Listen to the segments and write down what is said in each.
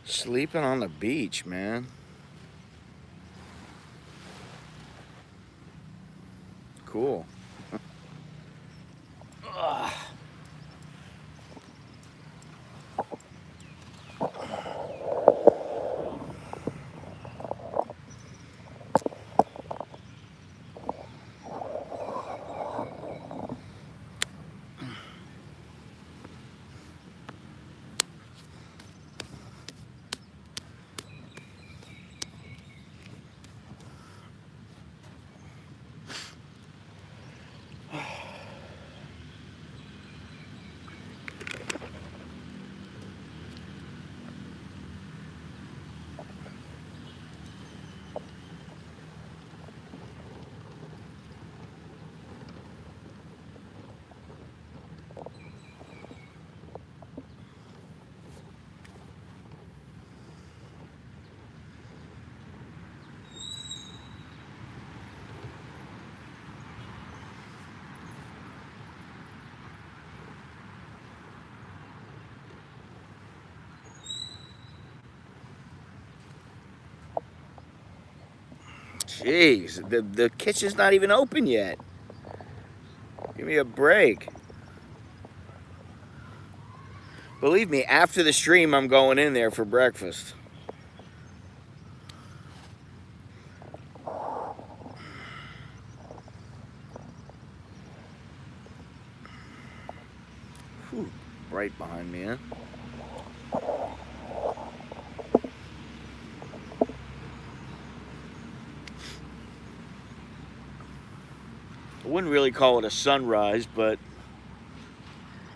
Sleeping on the beach, man. Cool. Ugh. Jeez, the kitchen's not even open yet. Give me a break. Believe me, after the stream, I'm going in there for breakfast. Whew, right behind me, huh? I wouldn't really call it a sunrise, but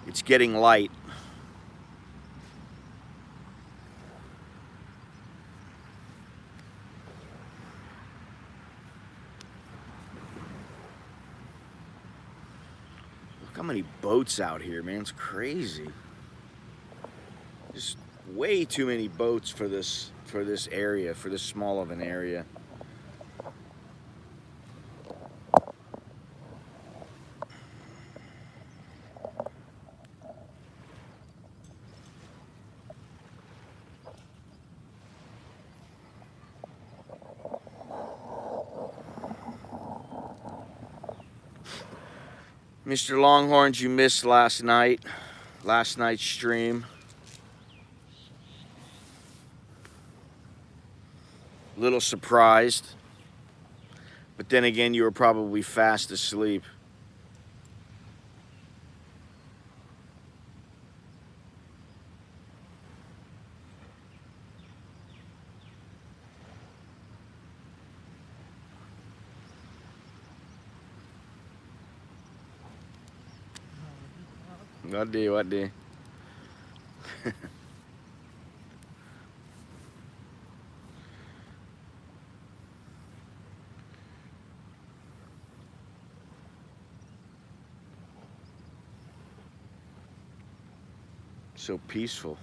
it's getting light. Look how many boats out here, man. It's crazy. Just way too many boats for this area, for this small of an area. Mr. Longhorns, you missed last night's stream. Little surprised, but then again, you were probably fast asleep. What day? So peaceful.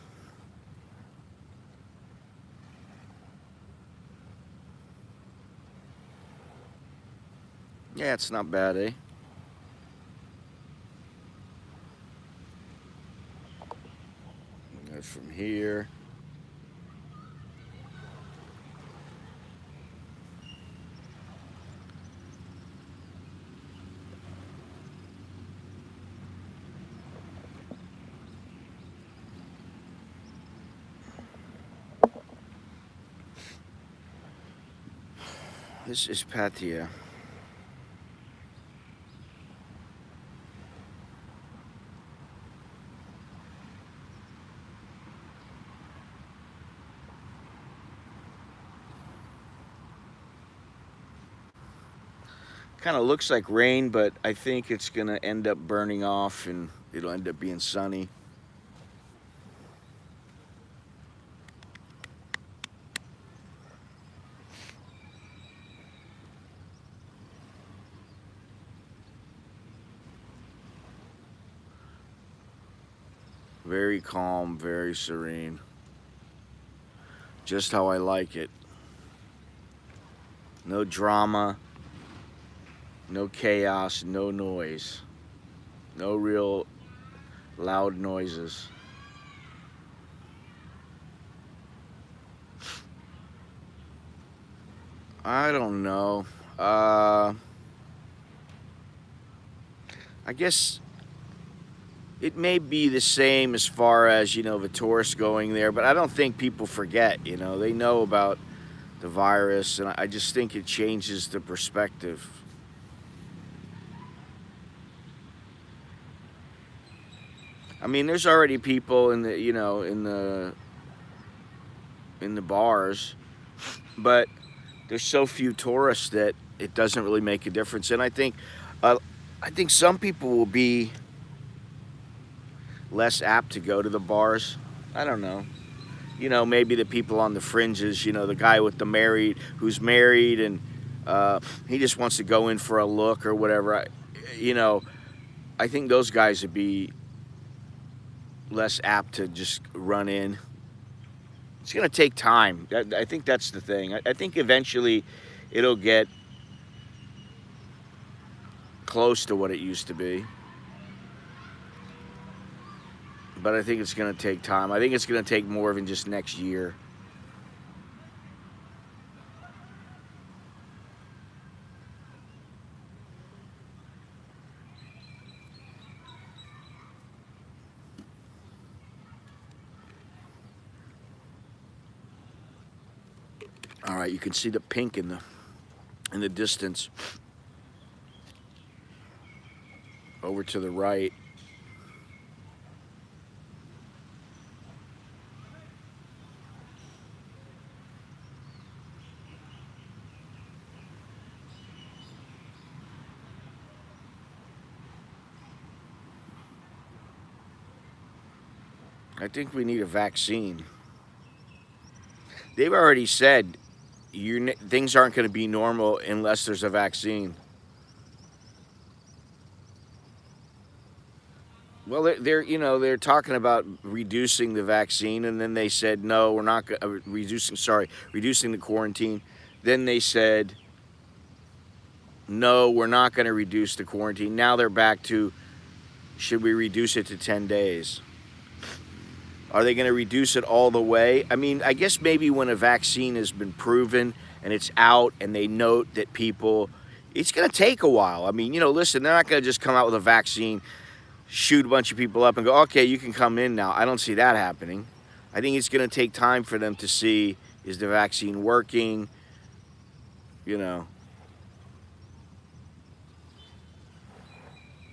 Yeah, it's not bad, eh? From here. This is Pattaya. Kind of looks like rain, but I think it's gonna end up burning off and it'll end up being sunny. Very calm, very serene. Just how I like it. No drama, no chaos, no noise. No real loud noises. I don't know. I guess it may be the same as far as, the tourists going there, but I don't think people forget, they know about the virus, and I just think it changes the perspective. I mean, there's already people in the, in the bars, but there's so few tourists that it doesn't really make a difference. And uh, I think some people will be less apt to go to the bars. I don't know. Maybe the people on the fringes. The guy with the who's married, and he just wants to go in for a look or whatever. You know, I think those guys would be less apt to just run in. It's going to take time. I think that's the thing. I think eventually it'll get close to what it used to be. But I think it's going to take time. I think it's going to take more than just next year. All right, you can see the pink in the distance. Over to the right. I think we need a vaccine. They've already said things aren't going to be normal unless there's a vaccine. Well, they're talking about reducing the vaccine, and then they said no, we're not reducing the quarantine. Then they said no, we're not going to reduce the quarantine. Now they're back to, should we reduce it to 10 days? Are they going to reduce it all the way? I mean, I guess maybe when a vaccine has been proven and it's out and they note that it's going to take a while. I mean, listen, they're not going to just come out with a vaccine, shoot a bunch of people up and go, okay, you can come in now. I don't see that happening. I think it's going to take time for them to see, is the vaccine working?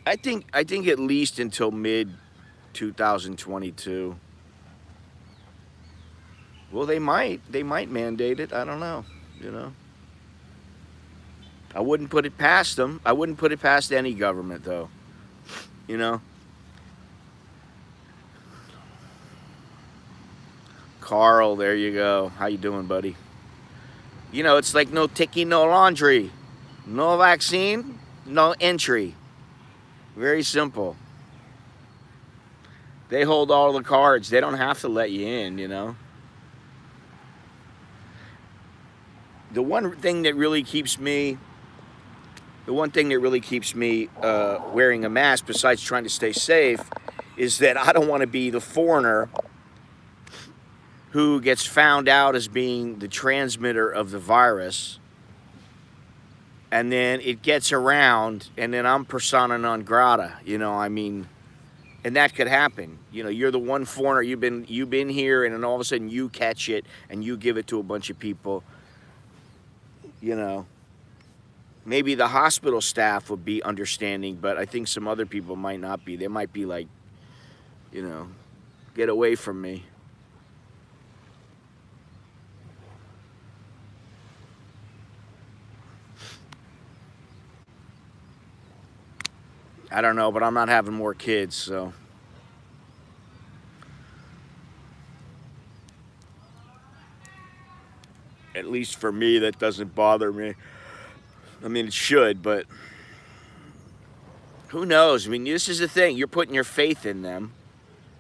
I think at least until mid 2022. Well, they might mandate it. I don't know. I wouldn't put it past them. I wouldn't put it past any government, though. Carl, there you go. How you doing, buddy? It's like no ticky, no laundry. No vaccine, no entry. Very simple. They hold all the cards. They don't have to let you in, The one thing that really keeps me wearing a mask, besides trying to stay safe, is that I don't want to be the foreigner who gets found out as being the transmitter of the virus, and then it gets around, and then I'm persona non grata. And that could happen. You're the one foreigner. You've been here, and then all of a sudden you catch it and you give it to a bunch of people. Maybe the hospital staff would be understanding, but I think some other people might not be. They might be like, get away from me. I don't know, but I'm not having more kids, so. At least for me, that doesn't bother me. I mean, it should, but who knows? I mean, this is the thing. You're putting your faith in them.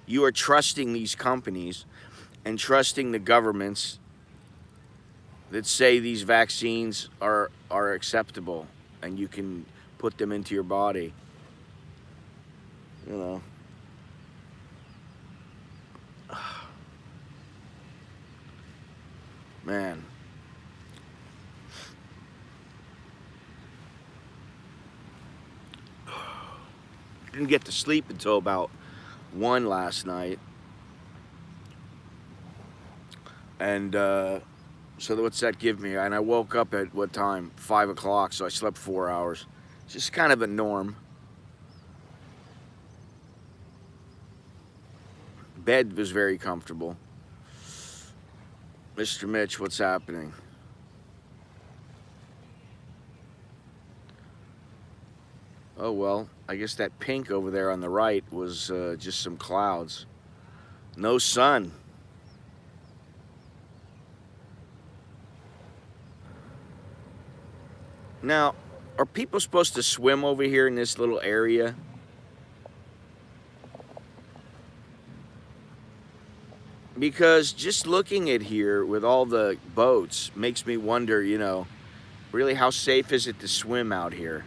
You are trusting these companies and trusting the governments that say these vaccines are acceptable and you can put them into your body. Man. Didn't get to sleep until about 1 last night. And so what's that give me? And I woke up at what time? 5 o'clock, so I slept 4 hours. It's just kind of a norm. Bed was very comfortable. Mr. Mitch, what's happening? Oh, well, I guess that pink over there on the right was just some clouds. No sun. Now, are people supposed to swim over here in this little area? Because just looking at here with all the boats makes me wonder, you know, really how safe is it to swim out here?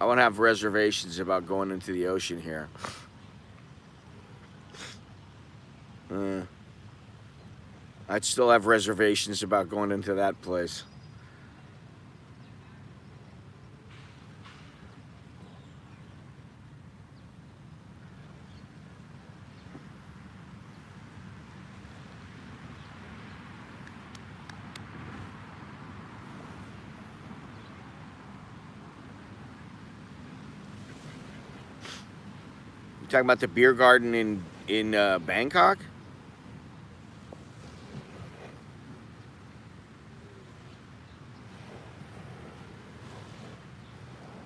I want to have reservations about going into the ocean here. I'd still have reservations about going into that place. You talking about the beer garden in Bangkok?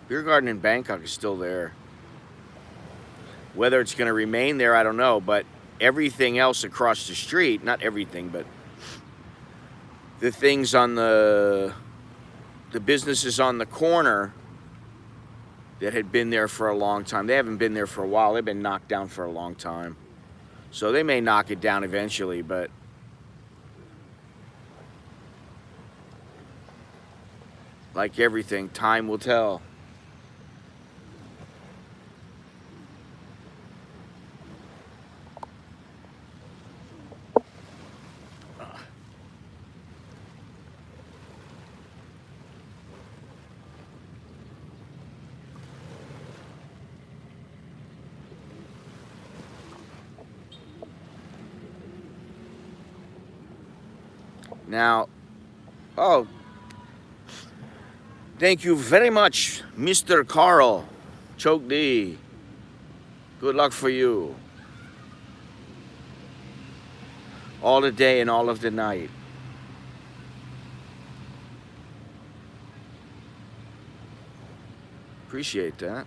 Beer garden in Bangkok is still there. Whether it's going to remain there, I don't know. But everything else across the street, not everything, but the things on the businesses on the corner that had been there for a long time. They haven't been there for a while. They've been knocked down for a long time. So they may knock it down eventually, but like everything, time will tell. Now, oh, thank you very much, Mr. Carl. Chok di. Good luck for you. All the day and all of the night. Appreciate that.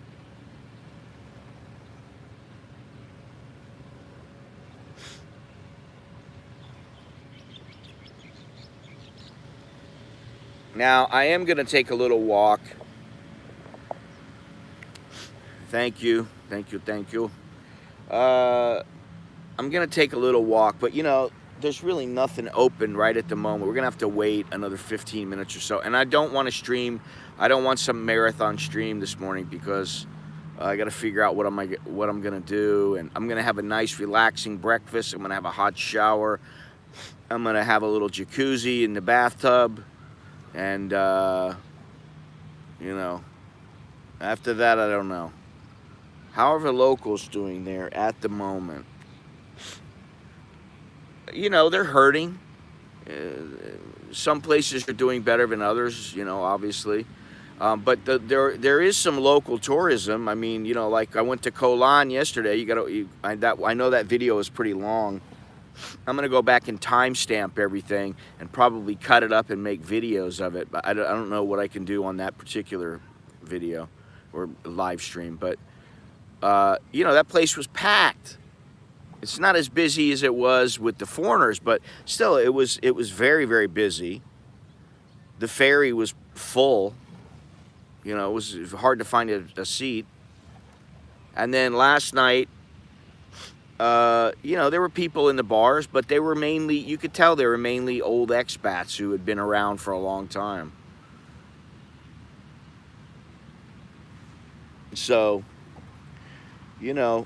Now, I am going to take a little walk. Thank you. Thank you. Thank you. I'm going to take a little walk, but you know, there's really nothing open right at the moment. We're going to have to wait another 15 minutes or so. And I don't want to stream. I don't want some marathon stream this morning because I got to figure out what I'm going to do. And I'm going to have a nice relaxing breakfast. I'm going to have a hot shower. I'm going to have a little jacuzzi in the bathtub. And, you know, after that, I don't know. How are the locals doing there at the moment? You know, they're hurting. Some places are doing better than others, you know, obviously. But there is some local tourism. I mean, you know, like I went to Koh Lan yesterday. I know that video is pretty long. I'm gonna go back and timestamp everything and probably cut it up and make videos of it. But I don't know what I can do on that particular video or live stream. But you know, that place was packed. It's not as busy as it was with the foreigners, but still, it was very, very busy. The ferry was full. You know, it was hard to find a seat. And then last night, you know, there were people in the bars, but they were mainly, you could tell they were mainly old expats who had been around for a long time. So, you know,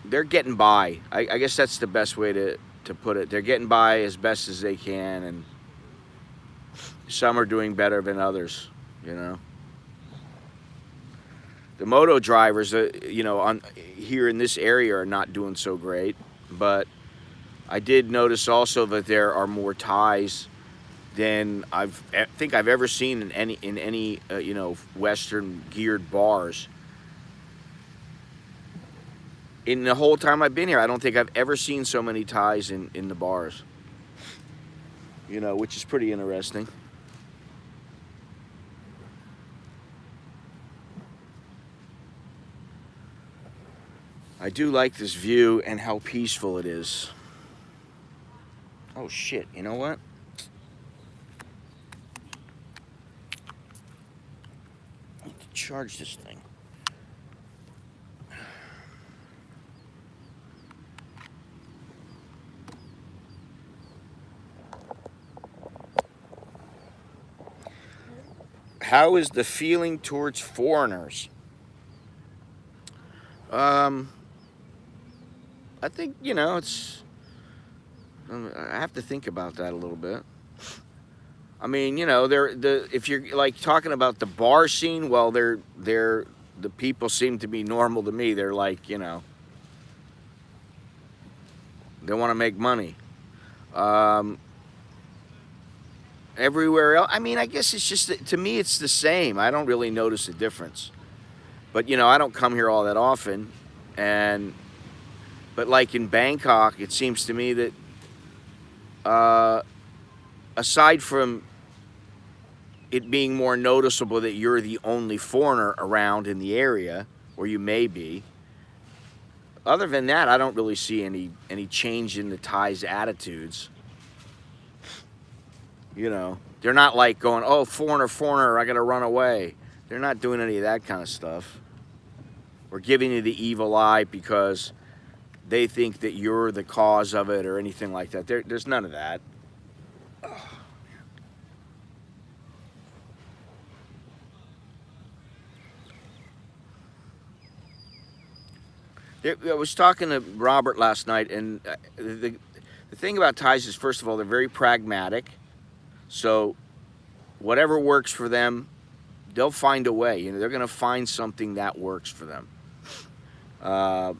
they're getting by. I guess that's the best way to put it. They're getting by as best as they can, and Some are doing better than others, you know. The moto drivers, you know, on here in this area are not doing so great, but I did notice also that there are more Thais than think I've ever seen in any you know, Western geared bars. In the whole time I've been here, I don't think I've ever seen so many Thais in the bars. You know, which is pretty interesting. I do like this view and how peaceful it is. Oh shit, you know what? I need to charge this thing. How is the feeling towards foreigners? I think, you know, it's, I have to think about that a little bit. I mean, you know, if you're like talking about the bar scene, well, the people seem to be normal to me. They're like, you know, they want to make money. Everywhere else, I mean, I guess it's just that, to me, it's the same. I don't really notice a difference. But, you know, I don't come here all that often. But like in Bangkok, it seems to me that aside from it being more noticeable that you're the only foreigner around in the area, or you may be, other than that, I don't really see any change in the Thais' attitudes. You know, they're not like going, oh, foreigner, I gotta run away. They're not doing any of that kind of stuff. Or giving you the evil eye because they think that you're the cause of it or anything like that. There's none of that. I was talking to Robert last night, and the thing about Thais is, first of all, they're very pragmatic. So whatever works for them, they'll find a way. You know, they're going to find something that works for them. I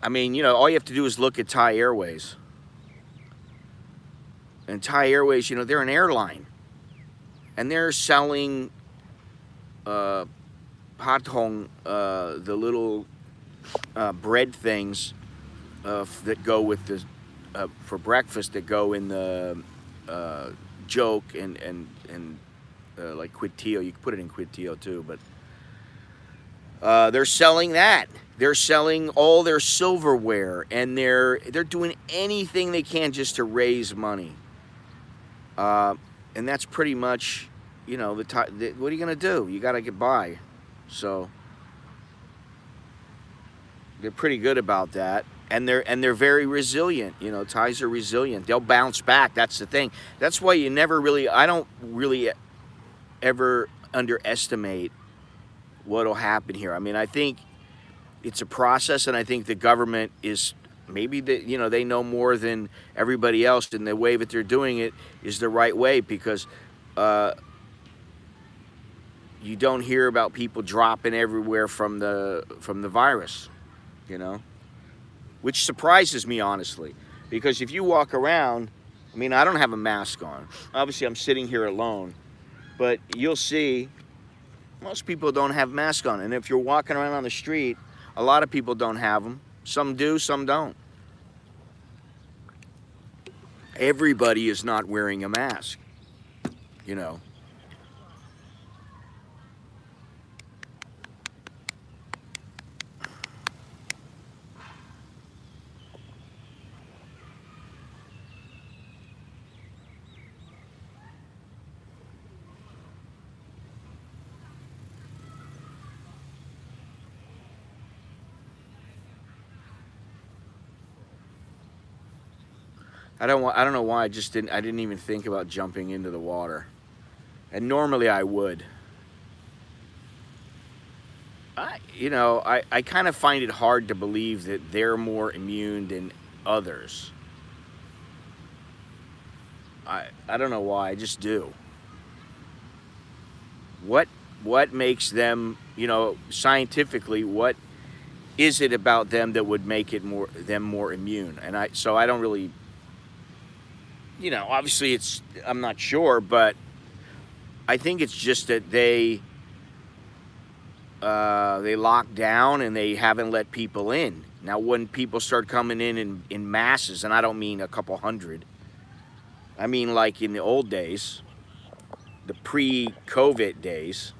mean, you know, all you have to do is look at Thai Airways. And Thai Airways, you know, they're an airline. And they're selling patong, the little bread things that go with the for breakfast, that go in the joke and like quitio. You can put it in quitio too, but they're selling that. They're selling all their silverware, and they're doing anything they can just to raise money. And that's pretty much, you know, what are you gonna do? You gotta get by. So they're pretty good about that, and they're very resilient. You know, Thais are resilient. They'll bounce back. That's the thing. That's why you never really, I don't really ever underestimate what'll happen here. I mean, I think it's a process, and I think the government is maybe you know, they know more than everybody else, and the way that they're doing it is the right way, because you don't hear about people dropping everywhere from the virus, you know, which surprises me, honestly, because if you walk around, I mean, I don't have a mask on. Obviously, I'm sitting here alone, but you'll see most people don't have masks on, and if you're walking around on the street, a lot of people don't have them. Some do, some don't. Everybody is not wearing a mask, you know. I don't know why I didn't even think about jumping into the water. And normally I would. You know, I kind of find it hard to believe that they're more immune than others. I don't know why. I just do. What what makes them, scientifically, what is it about them that would make it more immune? And I don't really, obviously I'm not sure, but I think it's just that they lock down and they haven't let people in. Now, when people start coming in masses, and I don't mean a couple hundred, I mean like in the old days, the pre-COVID days,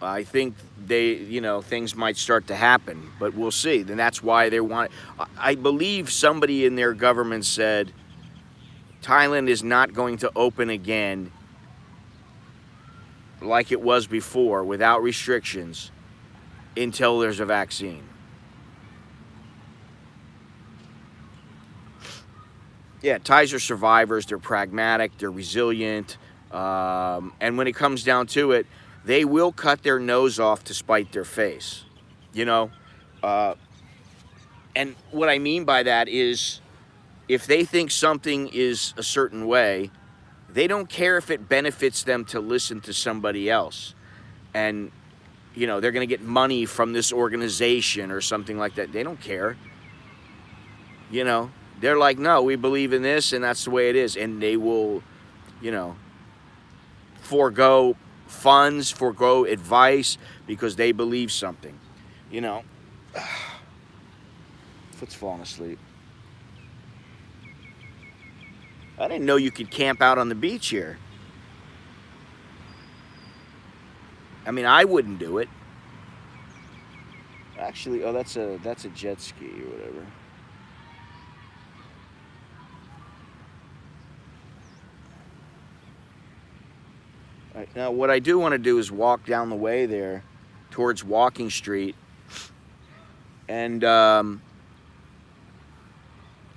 I think things might start to happen, but we'll see. And that's why they want. I believe somebody in their government said Thailand is not going to open again like it was before without restrictions until there's a vaccine. Yeah, Thais are survivors. They're pragmatic. They're resilient. And when it comes down to it, they will cut their nose off to spite their face. You know? And what I mean by that is if they think something is a certain way, they don't care if it benefits them to listen to somebody else. And, they're going to get money from this organization or something like that. They don't care. They're like, no, we believe in this and that's the way it is. And they will, forego funds, forego advice because they believe something. Foot's falling asleep. I didn't know you could camp out on the beach here. I mean, I wouldn't do it. Actually, that's a jet ski or whatever. All right, now, what I do want to do is walk down the way there towards Walking Street. And I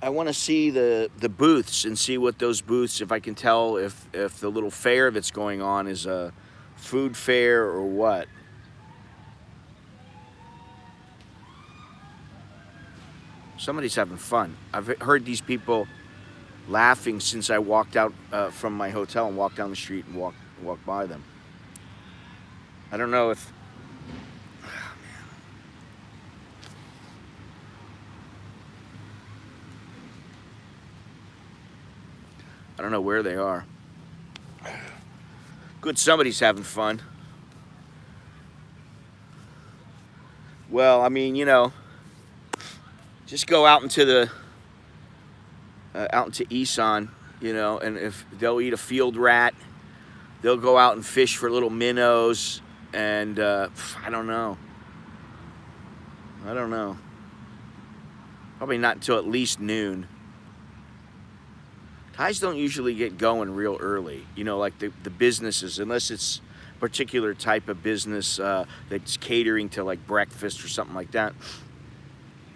want to see the booths and see what those booths, if I can tell if the little fair that's going on is a food fair or what. Somebody's having fun. I've heard these people laughing since I walked out from my hotel and walked down the street and walked by them. I don't know if... I don't know where they are. Good, somebody's having fun. Well, I mean, just go out into Isan, and if they'll eat a field rat, they'll go out and fish for little minnows, and I don't know. Probably not until at least noon. Thais don't usually get going real early, like the businesses, unless it's a particular type of business that's catering to like breakfast or something like that.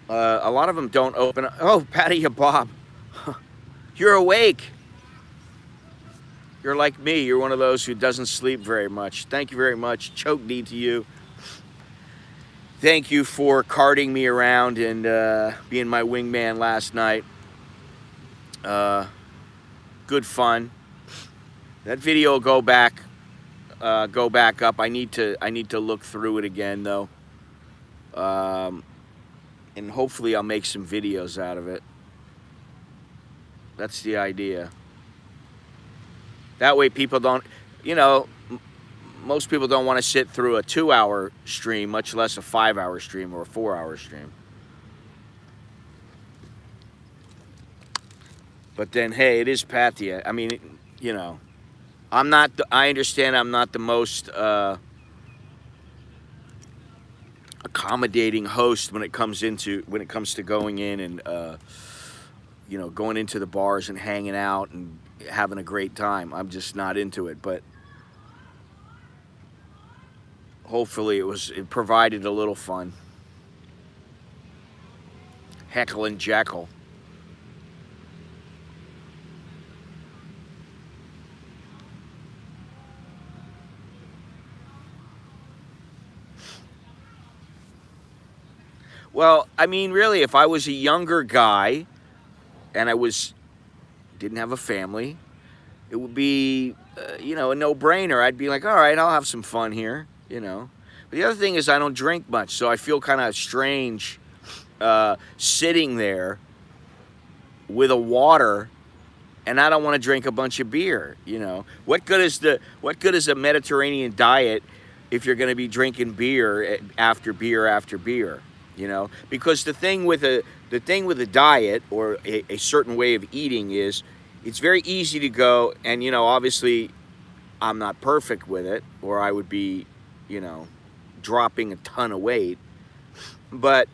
A lot of them don't open up. Oh, Pattaya Bob, you're awake. You're like me. You're one of those who doesn't sleep very much. Thank you very much. Choke D to you. Thank you for carting me around and being my wingman last night. Good fun. That video will go back up. I need to look through it again though, and hopefully I'll make some videos out of it. That's the idea. That way people don't, most people don't want to sit through a 2-hour stream, much less a 5-hour stream or a 4-hour stream. But then, hey, it is Pattaya. I mean, I understand I'm not the most accommodating host when it comes to going in and, going into the bars and hanging out and having a great time. I'm just not into it, but hopefully it provided a little fun. Heckle and Jekyll. Well, I mean, really, if I was a younger guy and I was, didn't have a family, it would be, you know, a no-brainer. I'd be like, all right, I'll have some fun here, you know. But the other thing is I don't drink much, so I feel kind of strange sitting there with a water, and I don't want to drink a bunch of beer, you know. What good is a Mediterranean diet if you're going to be drinking beer after beer after beer, you know? Because the thing with a diet or a certain way of eating is it's very easy to go, and you know, obviously I'm not perfect with it, or I would be, you know, dropping a ton of weight. But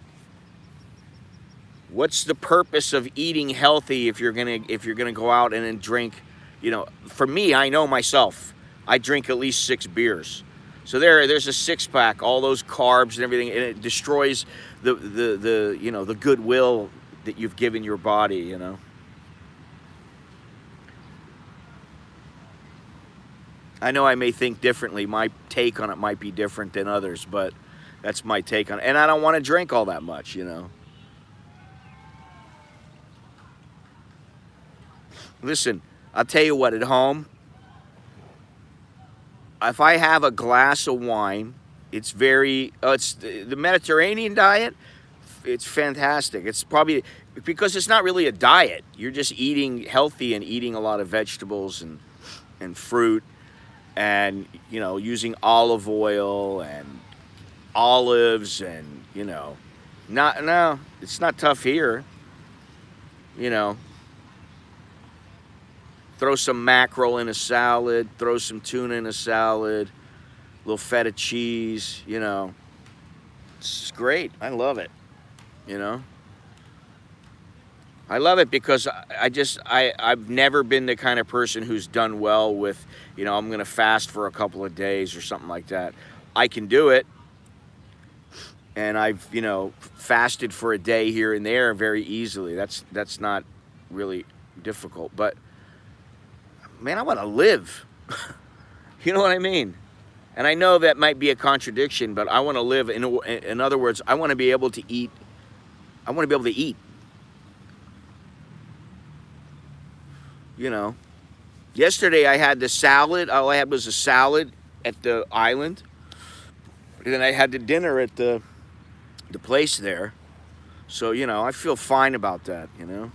what's the purpose of eating healthy if you're gonna go out and then drink, you know? For me, I know myself, I drink at least 6 beers. So there's a 6-pack, all those carbs and everything, and it destroys the you know, the goodwill that you've given your body, you know. I know I may think differently. My take on it might be different than others, but that's my take on it. And I don't want to drink all that much, you know. Listen, I'll tell you what, at home, if I have a glass of wine, it's it's the Mediterranean diet, it's fantastic. It's probably because it's not really a diet. You're just eating healthy and eating a lot of vegetables and fruit, and, you know, using olive oil and olives, and, you know, no, it's not tough here, you know. Throw some mackerel in a salad, throw some tuna in a salad, a little feta cheese, you know. It's great. I love it, you know. I love it because I've never been the kind of person who's done well with, you know, I'm going to fast for a couple of days or something like that. I can do it, and I've, you know, fasted for a day here and there very easily. That's not really difficult, but man, I want to live. You know what I mean? And I know that might be a contradiction, but I want to live. In other words, I want to be able to eat. I want to be able to eat. You know, yesterday I had the salad. All I had was a salad at the island. And then I had the dinner at the place there. So, you know, I feel fine about that, you know.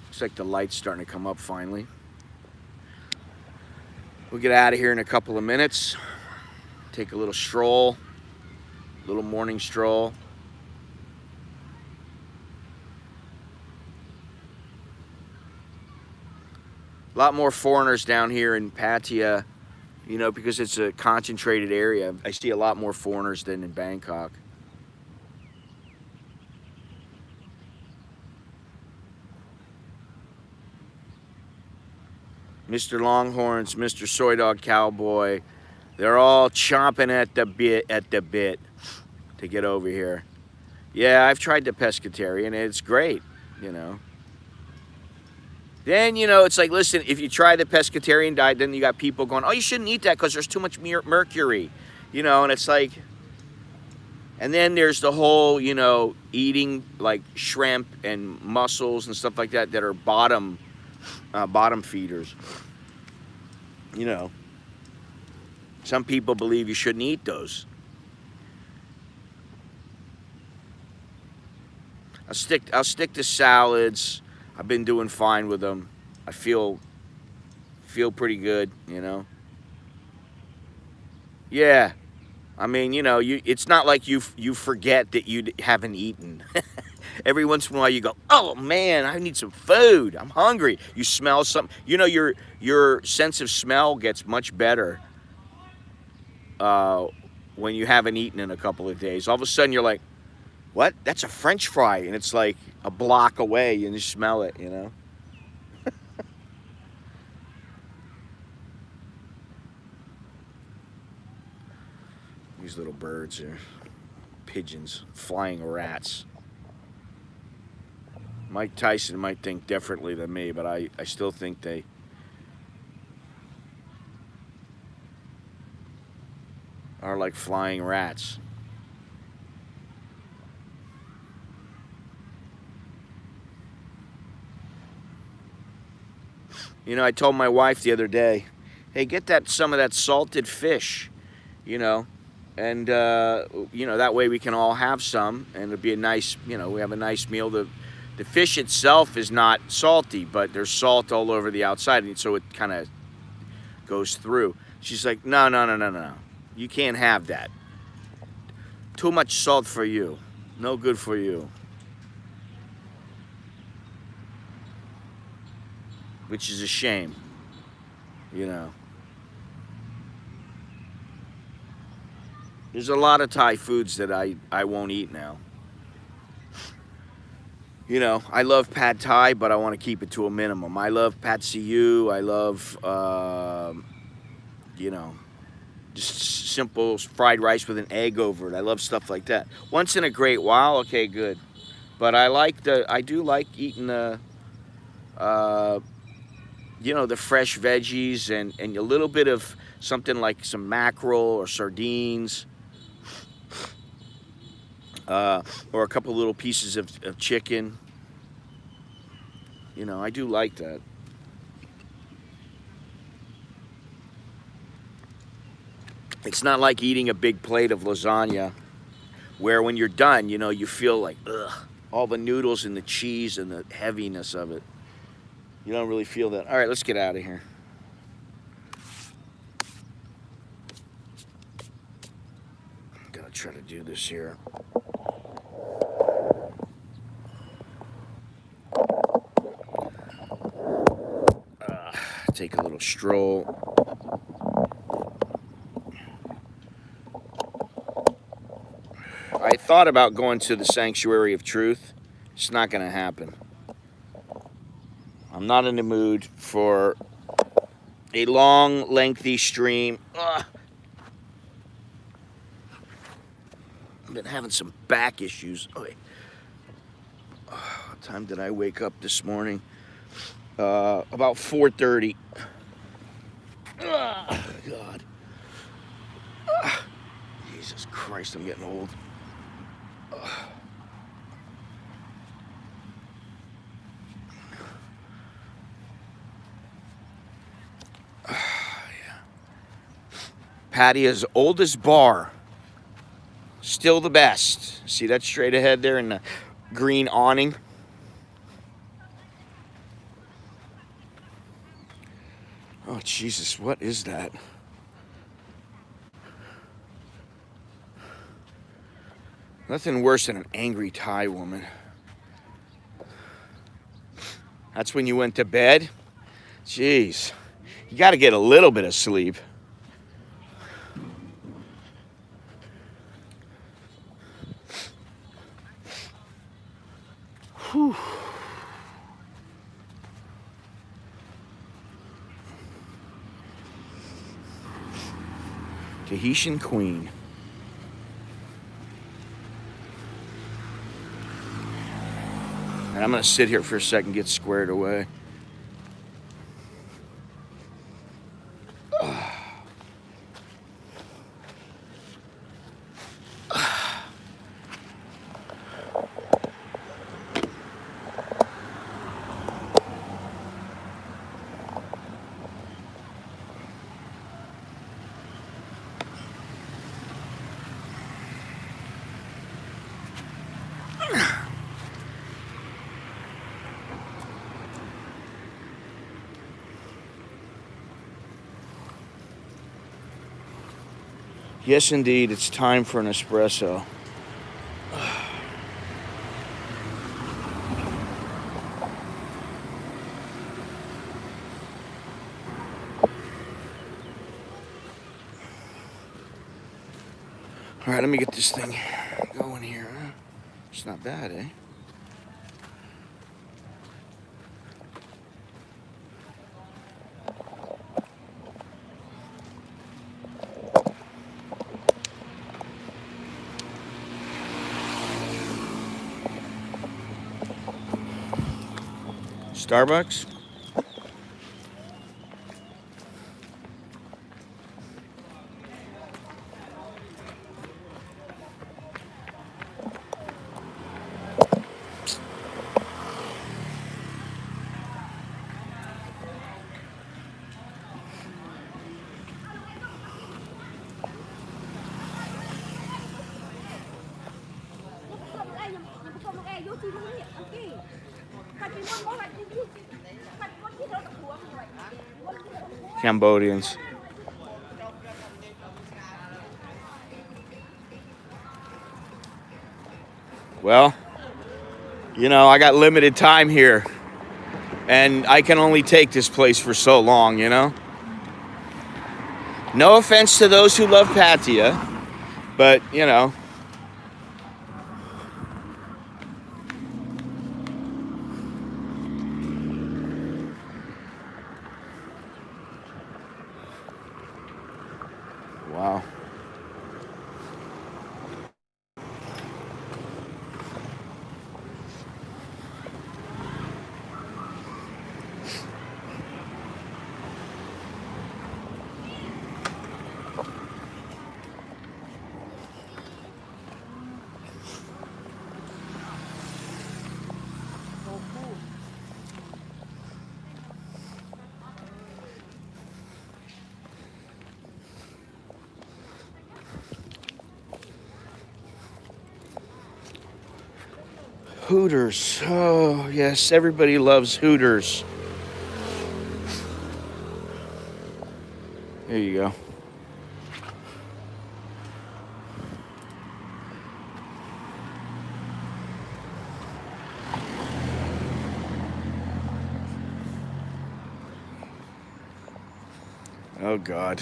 Looks like the light's starting to come up finally. We'll get out of here in a couple of minutes. Take a little stroll, little morning stroll. A lot more foreigners down here in Pattaya, you know, because it's a concentrated area. I see a lot more foreigners than in Bangkok. Mr. Longhorns, Mr. Soy Dog Cowboy, they're all chomping at the bit to get over here. Yeah, I've tried the pescatarian. It's great, you know. Then, you know, it's like, listen, if you try the pescatarian diet, then you got people going, oh, you shouldn't eat that because there's too much mercury, you know, and it's like, and then there's the whole, you know, eating like shrimp and mussels and stuff like that are bottom feeders. You know, some people believe you shouldn't eat those. I'll stick to salads. I've been doing fine with them. I feel pretty good, you know. Yeah, I mean, you know, it's not like you forget that you haven't eaten. Every once in a while you go, oh man, I need some food. I'm hungry. You smell something. You know, your sense of smell gets much better when you haven't eaten in a couple of days. All of a sudden you're like, what? That's a French fry, and it's like a block away, and you smell it, you know. These little birds are pigeons, flying rats. Mike Tyson might think differently than me, but I still think they are like flying rats. You know, I told my wife the other day, hey, get some of that salted fish, you know, and you know, that way we can all have some, and it'll be a nice, you know, we have a nice meal. The fish itself is not salty, but there's salt all over the outside, and so it kind of goes through. She's like, no, no, no, no, no, you can't have that. Too much salt for you. No good for you. Which is a shame, you know. There's a lot of Thai foods that I won't eat now. You know, I love Pad Thai, but I want to keep it to a minimum. I love Patsya. I love, you know, just simple fried rice with an egg over it. I love stuff like that. Once in a great while, okay, good. But I do like eating the, you know, the fresh veggies and a little bit of something like some mackerel or sardines. Or a couple little pieces of chicken. You know, I do like that. It's not like eating a big plate of lasagna where when you're done, you know, you feel like, ugh, all the noodles and the cheese and the heaviness of it. You don't really feel that. All right, let's get out of here. Gotta try to do this here. Take a little stroll. I thought about going to the Sanctuary of Truth. It's not going to happen. I'm not in the mood for a long, lengthy stream. Ugh. I've been having some back issues. Oh, wait. What time did I wake up this morning? About 4:30. God. Jesus Christ, I'm getting old. Yeah. Pattia's oldest bar. Still the best. See that straight ahead there in the green awning? Oh, Jesus, what is that? Nothing worse than an angry Thai woman. That's when you went to bed? Jeez, you got to get a little bit of sleep. Whew. Tahitian Queen. And I'm going to sit here for a second, get squared away. Yes, indeed, it's time for an espresso. All right, let me get this thing going here. It's not bad, eh? Starbucks? Cambodians. Well, you know, I got limited time here, and I can only take this place for so long, you know? No offense to those who love Pattaya, but, you know. Wow. Hooters. Oh, yes, everybody loves Hooters. There you go. Oh, God.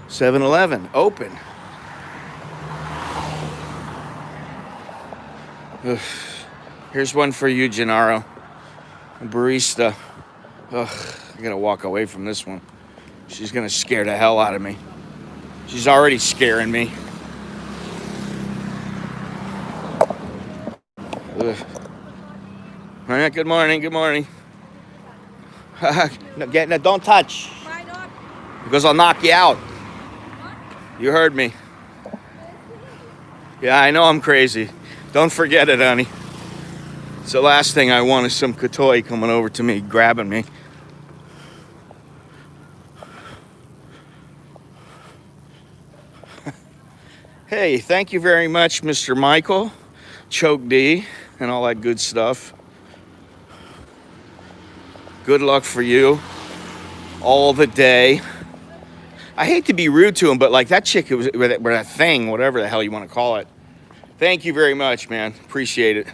7-Eleven, open. Ugh. Here's one for you, Gennaro. A barista. Ugh, I gotta walk away from this one. She's gonna scare the hell out of me. She's already scaring me. Ugh. All right, good morning, good morning. No, don't touch. Because I'll knock you out. You heard me. Yeah, I know I'm crazy. Don't forget it, honey. It's the last thing I want is some katoi coming over to me, grabbing me. Hey, thank you very much, Mr. Michael, Choke D, and all that good stuff. Good luck for you all the day. I hate to be rude to him, but like that chick, with that thing, whatever the hell you want to call it. Thank you very much, man. Appreciate it.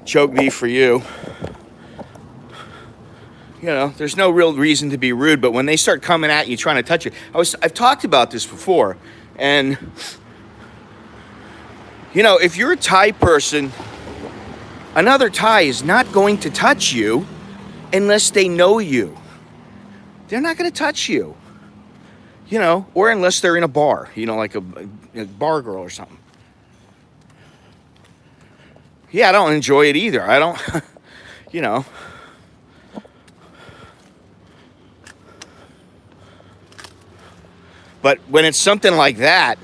Choke D for you. You know, there's no real reason to be rude, but when they start coming at you, trying to touch you, I've talked about this before, and you know, if you're a Thai person, another Thai is not going to touch you unless they know you. They're not going to touch you, you know, or unless they're in a bar, you know, like a bar girl or something. Yeah, I don't enjoy it either. I don't, you know. But when it's something like that,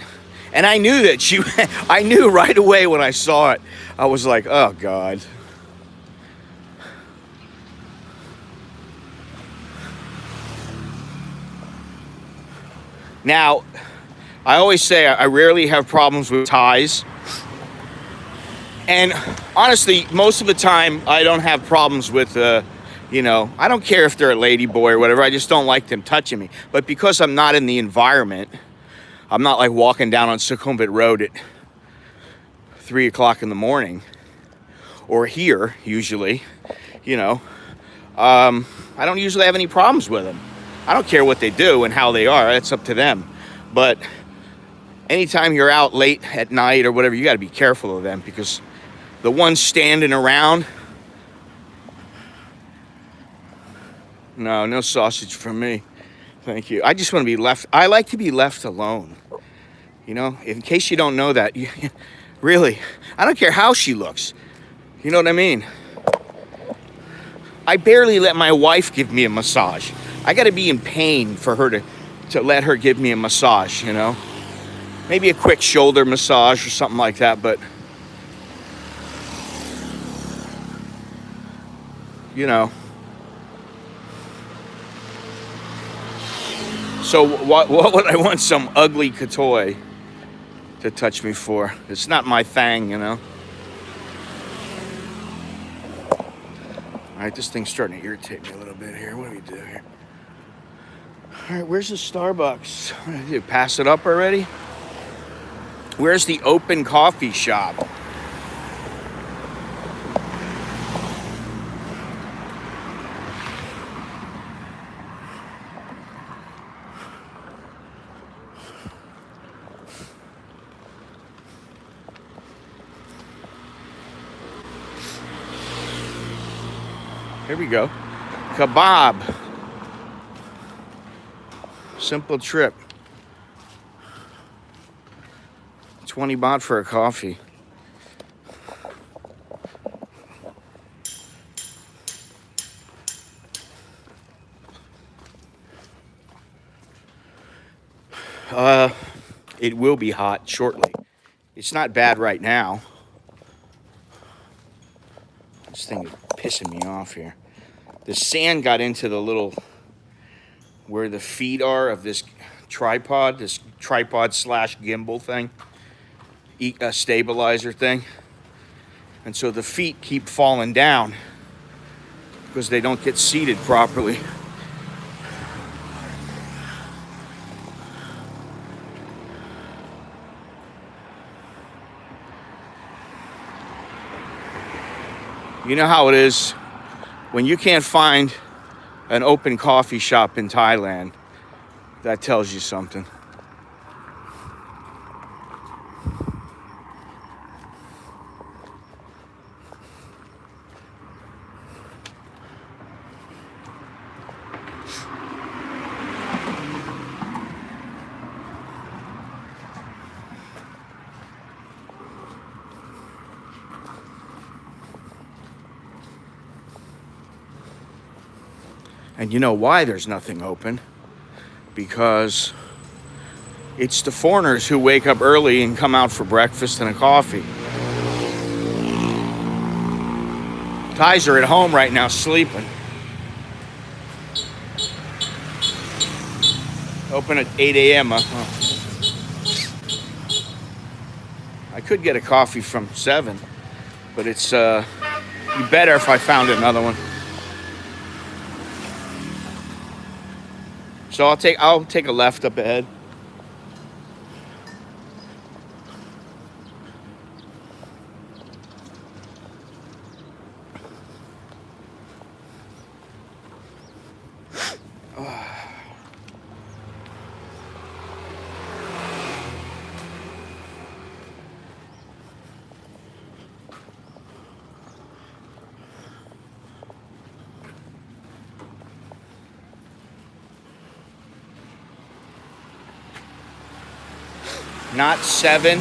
and I knew that I knew right away when I saw it, I was like, oh, God. Now, I always say I rarely have problems with Thais. And honestly, most of the time, I don't have problems with, you know, I don't care if they're a lady boy or whatever. I just don't like them touching me. But because I'm not in the environment, I'm not like walking down on Sukhumvit Road at 3 o'clock in the morning, or here, usually, you know, I don't usually have any problems with them. I don't care what they do and how they are. That's up to them. But anytime you're out late at night or whatever, you got to be careful of them, because the ones standing around, no sausage from me. Thank you. I just want to be left. I like to be left alone. You know, in case you don't know that, really, I don't care how she looks. You know what I mean? I barely let my wife give me a massage. I got to be in pain for her to let her give me a massage, you know? Maybe a quick shoulder massage or something like that, but you know. So what would I want? Some ugly katoi. to touch me for. It's not my thing, you know. All right, this thing's starting to irritate me a little bit here. What do we do here? All right, where's the Starbucks? What do I do? Pass it up already? Where's the open coffee shop? Here we go. Kebab. Simple trip. 20 baht for a coffee. It will be hot shortly. It's not bad right now. This thing is pissing me off here. The sand got into the little, where the feet are of this tripod slash gimbal thing, stabilizer thing. And so the feet keep falling down because they don't get seated properly. You know how it is when you can't find an open coffee shop in Thailand. That tells you something. And you know why there's nothing open? Because it's the foreigners who wake up early and come out for breakfast and a coffee. Thais are at home right now sleeping. Open at 8 a.m. I could get a coffee from 7, but it's be better if I found another one. So I'll take a left up ahead. Not 7.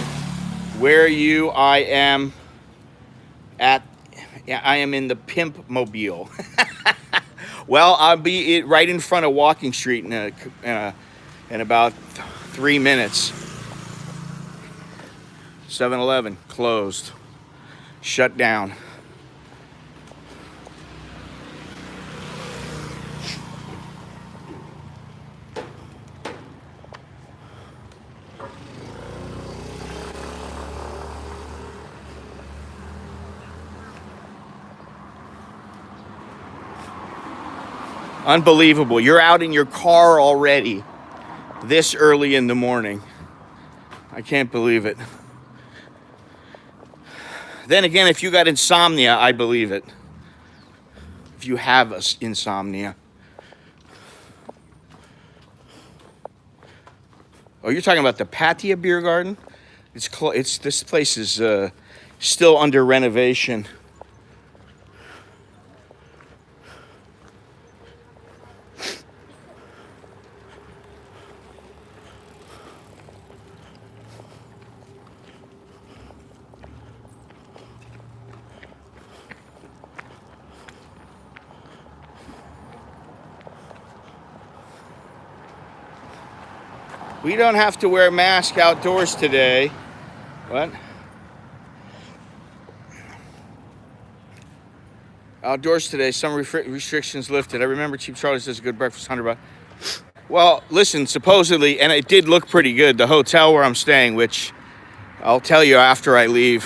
Where you? I am at. Yeah, I am in the Pimp Mobile. Well, I'll be right in front of Walking Street in about 3 minutes. 7-Eleven closed, shut down. Unbelievable. You're out in your car already this early in the morning. I can't believe it. Then again, if you got insomnia, I believe it. If you have insomnia. Oh, you're talking about the Pattaya beer garden? This place is still under renovation. We don't have to wear a mask outdoors today. What? Outdoors today, some restrictions lifted. I remember Cheap Charlie says a good breakfast, 100 baht. Well, listen, supposedly, and it did look pretty good, the hotel where I'm staying, which I'll tell you after I leave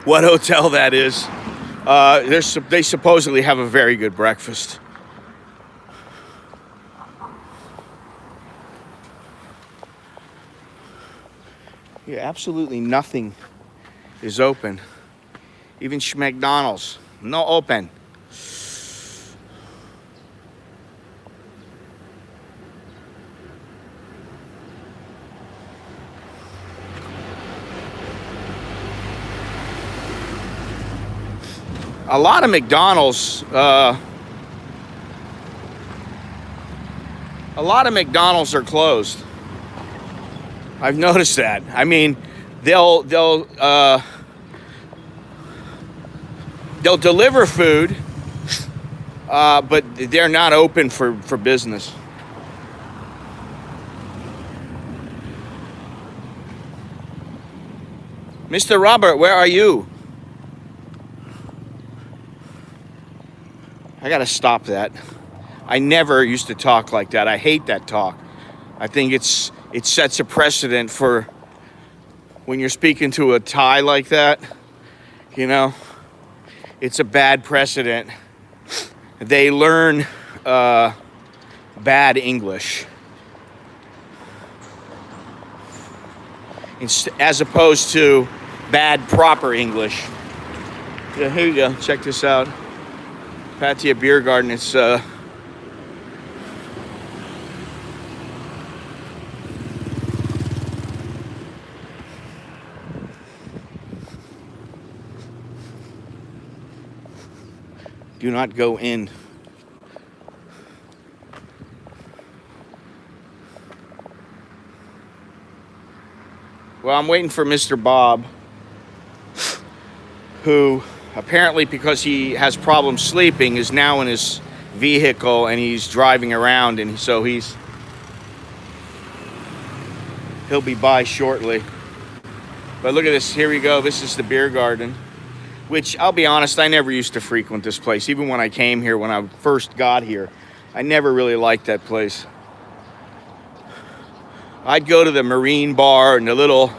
what hotel that is. They supposedly have a very good breakfast. Yeah, absolutely nothing is open. Even McDonald's, no open. A lot of McDonald's, are closed. I've noticed that. I mean, they'll deliver food, but they're not open for business. Mr. Robert, where are you? I gotta stop that. I never used to talk like that. I hate that talk. I think it sets a precedent for when you're speaking to a Thai like that, you know, it's a bad precedent. They learn bad English as opposed to bad proper English. Yeah, here you go. Check this out. Pattaya Beer Garden. It's do not go in. Well, I'm waiting for Mr. Bob, who apparently, because he has problems sleeping, is now in his vehicle and he's driving around, and so he'll be by shortly. But look at this. Here we go. This is the beer garden, which I'll be honest, I never used to frequent this place. Even when I came here, when I first got here, I never really liked that place. I'd go to the Marine Bar and the little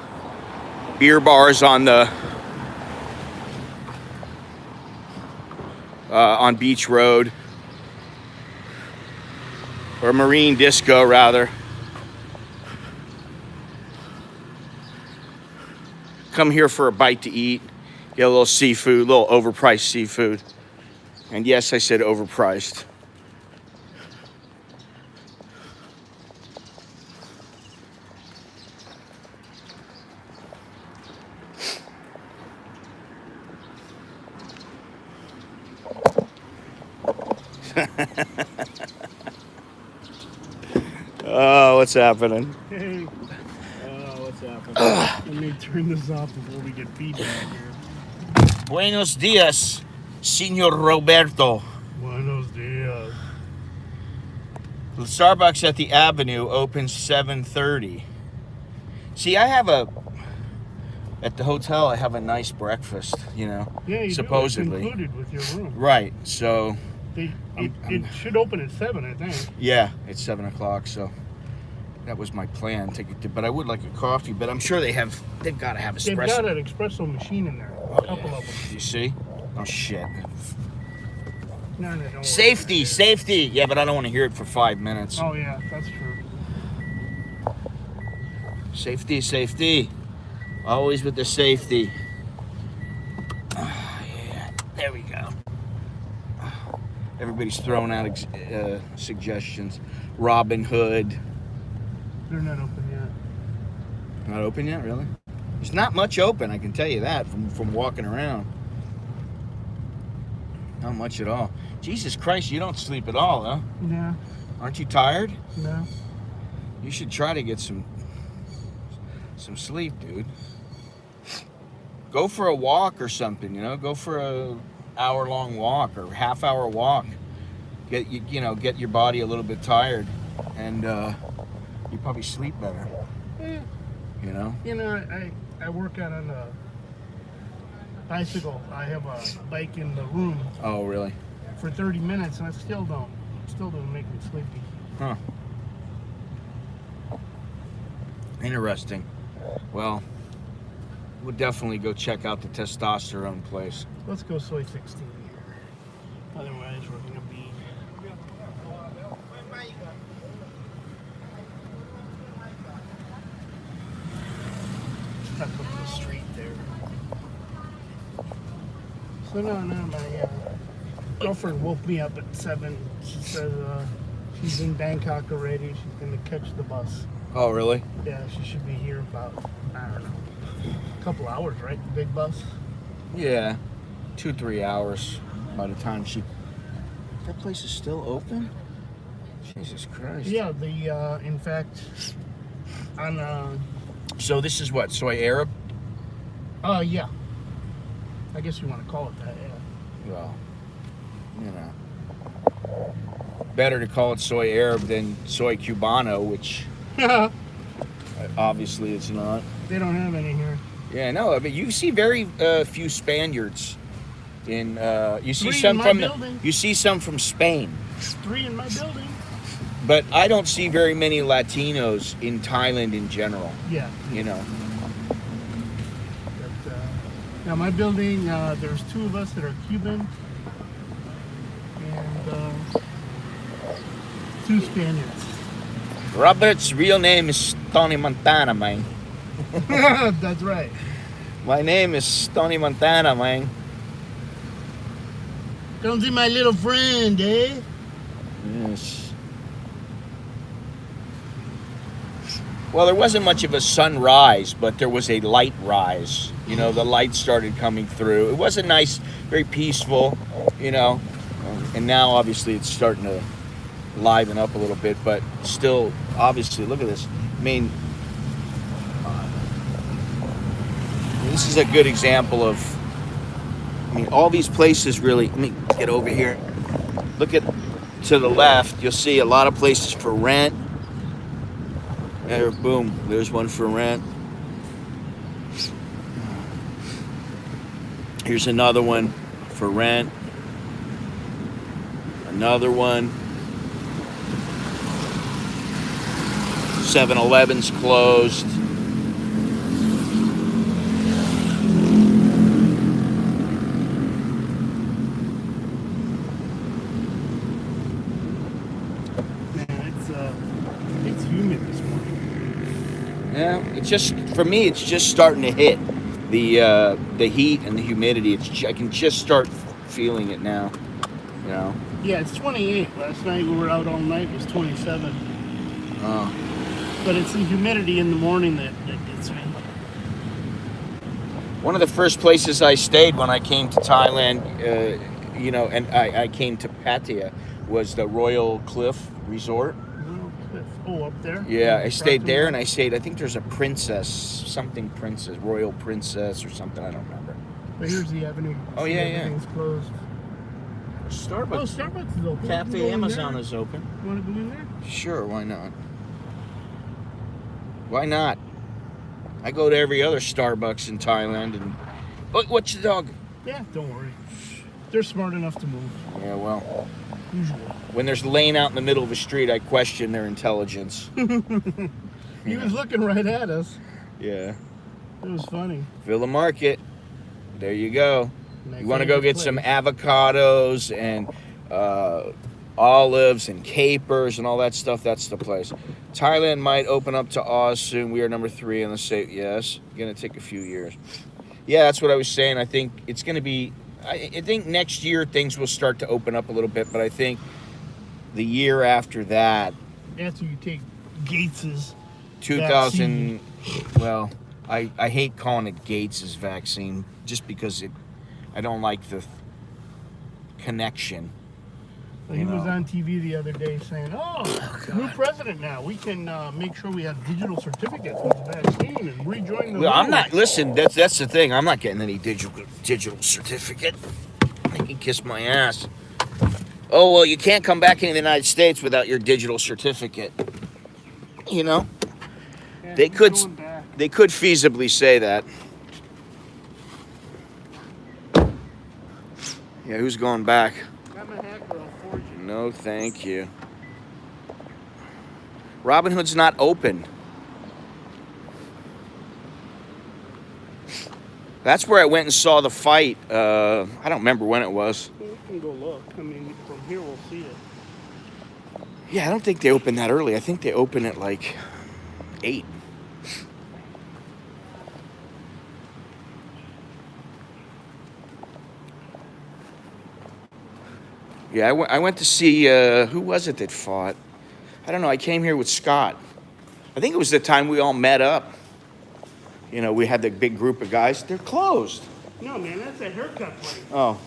beer bars on the on Beach Road, or Marine Disco rather. Come here for a bite to eat, get a little seafood, a little overpriced seafood. And yes, I said overpriced. Oh, what's happening? Hey. What's happening? Let me turn this off before we get feedback here. Buenos dias, Señor Roberto. Buenos dias. The Starbucks at the Avenue opens 7:30. See, at the hotel, I have a nice breakfast, you know, Yeah, you supposedly. do. It's included with your room. Right, so... It should open at 7, I think. Yeah, it's 7 o'clock, so that was my plan. But I would like a coffee, but I'm sure they've got to have espresso. They've got an espresso machine in there. A couple of them. You see? Oh, shit. No, they don't. Safety. Yeah, but I don't want to hear it for 5 minutes. Oh, yeah, that's true. Safety. Always with the safety. Yeah, there we go. Everybody's throwing out suggestions. Robin Hood. They're not open yet. Not open yet, really? There's not much open, I can tell you that, from walking around. Not much at all. Jesus Christ, you don't sleep at all, huh? Yeah. Aren't you tired? No. You should try to get some sleep, dude. Go for a walk or something, you know? Go for a hour-long walk or half-hour walk. Get your body a little bit tired, and you probably sleep better. Yeah. You know? You know, I work out on a bicycle. I have a bike in the room. Oh, really? For 30 minutes, and it still doesn't make me sleepy. Huh. Interesting. Well, we'll definitely go check out the testosterone place. Let's go soy 16 here. Otherwise, we're gonna be. Stuck up the street there. So no, my girlfriend woke me up at 7. She says she's in Bangkok already. She's gonna catch the bus. Oh, really? Yeah, she should be here about, I don't know, a couple hours, right? The big bus. Yeah, 2-3 hours by the time she. That place is still open? Jesus Christ. Yeah, the in fact, on So this is what, soy Arab? yeah. I guess you want to call it that, yeah. Well, you know, better to call it soy Arab than soy Cubano, which obviously it's not. They don't have any here. Yeah, no, I mean you see very few Spaniards in. You see 3 some in my from building. you see some from Spain, 3 in my building. but I don't see very many Latinos in Thailand in general. Yeah. You know. But, now my building, there's 2 of us that are Cuban, and 2 Spaniards. Robert's real name is Tony Montana, man. That's right. My name is Tony Montana, man. Come see my little friend, eh? Yes. Well, there wasn't much of a sunrise, but there was a light rise. You know, the light started coming through. It was a nice, very peaceful, you know. And now, obviously, it's starting to liven up a little bit, but still, obviously, look at this. I mean, this is a good example of, I mean, all these places really, let me get over here. Look at, to the left, you'll see a lot of places for rent. There, boom, there's one for rent. Here's another one for rent. Another one. 7-Eleven's closed. Man, it's humid this morning. Yeah, it's just, for me, it's just starting to hit the heat and the humidity. I can just start feeling it now, you know. Yeah, it's 28. Last night we were out all night. It was 27. Oh. But it's the humidity in the morning that gets me. One of the first places I stayed when I came to Thailand, you know, and I came to Pattaya, was the Royal Cliff Resort. Royal Cliff. Oh, up there? Yeah, I stayed there, and I stayed, I think there's a princess, something princess, royal princess or something, I don't remember. But here's the avenue. Oh, yeah, yeah. Everything's closed. Starbucks. Oh, Starbucks is open. You Cafe go in Amazon there. is open. You want to go in there? Sure, why not? Why not? I go to every other Starbucks in Thailand, and what's your dog? Yeah, don't worry. They're smart enough to move. Yeah, well, Usually. when there's laying out in the middle of the street, I question their intelligence. He was looking right at us. Yeah. It was funny. Villa Market. There you go. My You want to go favorite get some place. avocados and olives and capers and all that stuff, that's the place. Thailand might open up to Oz soon. We are number 3 in the state. Yes. Going to take a few years. Yeah, that's what I was saying. I think it's going to be, I think next year things will start to open up a little bit, but I think the year after that, After you take Gates's 2000, vaccine. well, I hate calling it Gates's vaccine just because I don't like the connection. He was on TV the other day saying, new president now. We can make sure we have digital certificates with the vaccine and rejoin the Well, I'm movement." not. Listen, that's the thing. I'm not getting any digital certificate. They can kiss my ass. Oh well, you can't come back into the United States without your digital certificate. You know, Yeah, they he's could going back. they could feasibly say that. Yeah, who's going back? Got my hacker on 4G. No, thank you. Robinhood's not open. That's where I went and saw the fight. I don't remember when it was. We can go look. I mean, from here we'll see it. Yeah, I don't think they open that early. I think they open at like 8. Yeah, I went to see, who was it that fought? I don't know. I came here with Scott. I think it was the time we all met up. You know, we had the big group of guys. They're closed. No, man, that's a haircut place. Oh.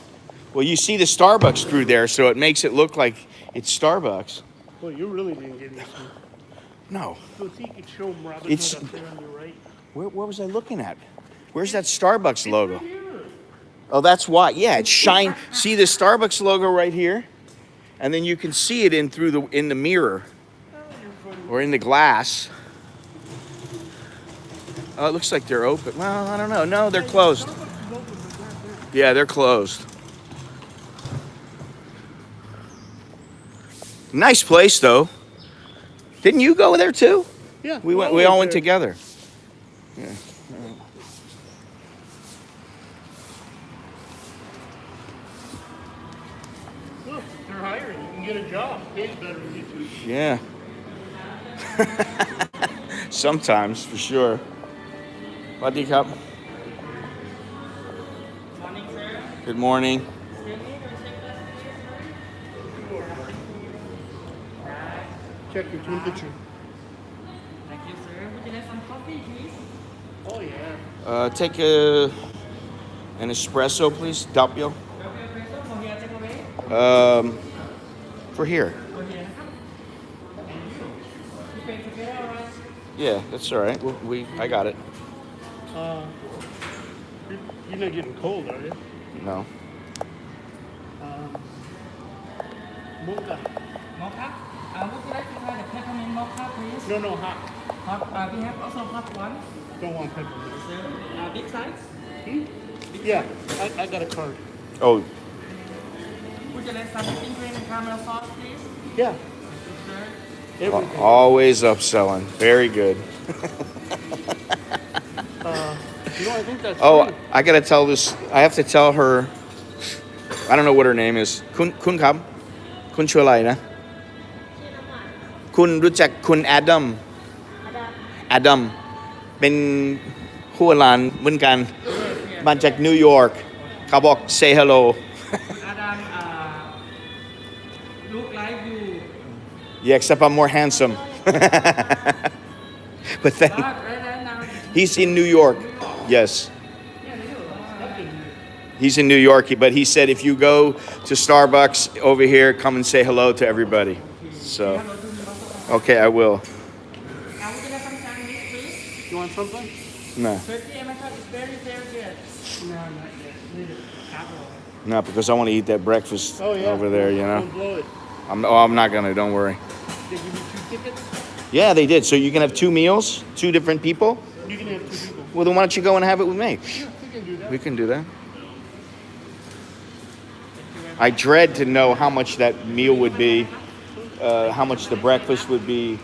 Well, you see the Starbucks through there, so it makes it look like it's Starbucks. Well, you really didn't get into. No. So see, you could show them Robin It's- Hood up there on your right. Where was I looking at? Where's that Starbucks logo? Right here. Oh, that's why. Yeah, it's shine. See the Starbucks logo right here, and then you can see it in the mirror or in the glass. Oh, it looks like they're open. Well, I don't know. No, they're closed. Yeah, they're closed. Nice place though. Didn't you go there too? Yeah. We went. We all went there. together. Yeah. Look, they're hiring. You can get a job. Pays better than you two. Yeah. Sometimes, for sure. Buddy cup. Morning, sir. Good morning. Check your temperature. Thank you, sir. Would you like some coffee, please? Oh, yeah. Take an espresso, please. Doppio. Coffee espresso for here, take away. For here. For here,นะครับ. And you. You pay together, all right? Yeah, that's all right. I got it. You're not getting cold, are you? No. Mocha. Mocha. Would you like to try the peppermint mocha, please? No, no, hot. Hot. We have also hot one. Don't want peppermint. Sir, big size. Yeah, I got a card. Oh, Would you like some whipping cream and caramel sauce, please? Yeah, Sir. everything. always upselling. Very good. You know, I think that's Oh, free. I gotta tell this. I have to tell her. I don't know what her name is. Kunครับคุณชื่ออะไรนะคุณรู้จักคุณแอดัมเป็นคู่ร้านเหมือนกันมาจากนิวยอร์กเขาบอก say hello Adam, look like you. yeah except I'm more handsome but then Right now. he's in New York yes he's in New York but he said if you go to Starbucks over here come and say hello to everybody so okay I will Would you like some sandwich, please? You want something? no Turkey and massage is very, very good. No, not yet. Need it. no because I want to eat that breakfast Oh, yeah. over there you know Don't blow it. I'm not gonna don't worry They give you 2 tickets? yeah they did so you can have 2 meals 2 different people You can have 2 people. well then why don't you go and have it with me Yeah, we can do that. we can do that I dread to know how much that meal would be, how much the breakfast would be,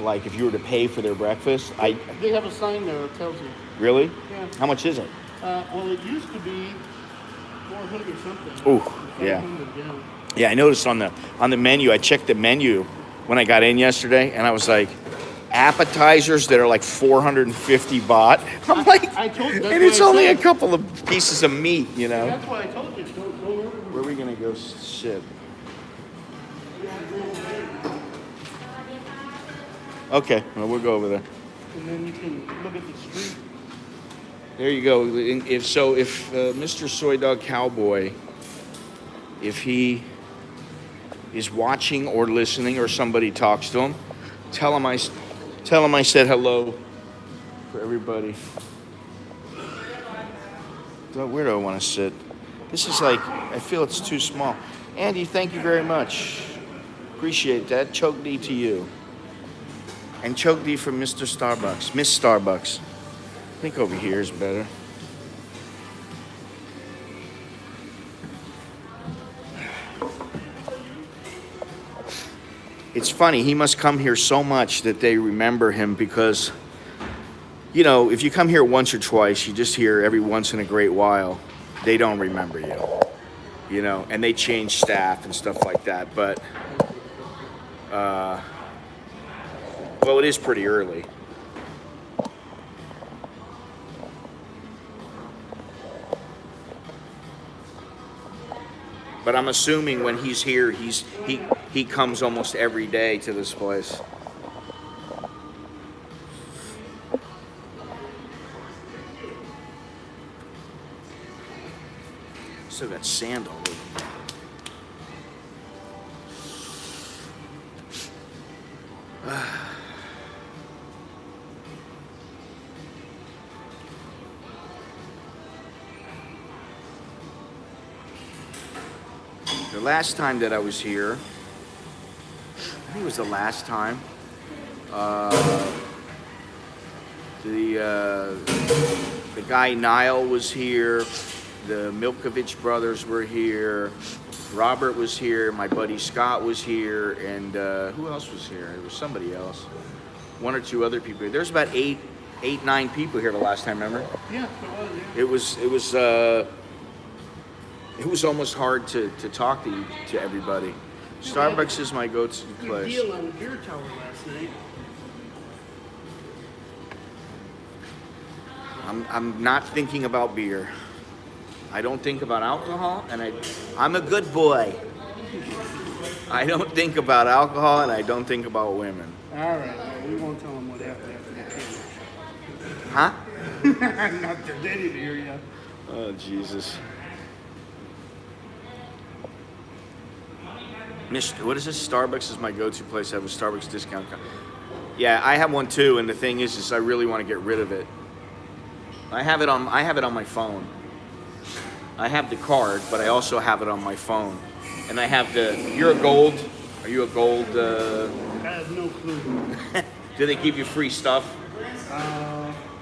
like if you were to pay for their breakfast. They have a sign there that tells you. Really? Yeah. How much is it? Well, it used to be 400 something. Ooh, yeah. 500, yeah. Yeah, I noticed on the menu. I checked the menu when I got in yesterday, and I was like, appetizers that are like 450 baht. I'm like, I told you, that's and what it's I only a said. couple of pieces of meat, you know. That's why I told you. Don't order. Where are we gonna go sit? Okay, well, we'll go over there. And then you can look at the street. There you go. If Mr. Soy Dog Cowboy, if he is watching or listening, or somebody talks to him, tell him I said hello for everybody. Where do I want to sit? This is like, I feel it's too small. Andy, thank you very much. Appreciate that. Choke D to you. And choke D for Mr. Starbucks. Miss Starbucks. I think over here is better. It's funny, he must come here so much that they remember him because you know, if you come here once or twice, you just hear every once in a great while, they don't remember you, you know, and they change staff and stuff like that. But, well, it is pretty early. But I'm assuming when he's here, he comes almost every day to this place. Still got sand all over me. The last time that I was here, I think it was the last time, the guy Niall was here, the Milkovich brothers were here, Robert was here, my buddy Scott was here, and who else was here? There was somebody else. One or two other people. There's about eight, 9 people here the last time, remember? Yeah, it was. It was almost hard to talk to everybody. Starbucks is my go-to Good place. deal on the beer tower last night. I'm not thinking about beer. I don't think about alcohol, and I'm a good boy. I don't think about alcohol, and I don't think about women. All right, well, we won't tell them what happened after the Huh? camera. Not that they didn't hear you. Oh, Jesus. What is this? Starbucks is my go-to place. I have a Starbucks discount card. Yeah, I have one too, and the thing is I really want to get rid of it. I have it on my phone. I have the card, but I also have it on my phone. And I have you're a gold. Are you a gold? I have no clue. Do they give you free stuff?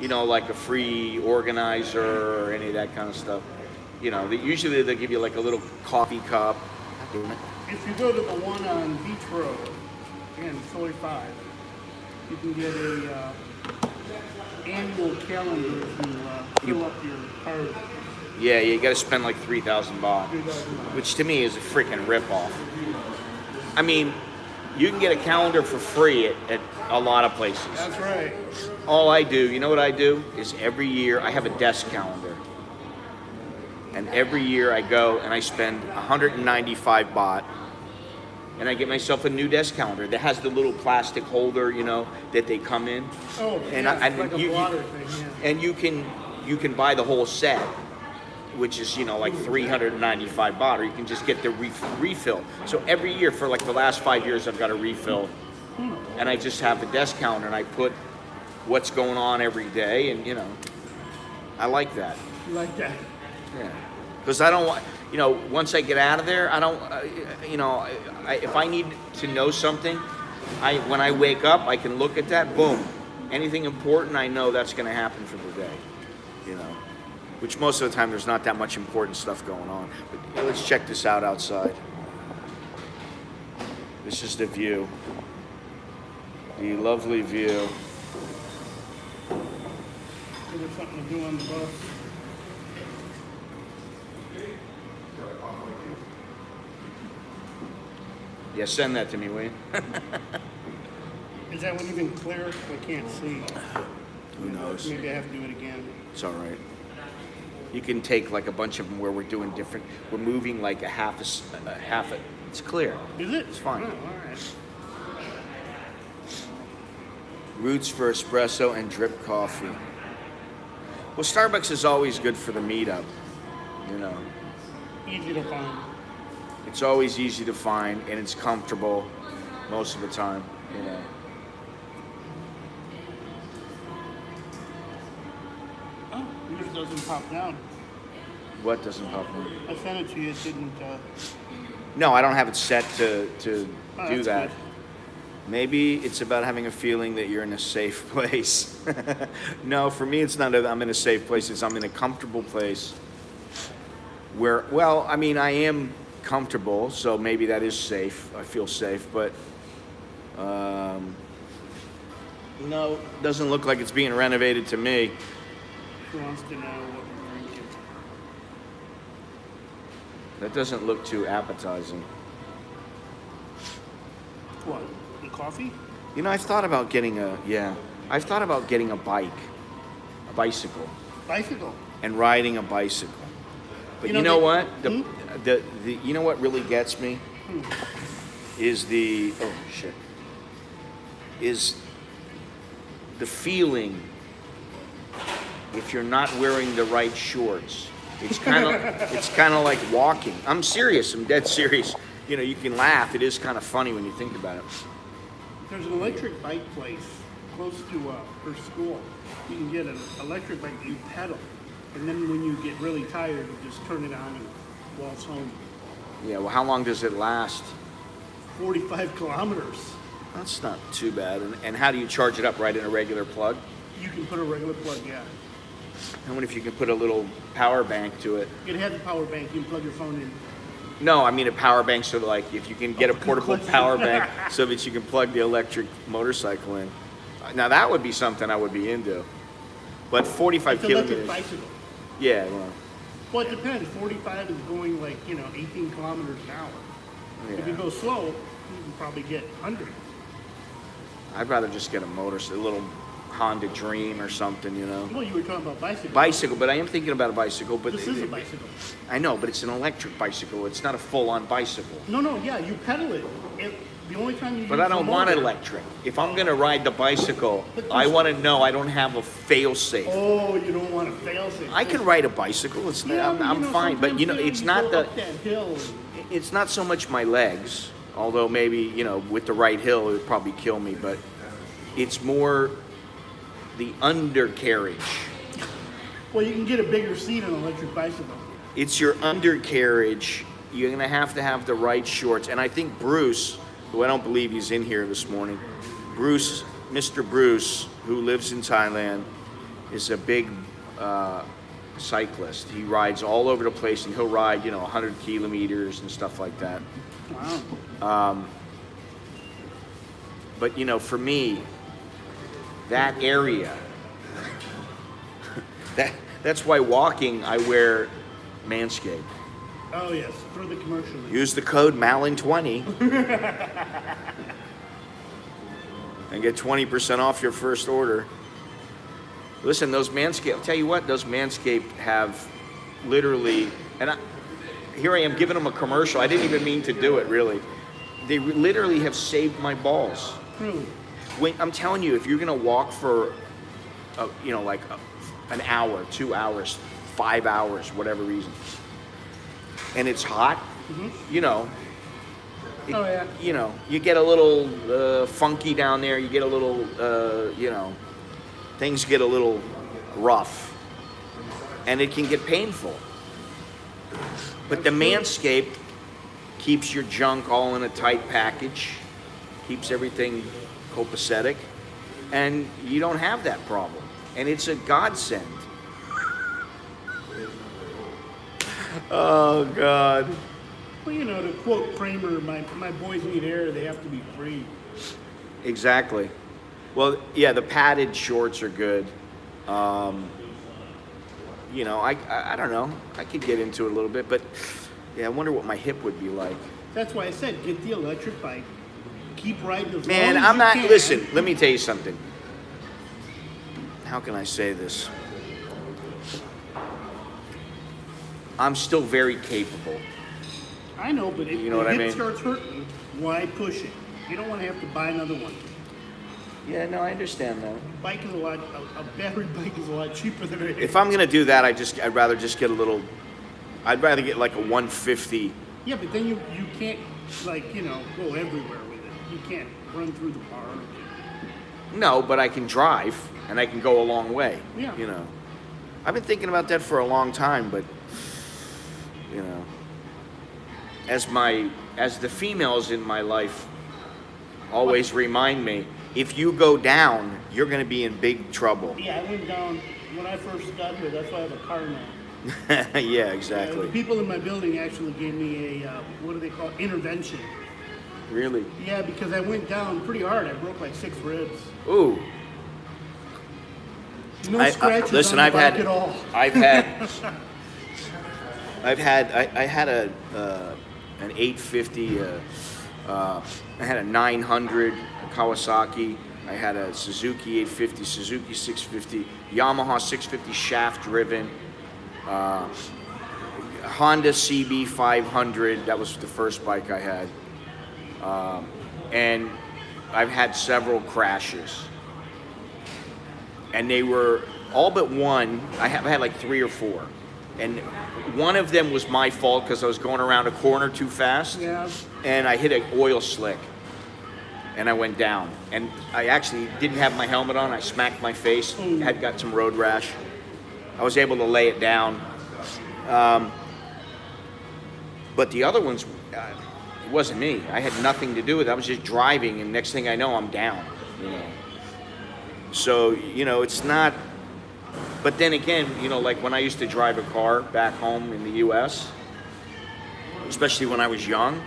You know, like a free organizer or any of that kind of stuff. You know, usually they give you like a little coffee cup. If you go to the one on Beach Road, again, 45, you can get a annual calendar if you fill up your card. Yeah, you got to spend like 3,000 baht, which to me is a freaking ripoff. I mean, you can get a calendar for free at a lot of places. That's right. All I do, you know what I do, is every year I have a desk calendar. And every year I go and I spend 195 baht, and I get myself a new desk calendar that has the little plastic holder, you know, that they come in. Oh, and yeah, I, it's like a blotter thing, yeah. And you can buy the whole set, which is, you know, like 395 baht, or you can just get the refill. So every year for like the last 5 years, I've got a refill, and I just have a desk calendar, and I put what's going on every day, and you know, I like that. You like that? Yeah, because I don't want, you know, once I get out of there, I don't, you know, if I need to know something, when I wake up, I can look at that, boom, anything important, I know that's going to happen for the day, you know. Which most of the time there's not that much important stuff going on. But yeah, let's check this out outside. This is the view. The lovely view. There's something to do on the bus. Yeah, send that to me, will you? Is that one even clear? I can't see. Who knows? Maybe I have to do it again. It's all right. You can take like a bunch of them where we're doing different. We're moving like a half a. It's clear. Is it? It's fine. Oh, all right. Roots for espresso and drip coffee. Well, Starbucks is always good for the meetup. You know, Easy to find. it's always easy to find and it's comfortable most of the time. You know. Oh, yours doesn't pop down. What doesn't pop in? I sent it to you. It didn't. No, I don't have it set to do that's that. good. Maybe it's about having a feeling that you're in a safe place. No, for me, it's not that I'm in a safe place. It's I'm in a comfortable place where, well, I mean, I am comfortable, so maybe that is safe. I feel safe, but No, doesn't look like it's being renovated to me. She wants to know what we're drinking. That doesn't look too appetizing. What? The coffee? You know, I've thought about getting a bicycle, Bicycle. and riding a bicycle. But you know what? You know what really gets me is the feeling if you're not wearing the right shorts. It's kind of like walking. I'm serious. I'm dead serious. You know, you can laugh. It is kind of funny when you think about it. There's an electric bike place close to her school. You can get an electric bike that you pedal, and then when you get really tired, you just turn it on and waltz home. Yeah, well, how long does it last? 45 kilometers. That's not too bad. And how do you charge it up? Right in a regular plug? You can put a regular plug, yeah. I wonder if you can put a little power bank to it. It has a power bank. You can plug your phone in. No, I mean a power bank, so that, like, if you can get a portable power bank so that you can plug the electric motorcycle in. Now that would be something I would be into. But 45 It's kilometers. electric bicycle. Yeah, Well, it depends. 45 is going 18 kilometers an hour. If you yeah. go slow, you can probably get 100. I'd rather just get a little Honda Dream or something, you know. Well, you were talking about bicycle. Bicycle, but I am thinking about a bicycle. But This is a bicycle. I know, but it's an electric bicycle. It's not a full-on bicycle. No, yeah, you pedal it. The only time you But use I don't the want motor- electric. If I'm gonna ride the bicycle, But I there's- want to know I don't have a fail-safe. Oh, you don't want to fail safe. I can ride a bicycle. It's Yeah, I'm fine, but sometimes, it's you not go the. up that hill. It's not so much my legs, although maybe with the right hill it would probably kill me. But it's more the undercarriage. Well, you can get a bigger seat on an electric bicycle. It's your undercarriage. You're gonna have the right shorts, and I think Bruce, who I don't believe he's in here this morning, Mr. Bruce, who lives in Thailand, is a big cyclist. He rides all over the place, and he'll ride 100 kilometers and stuff like that. Wow. But for me, that area, that's why walking I wear Manscaped. Oh, yes. Through the commercial. Use the code Malin20 and get 20% off your first order. Listen, those Manscaped, I'll tell you what, those Manscaped have literally, here I am giving them a commercial. I didn't even mean to do it, really. They literally have saved my balls. Really? I'm telling you, if you're gonna walk for, an hour, 2 hours, 5 hours, whatever reason, and it's hot, Oh, yeah. You get a little funky down there. You get a little, things get a little rough, and it can get painful. But the Manscaped keeps your junk all in a tight package, keeps everything copacetic, and you don't have that problem. And it's a godsend. Oh, God. Well, to quote Kramer, my boys need air, they have to be free. Exactly. Well, yeah, the padded shorts are good. I don't know. I could get into it a little bit, but yeah, I wonder what my hip would be like. That's why I said get the electric bike. Keep riding as Man, long as I'm you not. can. Listen, let me tell you something. How can I say this? I'm still very capable. I know, but if You know what I the hip mean? starts hurting, why push it? You don't want to have to buy another one. Yeah, no, I understand that. A battery bike is a lot cheaper than a hip. If I'm gonna do that, I'd rather just get a little. I'd rather get like a 150. Yeah, but then you can't go everywhere with it. You can't run through the park. No, but I can drive and I can go a long way. Yeah. I've been thinking about that for a long time, but as the females in my life always remind me, if you go down, you're going to be in big trouble. Yeah, I went down when I first got here. That's why I have a car now. Yeah, The exactly. people in my building actually gave me a what do they call it? Intervention. Really? Yeah, because I went down pretty hard. I broke like 6 ribs. Ooh, No scratches listen, on the bike at all. I had an 850. I had a 900 Kawasaki. I had a Suzuki 850, Suzuki 650, Yamaha 650 shaft driven, Honda CB 500. That was the first bike I had, and I've had several crashes. And they were all but one. I had like 3 or 4, and one of them was my fault because I was going around a corner too fast, Yeah. and I hit an oil slick, and I went down. And I actually didn't have my helmet on. I smacked my face. Had got some road rash. I was able to lay it down, but the other ones, it wasn't me. I had nothing to do with it. I was just driving, and next thing I know, I'm down. You know. So, it's not, but then again, like when I used to drive a car back home in the U.S., especially when I was young,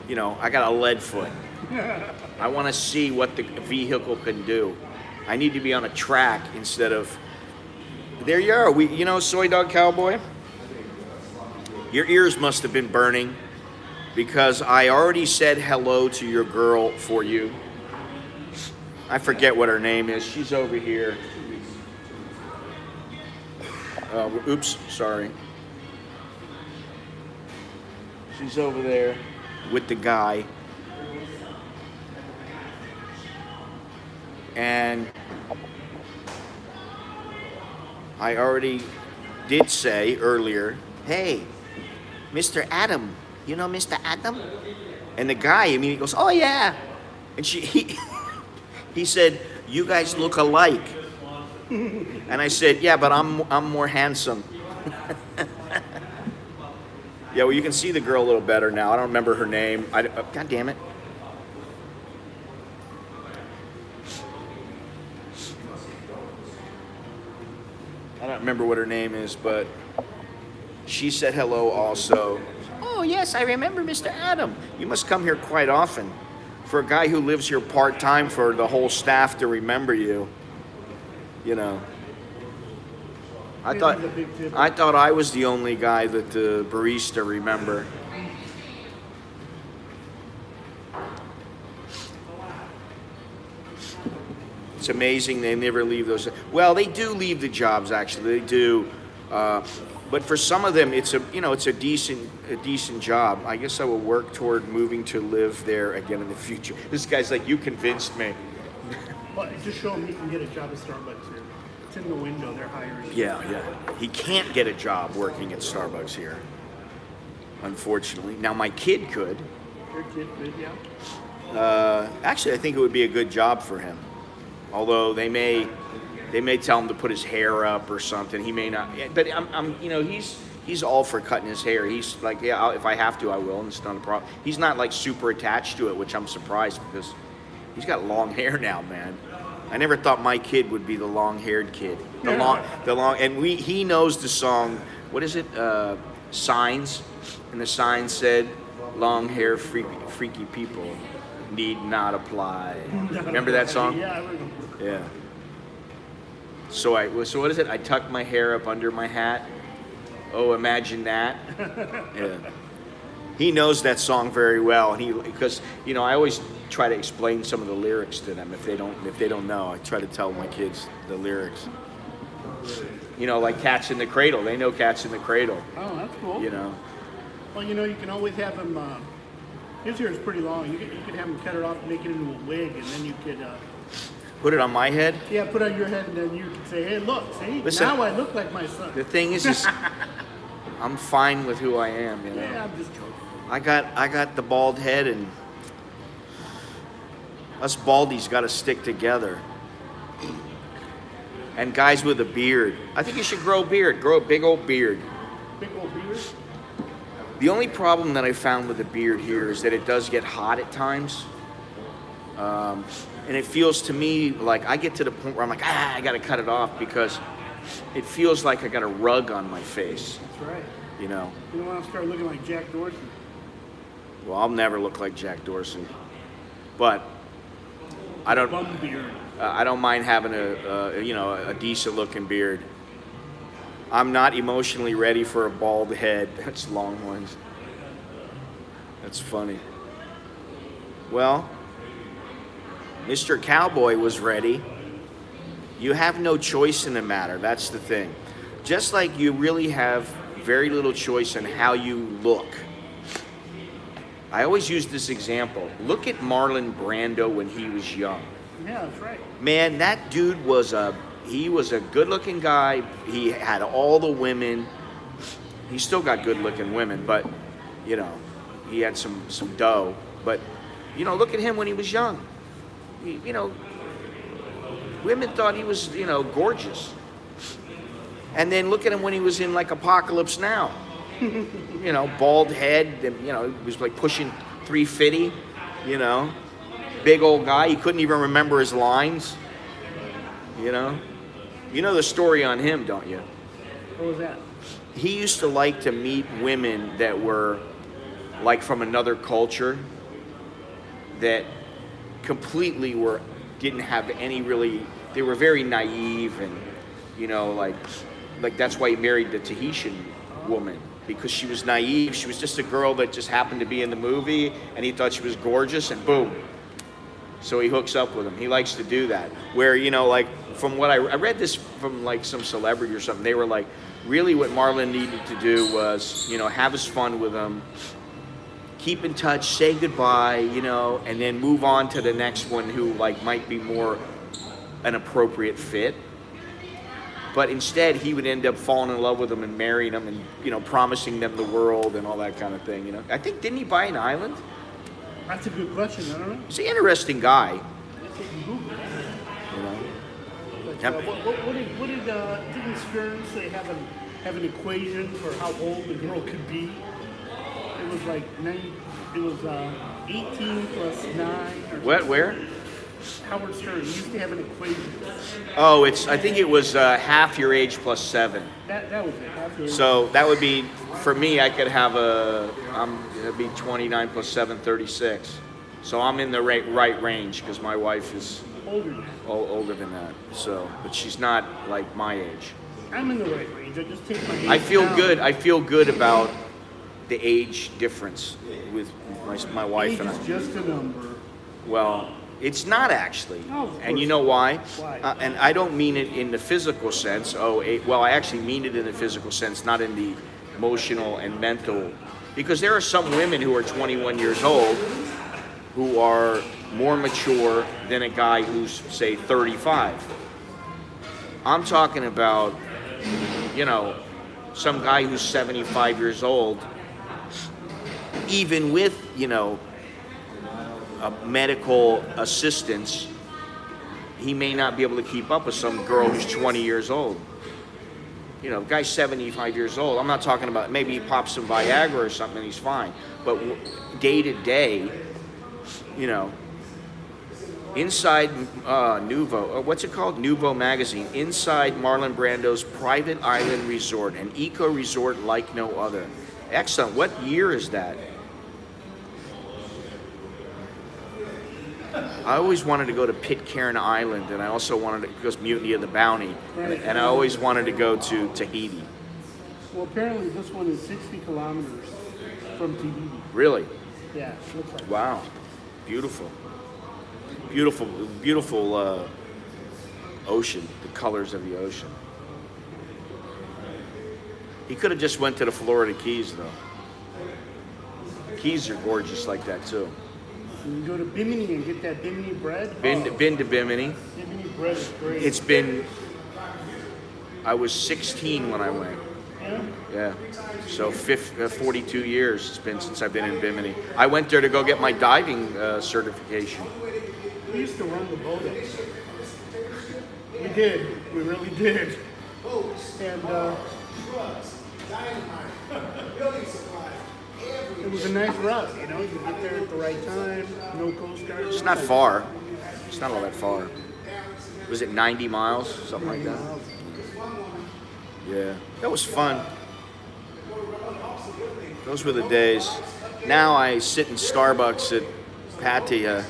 I got a lead foot. I want to see what the vehicle can do. I need to be on a track instead of, there you are, Soy Dog Cowboy? Your ears must have been burning because I already said hello to your girl for you. I forget what her name is. She's over here. Oops, sorry. She's over there with the guy. And I already did say earlier, hey, Mr. Adam, you know Mr. Adam? And the guy immediately goes, oh yeah. And he said, you guys look alike. And I said, yeah, but I'm more handsome. Yeah, well, you can see the girl a little better now. I don't remember her name. God damn it. I don't remember what her name is, but she said hello also. Oh, yes, I remember Mr. Adam. You must come here quite often. For a guy who lives here part-time, for the whole staff to remember you, I thought I was the only guy that the barista remember. It's amazing they never leave those. Well, they do leave the jobs, actually. They do. But for some of them, it's a decent job. I guess I will work toward moving to live there again in the future. This guy's like, you convinced me. Well, just show him he can get a job at Starbucks here. It's in the window. They're hiring. Yeah. He can't get a job working at Starbucks here, unfortunately. Now my kid could. Your kid could, yeah. Actually, I think it would be a good job for him. Although they may tell him to put his hair up or something. He may not. But he's all for cutting his hair. He's like, yeah, if I have to, I will, and it's not a problem. He's not like super attached to it, which I'm surprised because he's got long hair now, man. I never thought my kid would be the long-haired kid. The long, and he knows the song. What is it? Signs, and the sign said, "Long hair, freaky people need not apply." Remember that song? Yeah, I remember. Yeah. So what is it? I tuck my hair up under my hat. Oh, imagine that. Yeah. He knows that song very well, and because I always try to explain some of the lyrics to them if they don't know. I try to tell my kids the lyrics. Like Cats in the Cradle. They know Cats in the Cradle. Oh, that's cool. Well, you can always have them. His hair is pretty long. You could have him cut it off and make it into a wig, and then you could. Put it on my head? Yeah, put it on your head, and then you could say, hey, look, see? Listen, now I look like my son. The thing is I'm fine with who I am, Yeah, I'm just joking. I got the bald head, and us baldies got to stick together. And guys with a beard. I think you should grow a beard. Grow a big old beard. Big old beard? The only problem that I found with the beard here is that it does get hot at times. And it feels to me like I get to the point where I'm like, I got to cut it off because it feels like I got a rug on my face. That's right. You don't want to start looking like Jack Dorsey. Well, I'll never look like Jack Dorsey. But I don't. Bum beard. I don't mind having a decent looking beard. I'm not emotionally ready for a bald head. That's Longhorns. That's funny. Well, Mr. Cowboy was ready. You have no choice in the matter. That's the thing. Just like you really have very little choice in how you look. I always use this example. Look at Marlon Brando when he was young. Yeah, that's right. Man, that dude was a good-looking guy. He had all the women. He still got good-looking women, but you know, he had some dough. But you know, look at him when he was young. You know, women thought he was, you know, gorgeous. And then look at him when he was in like Apocalypse Now. You know, bald head, and you know, he was like pushing 350, you know. Big old guy, he couldn't even remember his lines. You know? You know the story on him, don't you? What was that? He used to like to meet women that were like from another culture that completely didn't have any really, they were very naive, and you know, like that's why he married the Tahitian woman, because she was naive. She was just a girl that just happened to be in the movie, and he thought she was gorgeous, and boom. So he hooks up with him. He likes to do that. Where, you know, like from what I read this from like some celebrity or something, they were like, really what Marlon needed to do was, you know, have his fun with him, keep in touch, say goodbye, you know, and then move on to the next one who like might be more an appropriate fit. But instead, he would end up falling in love with them and marrying them and, you know, promising them the world and all that kind of thing, you know. I think, didn't he buy an island? That's a good question. I don't know. He's an interesting guy. You know. But, Yep. Didn't Stearns say have an equation for how old the girl could be? It was like 18 plus 9. Or What? Where? Howard Stern used to have an equation. Oh, I think it was half your age plus 7. That was it. Half your age. So that would be, for me, I could have it'd be 29 plus 7, 36. So I'm in the right range, because my wife is older than that. So, but she's not like my age. I'm in the right range. I just take my age I feel down. good. I feel good about the age difference with my wife Age and is I. just a number. Well, it's not actually. No, of And you course know why? Why? And I don't mean it in the physical sense. Well, I actually mean it in the physical sense, not in the emotional and mental. Because there are some women who are 21 years old who are more mature than a guy who's, say, 35. I'm talking about, you know, some guy who's 75 years old, even with, you know, medical assistance, he may not be able to keep up with some girl who's 20 years old. You know, the guy's 75 years old. I'm not talking about, maybe he pops some Viagra or something and he's fine. But day to day, you know, inside Nuvo, what's it called? Nuvo magazine. Inside Marlon Brando's private island resort, an eco resort like no other. Excellent. What year is that? I always wanted to go to Pitcairn Island, and I also wanted to go to Mutiny of the Bounty, Right. and I always wanted to go to Tahiti. Well, apparently this one is 60 kilometers from Tahiti. Really? Yeah, looks like. Wow. Beautiful. Beautiful, beautiful ocean, the colors of the ocean. He could have just went to the Florida Keys, though. Keys are gorgeous like that, too. You can go to Bimini and get that Bimini bread. Been to Bimini. Bimini bread is great. It's been, I was 16 when I went. Yeah? Yeah. So 42 years it's been since I've been in Bimini. I went there to go get my diving certification. We used to run the boat up. We did. We really did. And it was a nice route, you know. You get there at the right time. No Coast Guard. It's not far. It's not all that far. Was it 90 miles? Something like that? Yeah. That was fun. Those were the days. Now I sit in Starbucks at Pattaya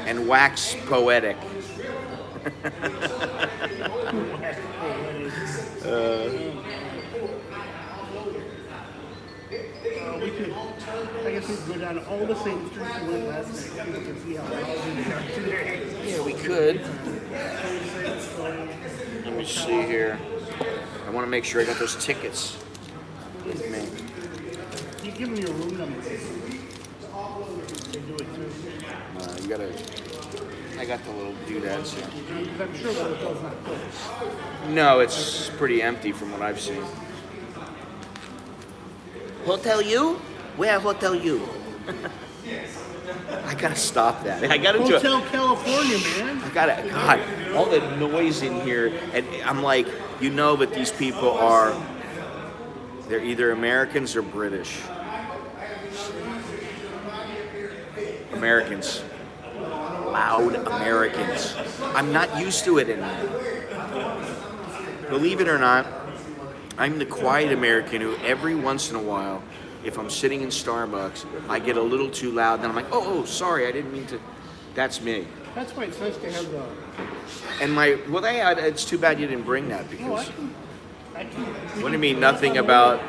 and wax poetic. We could, I guess we could go down all the same streets we went last night. People can see how loud we are today. Yeah, we could. Let me see here. I want to make sure I got those tickets with me. You give them your room number. They do it too. You gotta. I got the little doodads here. Because I'm sure the hotel's not closed. No, it's pretty empty from what I've seen. Hotel U? Where Hotel U? I gotta stop that. I gotta do it. Hotel California, man. I gotta, God, all the noise in here, and I'm like, you know that these people are, they're either Americans or British. Americans. Loud Americans. I'm not used to it anymore. Believe it or not, I'm the quiet American who every once in a while, if I'm sitting in Starbucks, I get a little too loud, and I'm like, oh, sorry, I didn't mean to. That's me. That's why it's nice to have the... And it's too bad you didn't bring that because... I can. What do you mean, nothing about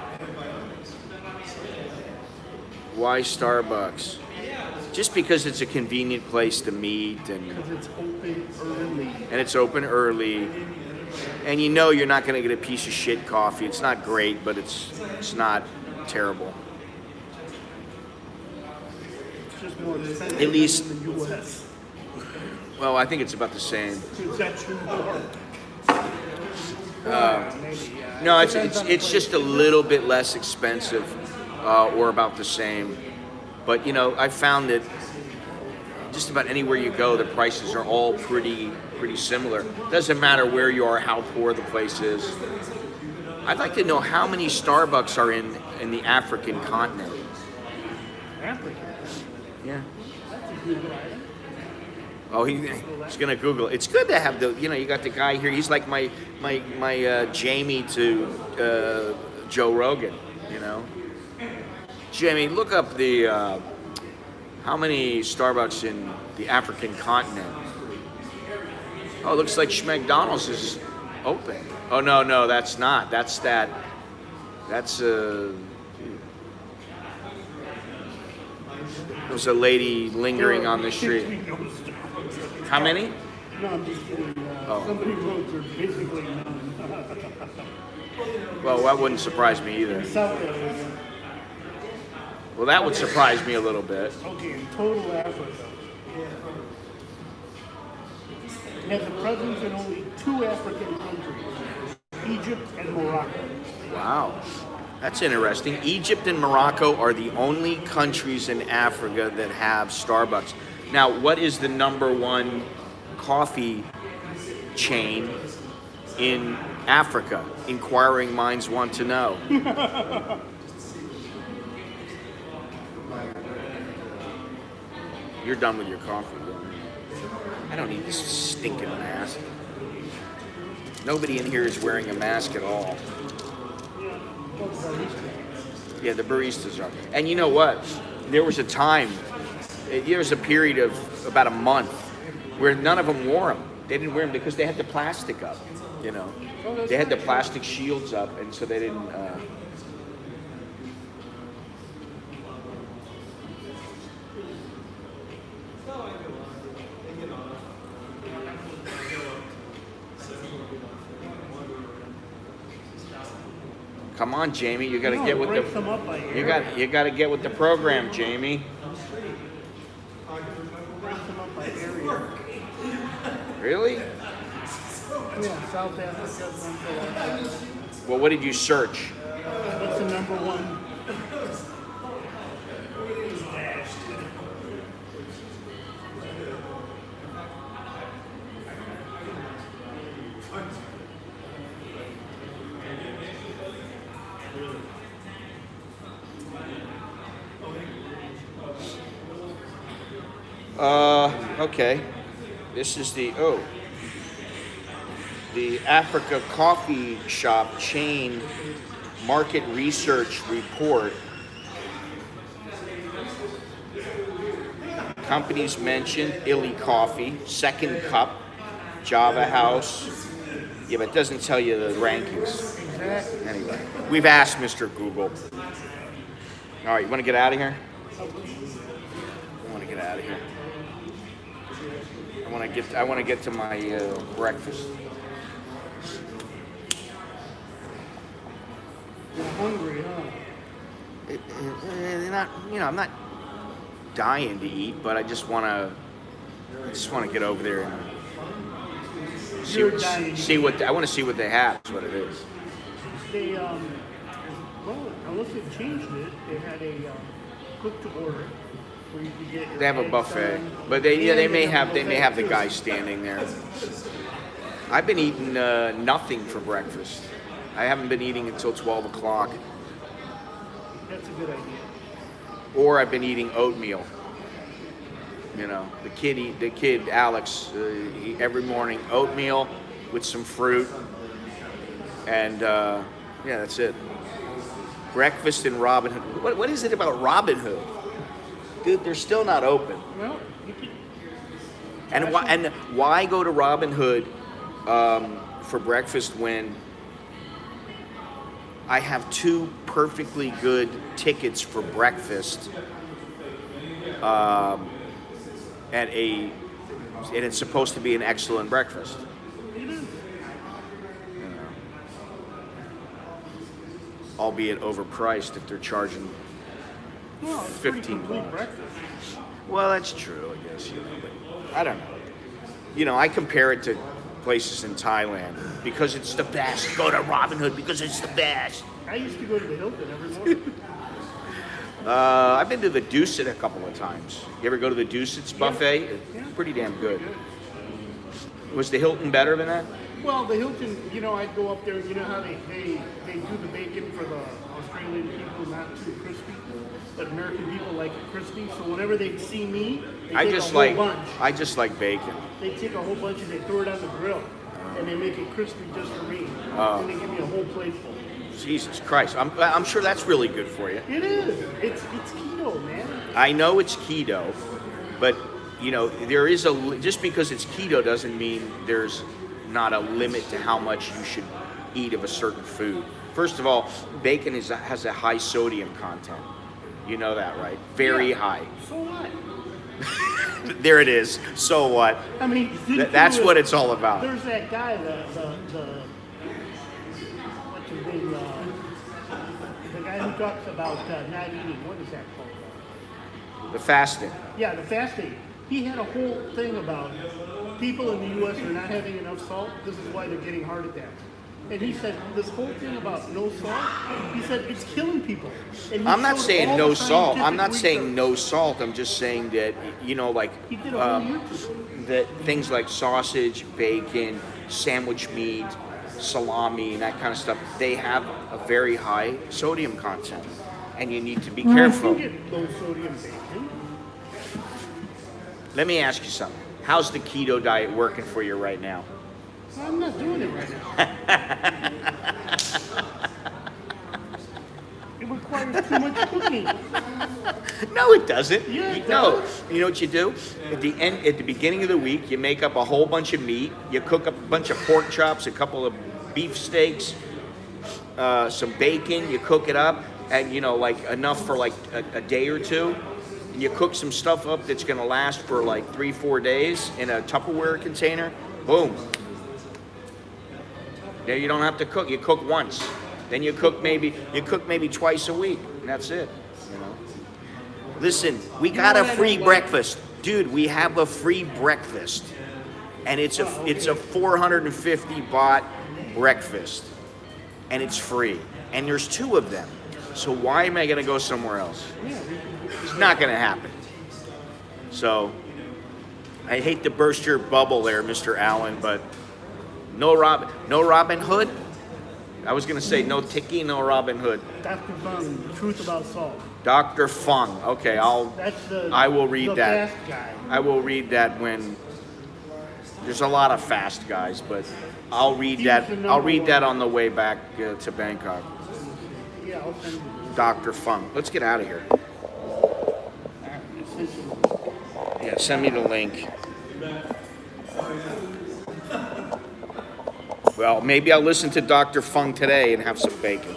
why Starbucks? Just because it's a convenient place to meet and Because it's open early. it's open early. And you know you're not going to get a piece of shit coffee. It's not great, but it's not terrible. It's just more expensive At least- in the U.S. Well, I think it's about the same. It's actually more. Maybe, yeah. No, It depends on the it's place. just a little bit less expensive or about the same. But, you know, I found that just about anywhere you go, the prices are all pretty similar. Doesn't matter where you are, how poor the place is. I'd like to know how many Starbucks are in the African continent. Africa. Yeah. That's a good item. Oh, he's gonna Google. It's good to have you got the guy here. He's like my Jamie to Joe Rogan. You know, Jamie, look up the how many Starbucks in the African continent. Oh, it looks like McDonald's is open. Oh no, that's not. That's there's a lady lingering on the street. How many? No, I'm just kidding. Oh. Somebody roads are basically none. Well, that wouldn't surprise me either. South Africa. Well, that would surprise me a little bit. Okay, in total Africa. It has a presence in only 2 African countries, Egypt and Morocco. Wow. That's interesting. Egypt and Morocco are the only countries in Africa that have Starbucks. Now, what is the #1 coffee chain in Africa? Inquiring minds want to know. You're done with your coffee, bro. I don't need this stinking mask. Nobody in here is wearing a mask at all. Yeah, the baristas are. And you know what? There was a time, there was a period of about a month where none of them wore them. They didn't wear them because they had the plastic up, you know. They had the plastic shields up, and so they didn't... Come on, Jamie, you got to get with break them up by you area. got to get with the program, Jamie. Break them up by area. Really? Yeah, South Africa, Central Africa. Well, what did you search? What's the #1? Okay. This is the Africa Coffee Shop Chain Market Research Report. Companies mentioned Illy Coffee, Second Cup, Java House. Yeah, but it doesn't tell you the rankings. Exactly. Anyway, we've asked Mr. Google. All right, you want to get out of here? I want to get out of here. I want to get to my breakfast. You're hungry, huh? Not, I'm not dying to eat, but I just want to get over there and see what I want to see what they have. That's what it is. They well, unless they changed it, they had a cook to order where you could get. They have a buffet, but they may have the guy standing there. I've been eating nothing for breakfast. I haven't been eating until 12 o'clock. That's a good idea. Or I've been eating oatmeal. The kid Alex, every morning oatmeal with some fruit, and yeah, that's it. Breakfast in Robin Hood. What is it about Robin Hood? Dude, they're still not open. Well, you can. And why go to Robin Hood for breakfast when I have 2 perfectly good tickets for breakfast and it's supposed to be an excellent breakfast. Albeit overpriced if they're charging Well, it's pretty $15. complete breakfast. Well, that's true, I guess, but I don't know. I compare it to places in Thailand because it's the best. Go to Robin Hood because it's the best. I used to go to the Hilton every morning. I've been to the Dusit a couple of times. You ever go to the Dusit's buffet? Yeah. Pretty damn good. Was the Hilton better than that? Well, the Hilton, I'd go up there. You know how they do the bacon for the Australian people, not too crispy, but American people like it crispy. So whenever they see me, they take a whole bunch. I just like bacon. They take a whole bunch and they throw it on the grill, and they make it crispy just for me. And they give me a whole plate full. Jesus Christ, I'm sure that's really good for you. It is. It's keto, man. I know it's keto, but there is just because it's keto doesn't mean there's not a limit to how much you should eat of a certain food. First of all, bacon has a high sodium content. You know that, right? Very high. So what? There it is. So what? I mean, That's what it's all about. There's that guy, what's his name? The guy who talks about not eating. What is that called? The fasting. Yeah, the fasting. He had a whole thing about people in the U.S. are not having enough salt. This is why they're getting heart attacks. And he said this whole thing about no salt. He said it's killing people. And I'm not saying no salt. I'm not research. saying no salt. I'm just saying that He did a whole YouTube. that things like sausage, bacon, sandwich meat, salami, and that kind of stuff, they have a very high sodium content, and you need to be careful. You can get low sodium bacon. Let me ask you something. How's the keto diet working for you right now? I'm not doing it right now. It requires too much cooking. No, it doesn't. Yeah, it No. does. You know what you do? At the beginning of the week, you make up a whole bunch of meat. You cook up a bunch of pork chops, a couple of beef steaks, some bacon. You cook it up, and like enough for like a day or two. And you cook some stuff up that's going to last for like 3-4 days in a Tupperware container. Boom. There you don't have to cook. You cook once. Then you cook maybe twice a week, and that's it. Listen, we got a free breakfast, dude. We have a free breakfast, and it's a 450 baht breakfast, and it's free, and there's 2 of them. So why am I going to go somewhere else? It's not going to happen. So I hate to burst your bubble there, Mr. Allen, but no Robin Hood. I was going to say no Tiki, no Robin Hood. Dr. Fung, the truth about salt. Dr. Fung. Okay, I will read the that. fast guy. I will read that when there's a lot of fast guys, but I'll read that. I'll read that on the way back to Bangkok. Yeah, I'll send you. Dr. Fung. Let's get out of here. Yeah, send me the link. well, maybe I'll listen to Dr. Fung today and have some bacon.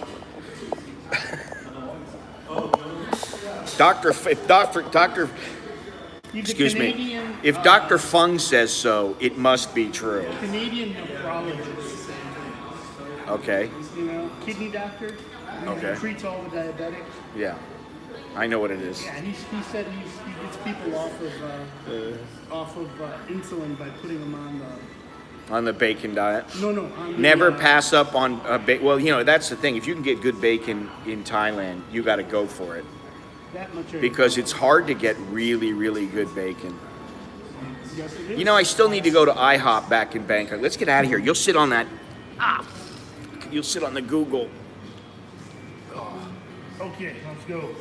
Excuse me. If Dr. Fung says so, it must be true. Canadian nephrologist. Okay. You know, kidney doctor. Okay. Treats all the diabetics. Yeah. I know what it is. Yeah, he said he gets people off of insulin by putting them On the bacon diet. on Never pass up on well, you know, that's the thing. If you can get good bacon in Thailand, you got to go for it. that much. Because it's hard to get really, really good bacon. Yes, it is. You know, I still need to go to IHOP back in Bangkok. Let's get out of here. You'll sit on that. You'll sit on the Google. Okay, let's go.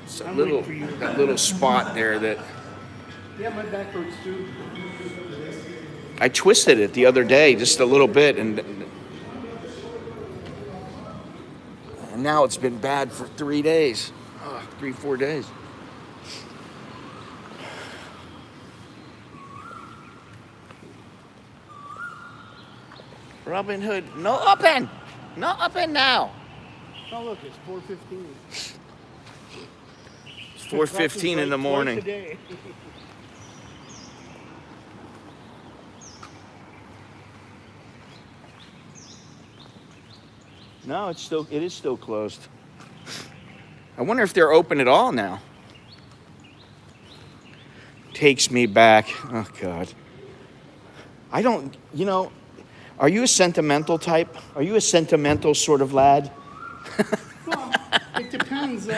It's I'm waiting for you. that little spot there that Yeah, my back hurts too. I twisted it the other day just a little bit, and now it's been bad for 3 days. 3-4 days. Robin Hood, no open now. Oh look, it's 4:15. It's 4:15 in the morning. No, it is still closed. I wonder if they're open at all now. Takes me back. Oh God. I don't, you know, are you a sentimental type? Are you a sentimental sort of lad? Well, it depends. You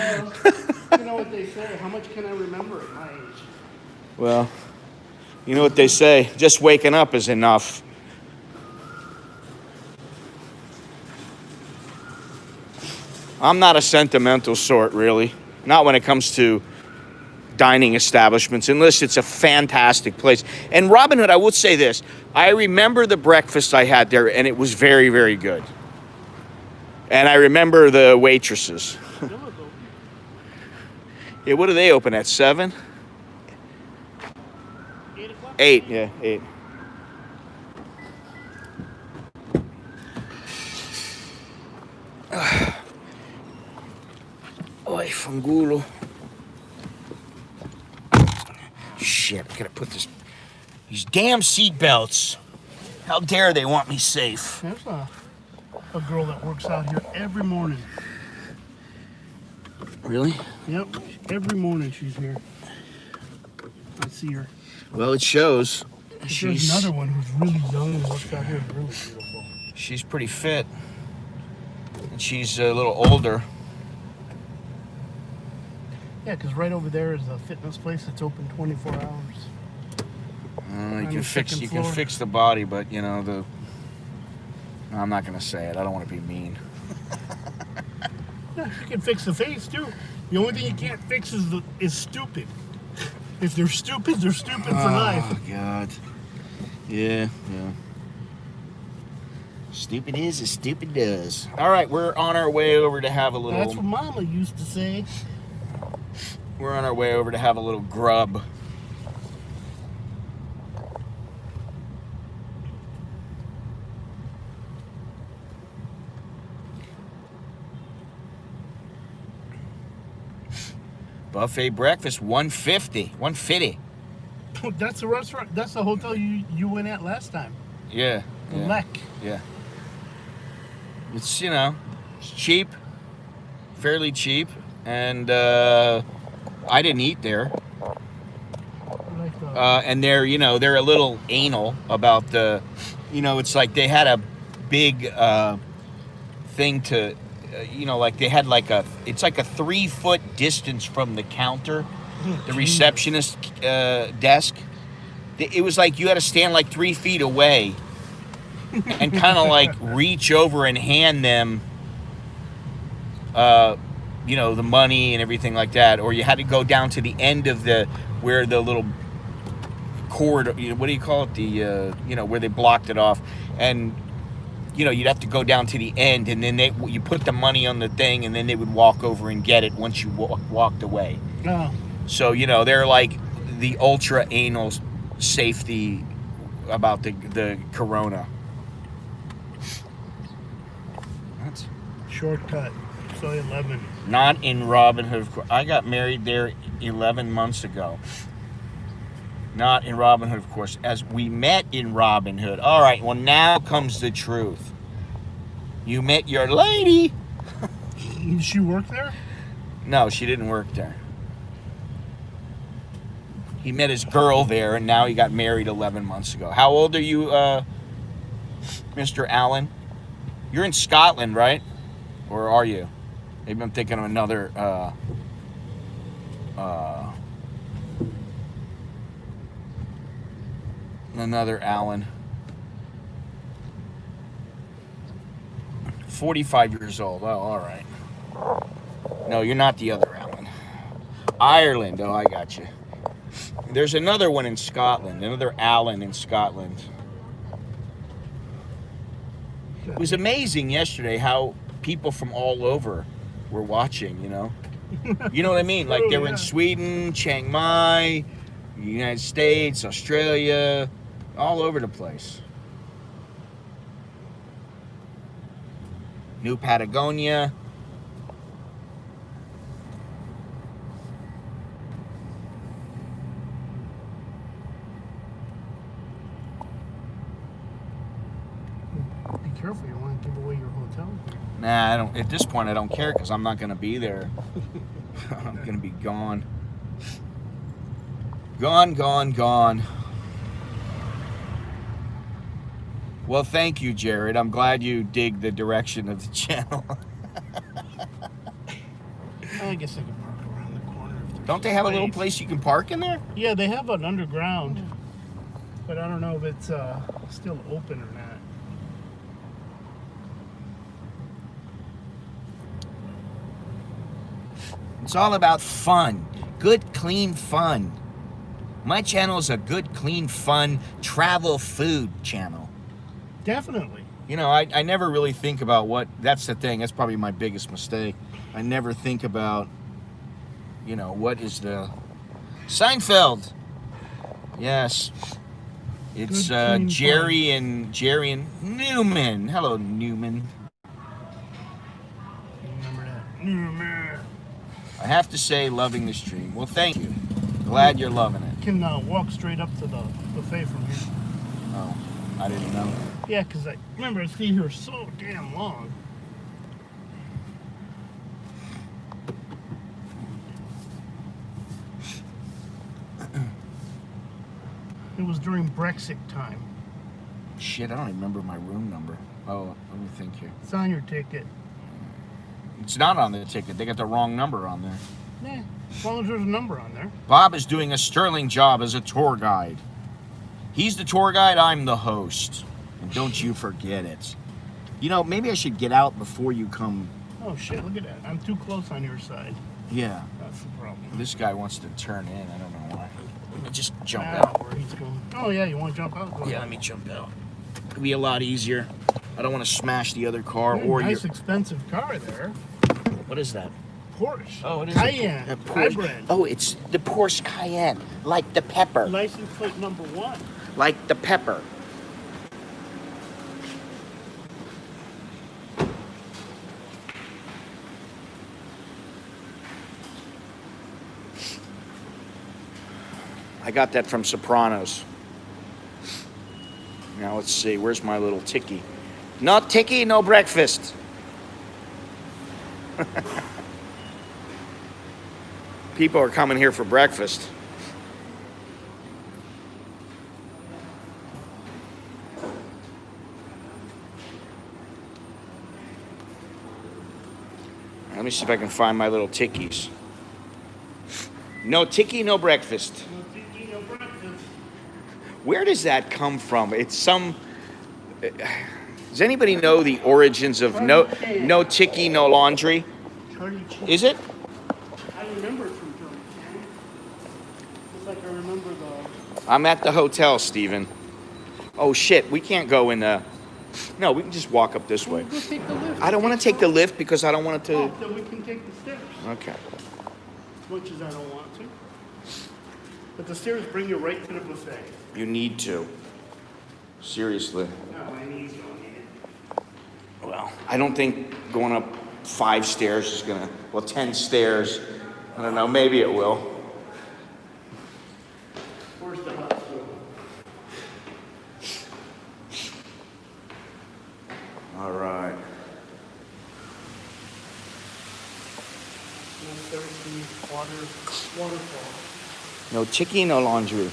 know what they say. How much can I remember at my age? Well, you know what they say. Just waking up is enough. I'm not a sentimental sort, really. Not when it comes to dining establishments, unless it's a fantastic place. And Robin Hood, I will say this. I remember the breakfast I had there, and it was very, very good. And I remember the waitresses. Yeah, what do they open at, 7? 8 o'clock? 8, yeah, 8. Oy, fangulo. Shit, I gotta put these damn seat belts. How dare they want me safe? There's a girl that works out here every morning. Really? Yep, every morning she's here. I see her. Well, it shows. There's another one who's really young and works out here, really beautiful. She's pretty fit. And she's a little older. Yeah, because right over there is a fitness place that's open 24 hours. You can fix the body, but you know no, I'm not gonna say it. I don't want to be mean. Yeah, you can fix the face too. The only thing you can't fix is stupid. If they're stupid for life. Oh God. Yeah. Stupid is as stupid does. All right, we're on our way over to have a little. That's what Mama used to say. We're on our way over to have a little grub. Buffet breakfast, $150. That's the restaurant. That's the hotel you went at last time. Yeah. The Lek. Yeah. It's, you know, it's cheap, fairly cheap, and I didn't eat there. And they're a little anal about the, it's like they had a big thing to, like they had it's like a 3-foot distance from the counter, the receptionist desk. It was like you had to stand like 3 feet away and kind of like reach over and hand them, the money and everything like that, or you had to go down to the end of where the little cord, what do you call it? Where they blocked it off, and you'd have to go down to the end, and then you put the money on the thing, and then they would walk over and get it once you walked away. Oh. So they're like the ultra anal safety about the corona. What? Shortcut. Soy 11. Not in Robin Hood. Of course. I got married there 11 months ago. Not in Robin Hood, of course. As we met in Robin Hood. All right. Well, now comes the truth. You met your lady. Did she work there? No, she didn't work there. He met his girl there, and now he got married 11 months ago. How old are you, Mr. Allen? You're in Scotland, right? Or are you? Maybe I'm thinking of another, another Allen. 45 years old. Oh, all right. No, you're not the other Allen. Ireland. Oh, I got you. There's another one in Scotland. Another Allen in Scotland. It was amazing yesterday how people from all over were watching, you know? You know what I mean? Like they were in Sweden, Chiang Mai, United States, Australia, all over the place. New Patagonia. Be careful, you want to give away your hotel. Nah, I don't. At this point, I don't care because I'm not going to be there. I'm going to be gone. Gone, gone, gone. Well, thank you, Jared. I'm glad you dig the direction of the channel. I guess I can park around the corner. If there's Don't they have a little space. place you can park in there? Yeah, they have an underground, but I don't know if it's still open or not. It's all about fun. Good, clean fun. My channel is a good, clean, fun travel food channel. Definitely. You know, I never really think about what, that's the thing, that's probably my biggest mistake. I never think about, you know, what is the, Seinfeld. Yes. It's Good, clean Jerry and Newman. Hello, Newman. Remember that? Newman. I have to say, loving the stream. Well, thank you. Glad you're loving it. Can walk straight up to the buffet from here. Oh, I didn't know. Yeah, because I remember I stayed here so damn long. It was during Brexit time. Shit, I don't even remember my room number. Oh, let me think here. It's on your ticket. It's not on the ticket. They got the wrong number on there. Yeah, as long as there's a number on there. Bob is doing a sterling job as a tour guide. He's the tour guide, I'm the host. And don't you forget it. You know, maybe I should get out before you come. Oh shit, look at that. I'm too close on your side. Yeah. That's the problem. This guy wants to turn in. I don't know why. Let me just jump Ah, out. where he's going. Oh yeah, you want to jump out? Go Yeah, ahead. let me jump out. It'll be a lot easier. I don't want to smash the other car or Nice your... expensive car there. What is that? Porsche. Oh, it is Cayenne. a Porsche. Hybrid. Oh, it's the Porsche Cayenne. Like the pepper. License plate number 1. Like the pepper. I got that from Sopranos. Now let's see, where's my little ticky? No ticky, no breakfast. People are coming here for breakfast. Let me see if I can find my little tickies. No ticky, no breakfast. No tiki, no breakfast. Where does that come from? It's some. Does anybody know the origins of no ticky, no laundry? Charlie Chan. Is it? I remember it from Charlie Chan. Just like I remember the. I'm at the hotel, Steven. Oh shit, we can't go in the. No, we can just walk up this way. Go take the lift. I don't want to take the lift because I don't want it Oh, to. then we can take the stairs. Okay. As much as I don't want to. But the stairs bring you right to the buffet. You need to. Seriously. No, my knees don't need it. Well, I don't think going up 5 stairs is gonna, well, 10 stairs. I don't know, maybe it will. Where's the hot stove? All right. No thirsty waterfall. No chicken, no laundry.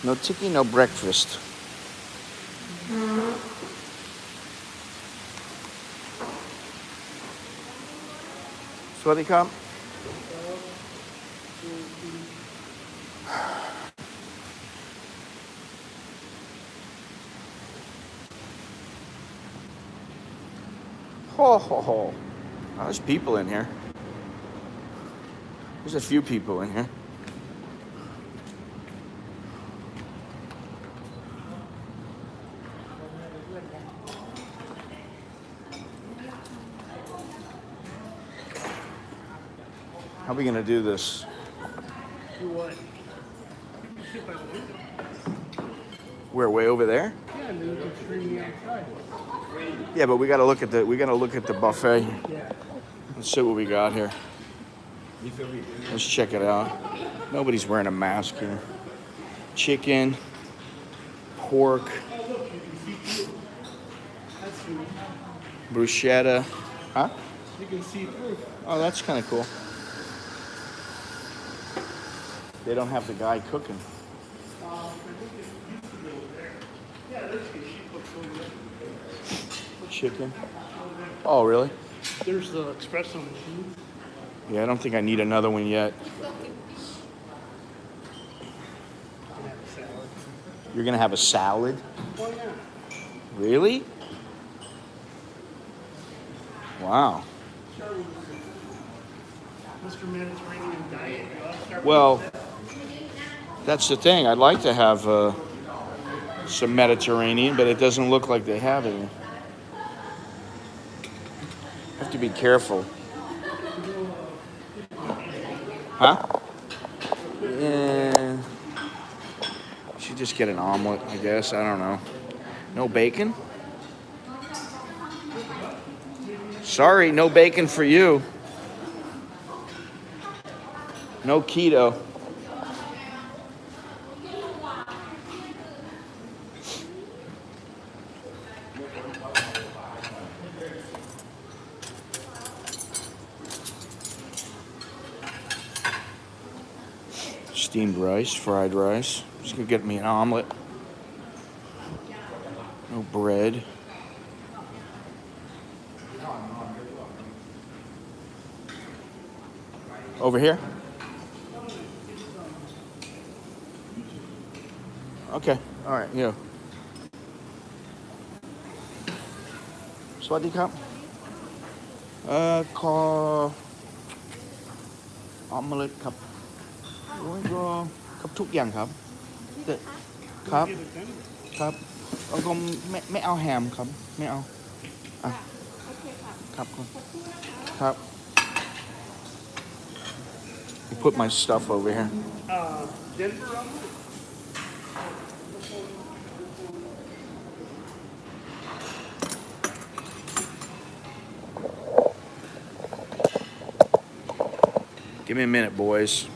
No chicken, no breakfast. Swadikap. Ho ho ho. Oh, there's people in here. There's a few people in here. How are we gonna do this? Do what? You can sit by the window. We're way over there? Yeah, and then you can stream me outside. Yeah, but we gotta look at the buffet. Yeah. Let's see what we got here. Let's check it out. Nobody's wearing a mask here. Chicken, pork, Oh, look, you can see through. That's cool. bruschetta. Huh? You can see through. Oh, that's kind of cool. They don't have the guy cooking. I think it used to go there. Yeah, there's the sheep looks over there. Chicken. Oh, really? There's the espresso machine. Yeah, I don't think I need another one yet. You can have a salad. You're gonna have a salad? Why not? Really? Wow. Start with Mr. Mediterranean diet. I'll start Well, with that. that's the thing. I'd like to have some Mediterranean, but it doesn't look like they have it. Have to be careful. Huh? Yeah. Should just get an omelet, I guess. I don't know. No bacon? Sorry, no bacon for you. No keto. Steamed rice, fried rice. Just gonna get me an omelet. No bread. Over here? Okay, all right, yeah. Swadikap. ขอออมเมล็ดครับโอ้ยก็ครับทุกอย่างครับแต่ครับ Get it done. ครับแล้วก็ไม่เอาแฮมครับไม่เอาอ่ะครับครับ I put my stuff over here. Denver omelet? Give me a minute, boys.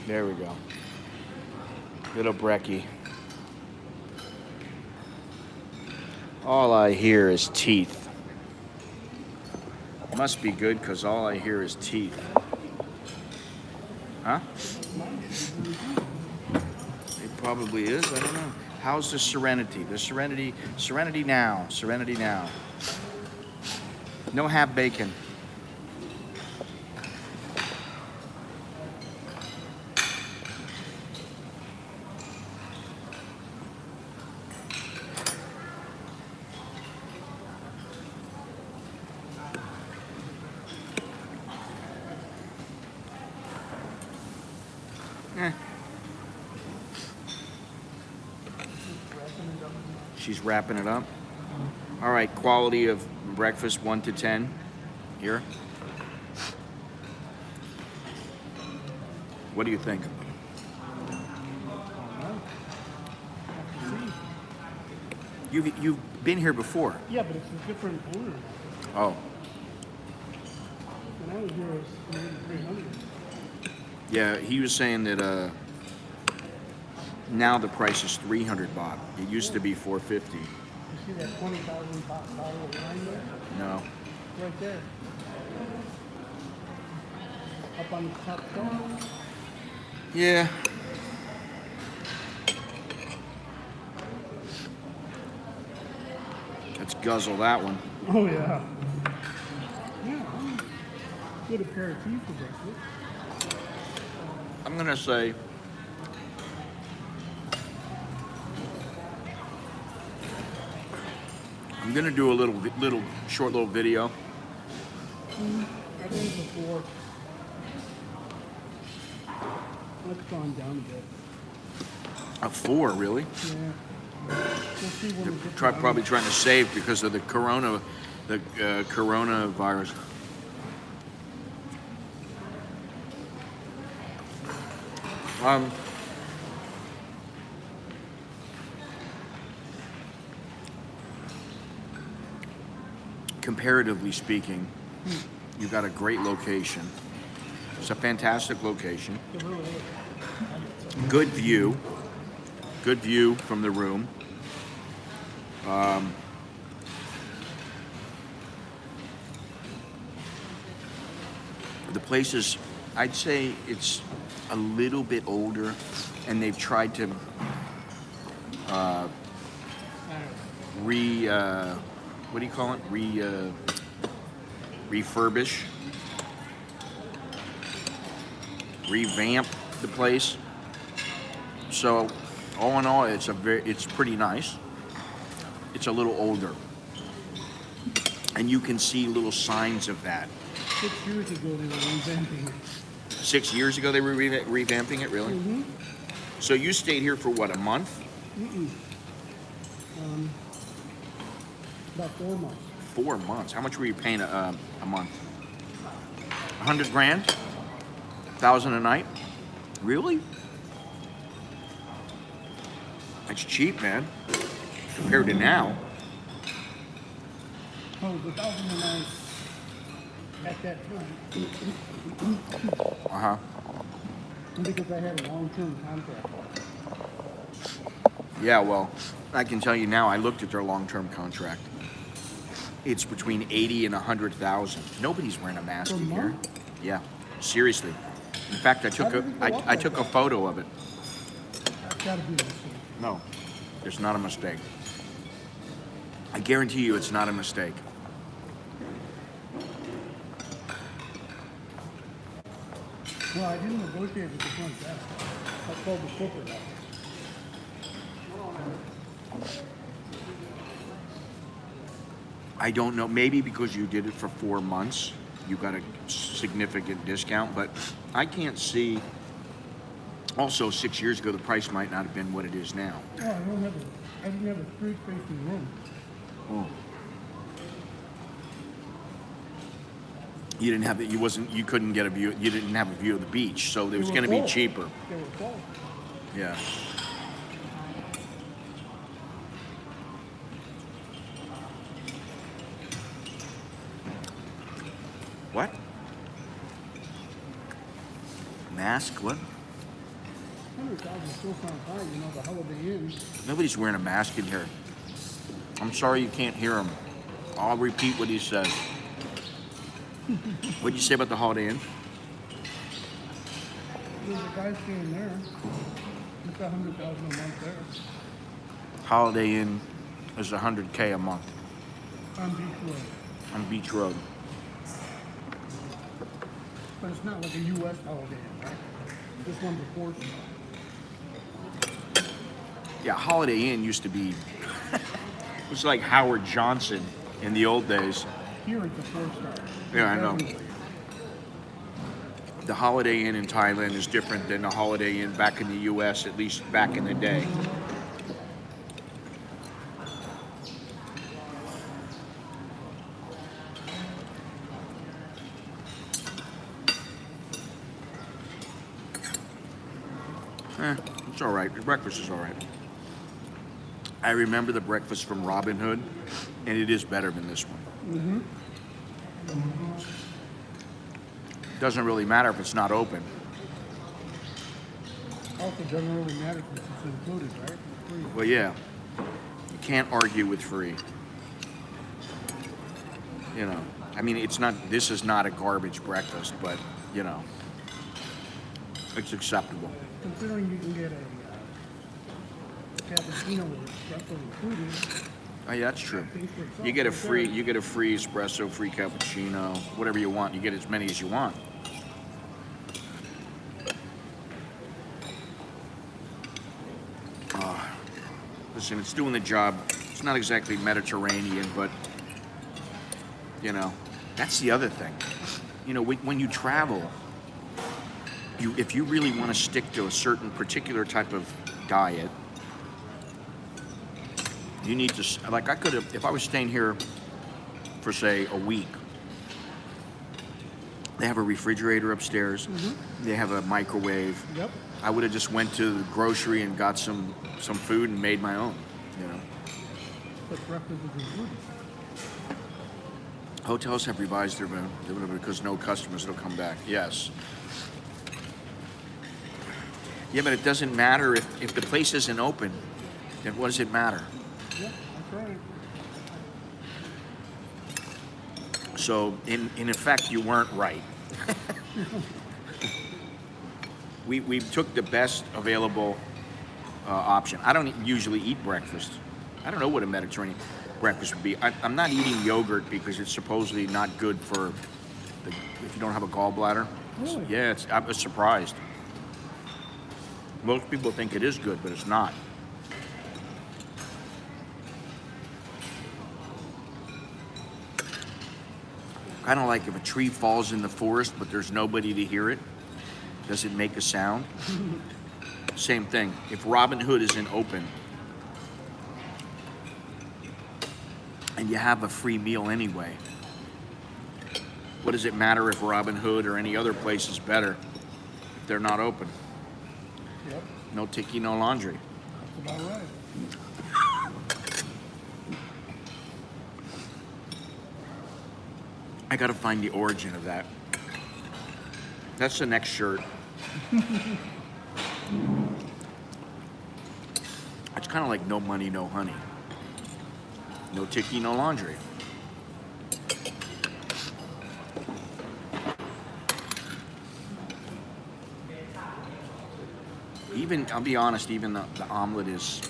There we go. Little brekkie. All I hear is teeth. Must be good because all I hear is teeth. Huh? It probably is. I don't know. How's the Serenity? The Serenity now. Serenity now. No half bacon. She's wrapping it up. All right, quality of breakfast 1 to 10. Here. What do you think? You've been here before. Yeah, but it's a different owner. Oh. When I was here, it was maybe 300. Yeah, he was saying that now the price is 300 baht. It used to be 450. You see that 20,000 bottle of wine there? No. Right there. Up on the top shelf. Yeah. Let's guzzle that one. Oh, yeah. Yeah, good aperitif for breakfast. I'm gonna say I'm gonna do a short little video. I've been before. That's gone down a bit. A 4, really? Yeah. We'll see when we get Probably trying to save because of the coronavirus. Comparatively speaking, you got a great location. It's a fantastic location. It really is. Good view. Good view from the room. The place is, I'd say it's a little bit older, and they've tried to what do you call it? Refurbish, revamp the place. So, all in all, it's pretty nice. It's a little older, and you can see little signs of that. 6 years ago, they were revamping it. 6 years ago, they were revamping it, really? Mm-hmm. So you stayed here for what, a month? About 4 months. 4 months. How much were you paying a month? 100 grand? 1,000 a night? Really? That's cheap, man. Compared to now. Oh, the 1,000 a night at that time. Uh-huh. Because I had a long-term contract. Yeah, well, I can tell you now, I looked at their long-term contract. It's between 80 and 100,000. Nobody's wearing a mask in here. Yeah, seriously. In fact, I took a photo of it. That's gotta be a mistake. No, it's not a mistake. I guarantee you it's not a mistake. Well, I didn't negotiate with the front desk. I called the corporate office. I don't know, maybe because you did it for 4 months, you got a significant discount, but I can't see. Also, 6 years ago, the price might not have been what it is now. Oh, I didn't have a street-facing room. Oh. You didn't have it. You couldn't get a view. You didn't have a view of the beach, so it was going to be cheaper. They were full. Yeah. What? Mask? What? 100,000 still sounds high, you know, the Holiday Inn. Nobody's wearing a mask in here. I'm sorry you can't hear him. I'll repeat what he says. What'd you say about the Holiday Inn? There's a guy staying there. It's 100,000 a month there. Holiday Inn is $100K a month On Beach Road. on Beach Road. But it's not like a U.S. Holiday Inn, right? This one's a portion. Yeah, Holiday Inn used to be, it was like Howard Johnson in the old days. Here it's a 4-star. Yeah, I know. Everywhere. The Holiday Inn in Thailand is different than the Holiday Inn back in the U.S., at least back in the day. It's all right. The breakfast is all right. I remember the breakfast from Robin Hood, and it is better than this one. Doesn't really matter if it's not open. Also doesn't really matter since it's included, right? It's free. Well, yeah, you can't argue with free. You know, I mean, it's not. This is not a garbage breakfast, but you know, it's acceptable. Considering you can get a cappuccino with espresso included. Oh yeah, that's true. pays for itself You get a right free, there. you get a free espresso, free cappuccino, whatever you want. You get as many as you want. Listen, it's doing the job. It's not exactly Mediterranean, but you know, that's the other thing. You know, when you travel, if you really want to stick to a certain particular type of diet, you need to, like I could have, if I was staying here for say a week, they have a refrigerator upstairs, they have a microwave. Yep. I would have just went to the grocery and got some food and made my own, you know. But breakfast is included. Hotels have revised their because no customers will come back. Yes. Yeah, but it doesn't matter if the place isn't open, then what does it matter? Yeah, that's right. So in effect, you weren't right. We took the best available option. I don't usually eat breakfast. I don't know what a Mediterranean breakfast would be. I'm not eating yogurt because it's supposedly not good for if you don't have a gallbladder. Really? Yeah, I was surprised. Most people think it is good, but it's not. Kind of like if a tree falls in the forest, but there's nobody to hear it. Does it make a sound? Same thing. If Robin Hood isn't open and you have a free meal anyway, what does it matter if Robin Hood or any other place is better if they're not open? Yep, No tiki, no laundry. that's about right. I gotta find the origin of that. That's the next shirt. It's kind of like no money, no honey. No tiki, no laundry. Even, I'll be honest, even the omelet it's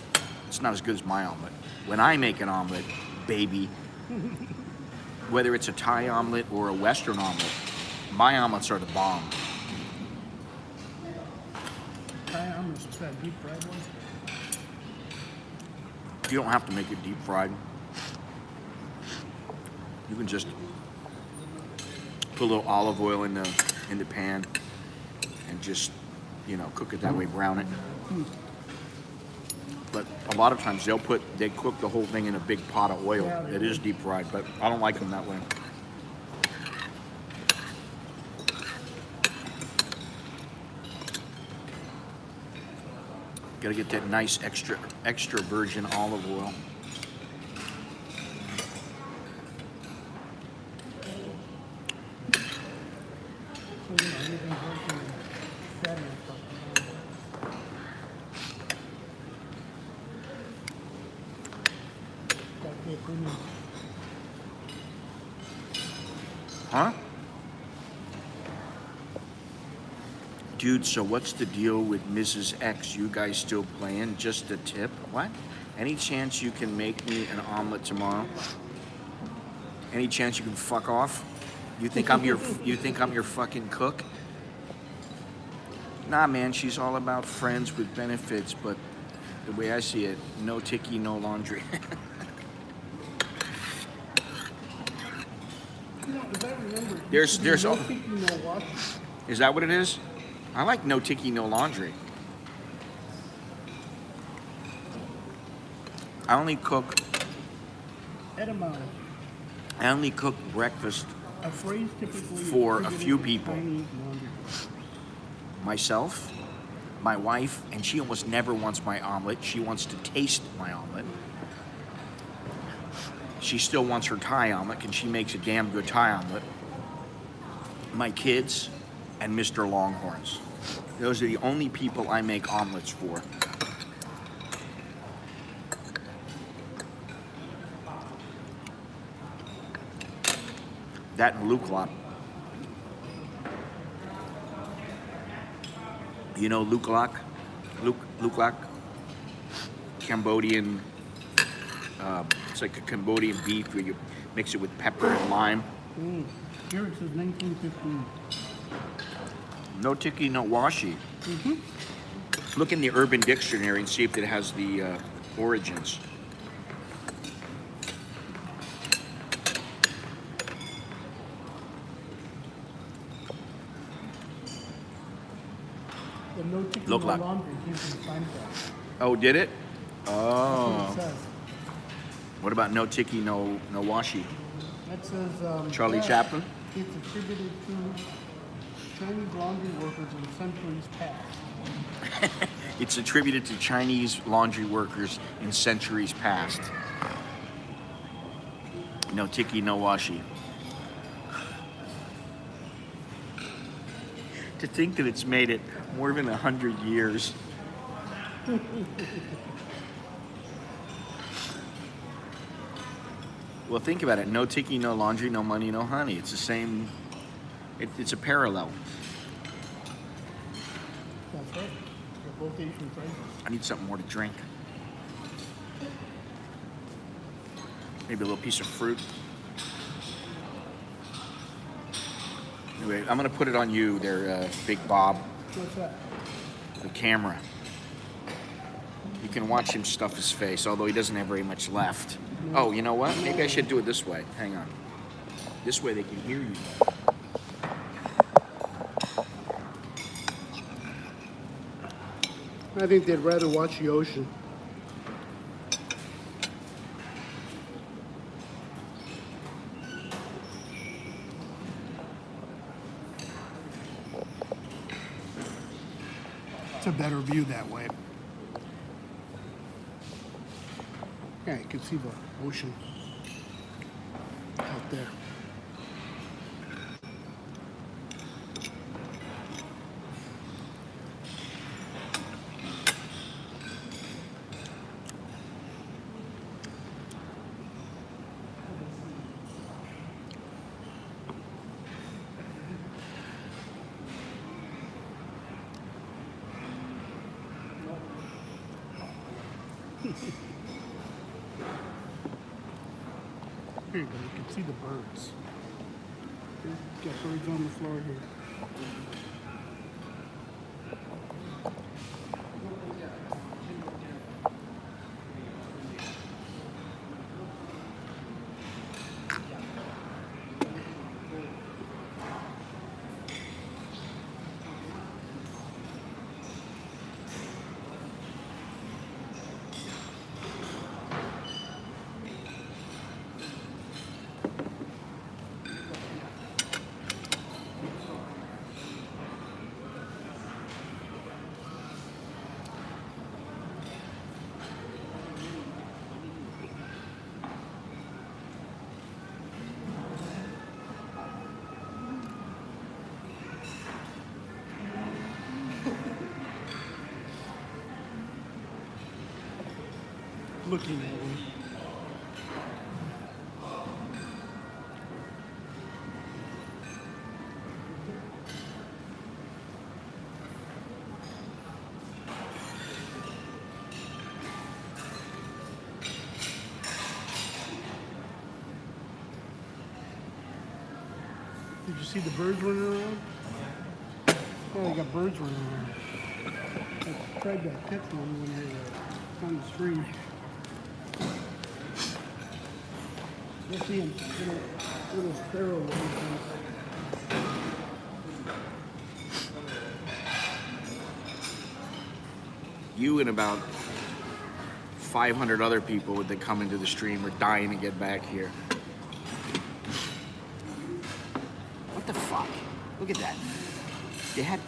not as good as my omelet. When I make an omelet, baby, whether it's a Thai omelet or a Western omelet, my omelets are the bomb. Thai omelets, is that deep fried one? You don't have to make it deep fried. You can just put a little olive oil in the pan and just, you know, cook it that way, brown it. But a lot of times they cook the whole thing in a big pot of oil. Yeah, they It is deep fried, but I don't like them that way. Gotta get that nice extra virgin olive oil. So, you know, anything healthy and fatty and stuff. Huh? Dude, so what's the deal with Mrs. X? You guys still playing? Just a tip? What? Any chance you can make me an omelet tomorrow? Any chance you can fuck off? You think I'm your fucking cook? Nah, man, she's all about friends with benefits, but the way I see it, no ticky, no laundry. You know, as I remember, There's no all. ticky, no wash. Is that what it is? I like no ticky, no laundry. I only cook Etymology. breakfast A phrase typically for a attributed few to people. Chinese laundry. Myself, my wife, and she almost never wants my omelet. She wants to taste my omelet. She still wants her Thai omelet, and she makes a damn good Thai omelet. My kids and Mr. Longhorns. Those are the only people I make omelets for. That and Luklak. You know Luklak? Luklak? Cambodian, it's like a Cambodian beef where you mix it with pepper and lime. Here it says 1915. No tiki, no washi. Look in the Urban Dictionary and see if it has the origins. The no ticky, Look no like- laundry came from Seinfeld. Oh, did it? That's Oh. what it says. What about no tiki, no washi? That says Charlie that Chaplin? It's attributed to Chinese laundry workers in centuries past. It's attributed to Chinese laundry workers in centuries past. No tiki, no washi. To think that it's made it more than 100 years. Well, think about it. No tiki, no laundry, no money, no honey. It's the same. It's a parallel. That's right. They're both Asian phrases. I need something more to drink. Maybe a little piece of fruit. Anyway, I'm gonna put it on you there, Big Bob, What's that? the camera. You can watch him stuff his face, although he doesn't have very much left. Oh, you know what? Maybe I should do it this way. Hang on. This way they can hear you. I think they'd rather watch the ocean. It's a better view that way. Yeah, you can see the ocean out there. Here you go, you can see the birds. Got birds on the floor here. Looking at me. Did you see the birds running around? Yeah, they got birds running around. I tried to catch one when they were on the stream. You'll see them, little sparrow looking things. You and about 500 other people that come into the stream are dying to get back here. What the fuck? Look at that. They had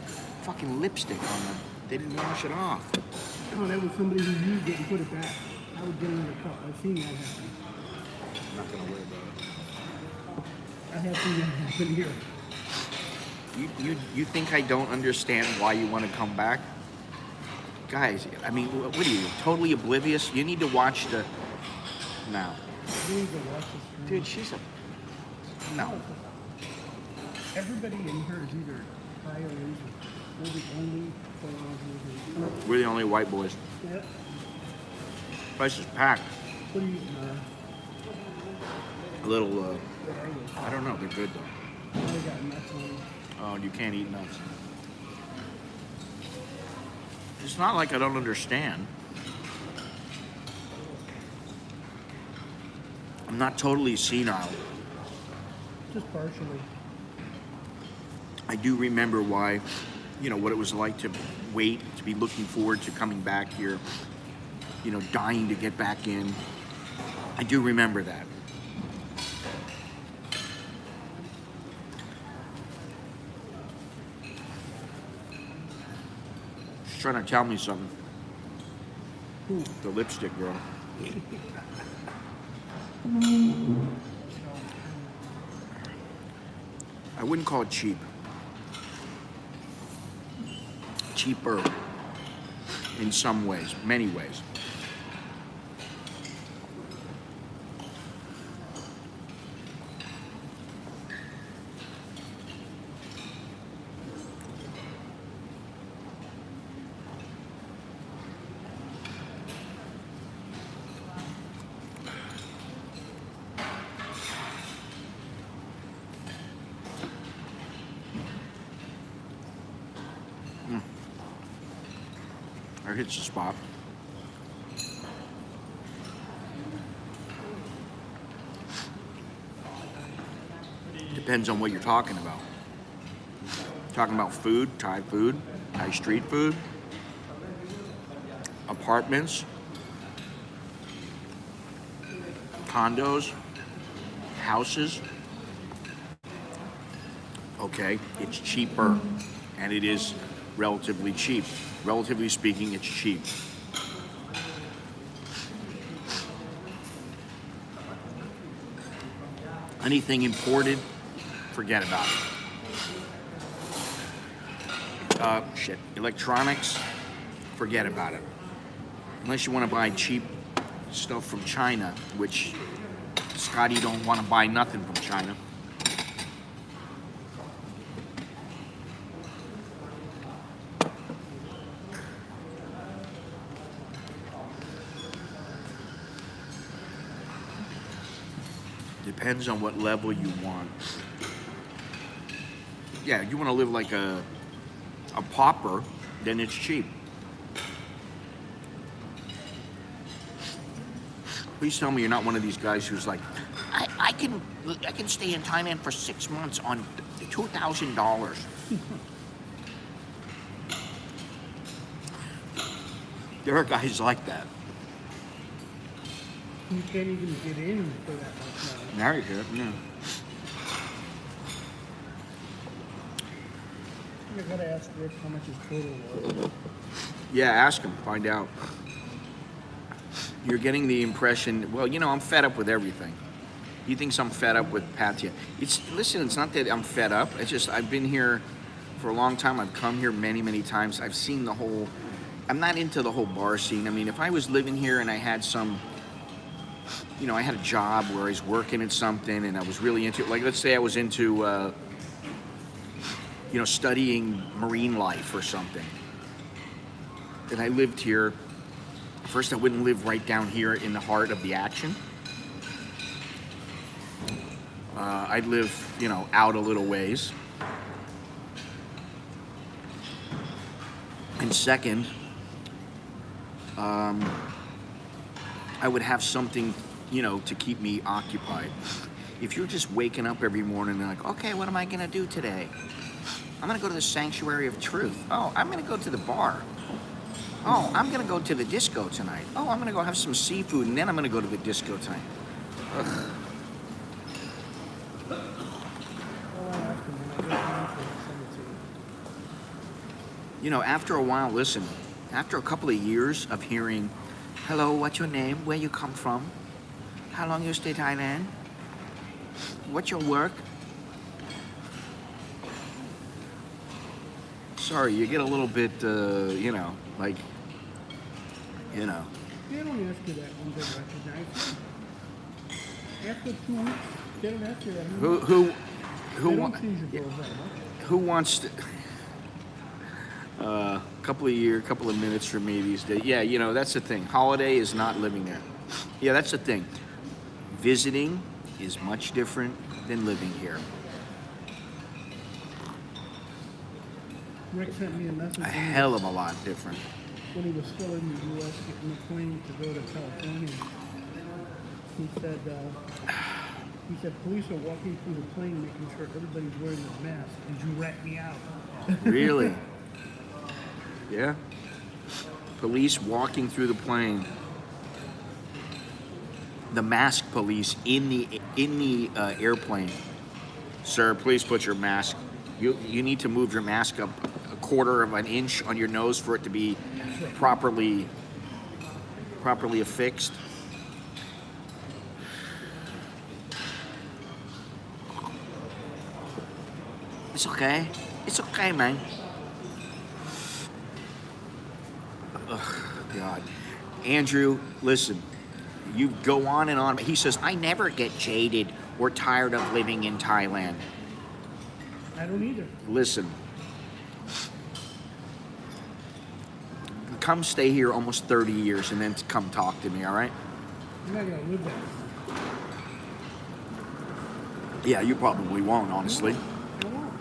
fucking lipstick on them. They didn't wash it off. Oh, that was somebody who used it and put it back. I would get another cup. I've seen that happen. I'm not gonna worry about I have seen that happen here. it. You think I don't understand why you want to come back? Guys, I mean, what are you, totally oblivious? You need to watch the... No. You need to watch this stream. Dude, she's a... No. Everybody in here is either Thai or Asian. We're the only foreigners. We're the only white boys. Yeah. Place is packed. What do you A little, I don't know, they're good though. I got nuts on. Oh, you can't eat nuts. It's not like I don't understand. I'm not totally senile. Just partially. I do remember why, you know, what it was like to wait, to be looking forward to coming back here, you know, dying to get back in. I do remember that. She's trying to tell me something. Who? The lipstick girl. I wouldn't call it cheap. Cheaper in some ways, many ways. Or hits the spot. Depends on what you're talking about. Talking about food, Thai street food, apartments, condos, houses. Okay, it's cheaper, and it is relatively cheap. Relatively speaking, it's cheap. Anything imported, forget about it. Shit. Electronics, forget about it. Unless you want to buy cheap stuff from China, which Scotty don't want to buy nothing from China. Depends on what level you want. Yeah, you want to live like a pauper, then it's cheap. Please tell me you're not one of these guys who's like, I can stay in Thailand for 6 months on $2,000. There are guys like that. You can't even get in for that much money. Now you could, yeah. You gotta ask Rick how much his total was. Yeah, ask him, find out. You're getting the impression, well, you know, I'm fed up with everything. He thinks I'm fed up with Patsya. Listen, it's not that I'm fed up. It's just I've been here for a long time. I've come here many, many times. I've seen the whole, I'm not into the whole bar scene. I mean, if I was living here and I had some, you know, I had a job where I was working at something and I was really into it. Like, let's say I was into, you know, studying marine life or something. And I lived here. First, I wouldn't live right down here in the heart of the action. I'd live, you know, out a little ways. And second, I would have something, you know, to keep me occupied. If you're just waking up every morning and like, okay, what am I gonna do today? I'm gonna go to the Sanctuary of Truth. Oh, I'm gonna go to the bar. Oh, I'm gonna go to the disco tonight. Oh, I'm gonna go have some seafood and then I'm gonna go to the disco tonight. Ugh. You know, after a while, listen, after a couple of years of hearing, hello, what's your name? Where you come from? How long you stay in Thailand? What's your work? Sorry, you get a little bit, you know, like, you know. They don't ask you that when they recognize you. After 2 weeks, they don't ask you that. Who don't change your girls that much. Who wants to? Couple of minutes for me these days. Yeah, you know, that's the thing. Holiday is not living there. Yeah, that's the thing. Visiting is much different than living here. Rick sent me a message A hell of a lot different. when he was still in the U.S. getting the plane to go to California. He said police are walking through the plane making sure everybody's wearing their mask. Did you rat me out? Really? Yeah. Police walking through the plane. The mask police in the airplane. Sir, please put your mask. You need to move your mask up a quarter of an inch on your nose for it to be properly affixed. It's okay. It's okay, man. Ugh, God. Andrew, listen. You go on and on. He says, I never get jaded or tired of living in Thailand. I don't either. Listen. Come stay here almost 30 years and then come talk to me, all right? I'm not going to live there. Yeah, you probably won't, honestly. I won't.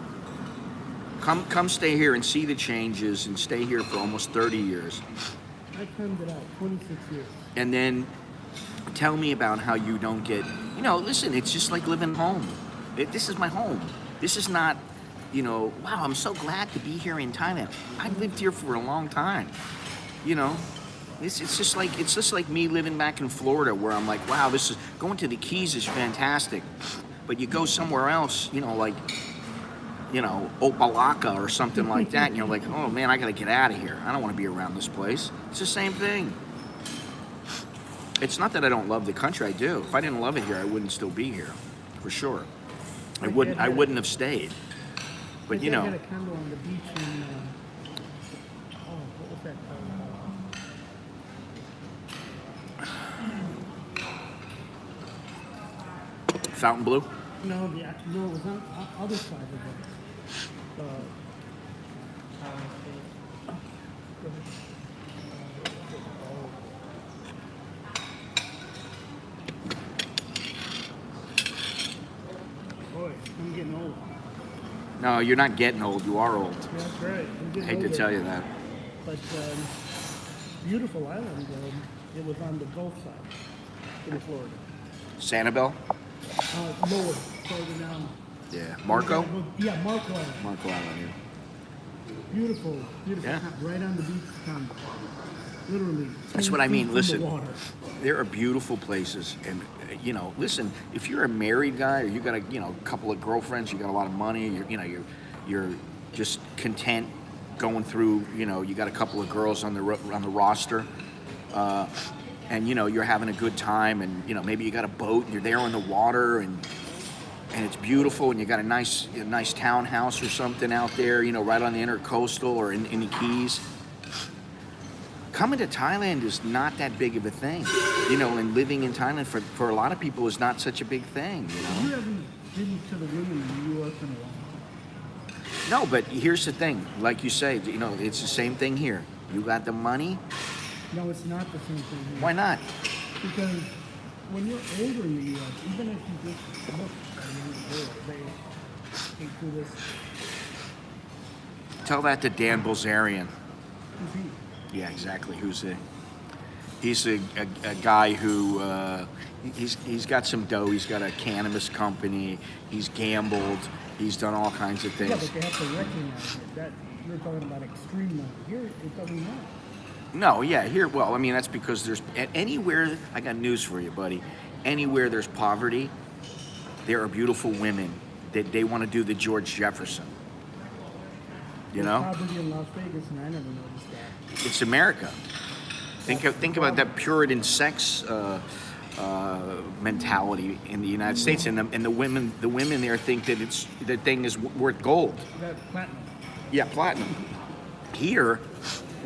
Come stay here and see the changes and stay here for almost 30 years. I timed it out, 26 years. And then tell me about how you don't get, you know, listen, it's just like living home. This is my home. This is not, you know, wow, I'm so glad to be here in Thailand. I've lived here for a long time. You know, it's just like me living back in Florida where I'm like, wow, this is, going to the Keys is fantastic. But you go somewhere else, you know, like, you know, Opalaka or something like that, and you're like, oh man, I gotta get out of here. I don't want to be around this place. It's the same thing. It's not that I don't love the country. I do. If I didn't love it here, I wouldn't still be here, for sure. I wouldn't have stayed. But you know. I had a condo on the beach in, what was that? Fontainebleau? No, it was on the other side of it. Boy, I'm getting old. No, you're not getting old. You are old. Yeah, that's right. I'm I getting hate to older. tell you that. But beautiful island. It was on the Gulf side in Florida. Sanibel? Lower, further down. Yeah. Marco? Yeah, Marco Island. Marco Island, yeah. Beautiful. Yeah. Right on the beach, literally. That's what I 10 mean. feet from Listen, the water. there are beautiful places, and you know, listen. If you're a married guy, or you got a couple of girlfriends, you got a lot of money, you're just content going through. You know, you got a couple of girls on the roster, and you know you're having a good time, and you know maybe you got a boat and you're there on the water, and it's beautiful, and you got a nice townhouse or something out there, you know, right on the intercoastal or in the Keys. Coming to Thailand is not that big of a thing, you know, and living in Thailand for a lot of people is not such a big thing, you know. You haven't been to the women in the U.S. in a while. No, but here's the thing, like you say, you know, it's the same thing here. You got the money. No, it's not the same thing here. Why not? Because when you're older in the U.S., even if you just look young girls. They do this. Tell that to Dan Bilzerian. Who's he? Yeah, exactly. He's a guy who he's got some dough. He's got a cannabis company. He's gambled. He's done all kinds of things. Yeah, but they have to recognize it. That you're talking about extreme money. Here, it doesn't matter. No, yeah, here. Well, I mean that's because there's anywhere. I got news for you, buddy. Anywhere there's poverty, there are beautiful women that they want to do the George Jefferson. You There's know, poverty in Las Vegas, and I never noticed that. it's America. Think about that Puritan sex mentality in the United States, and the women there think that the thing is worth gold. That platinum. Yeah, platinum. Here,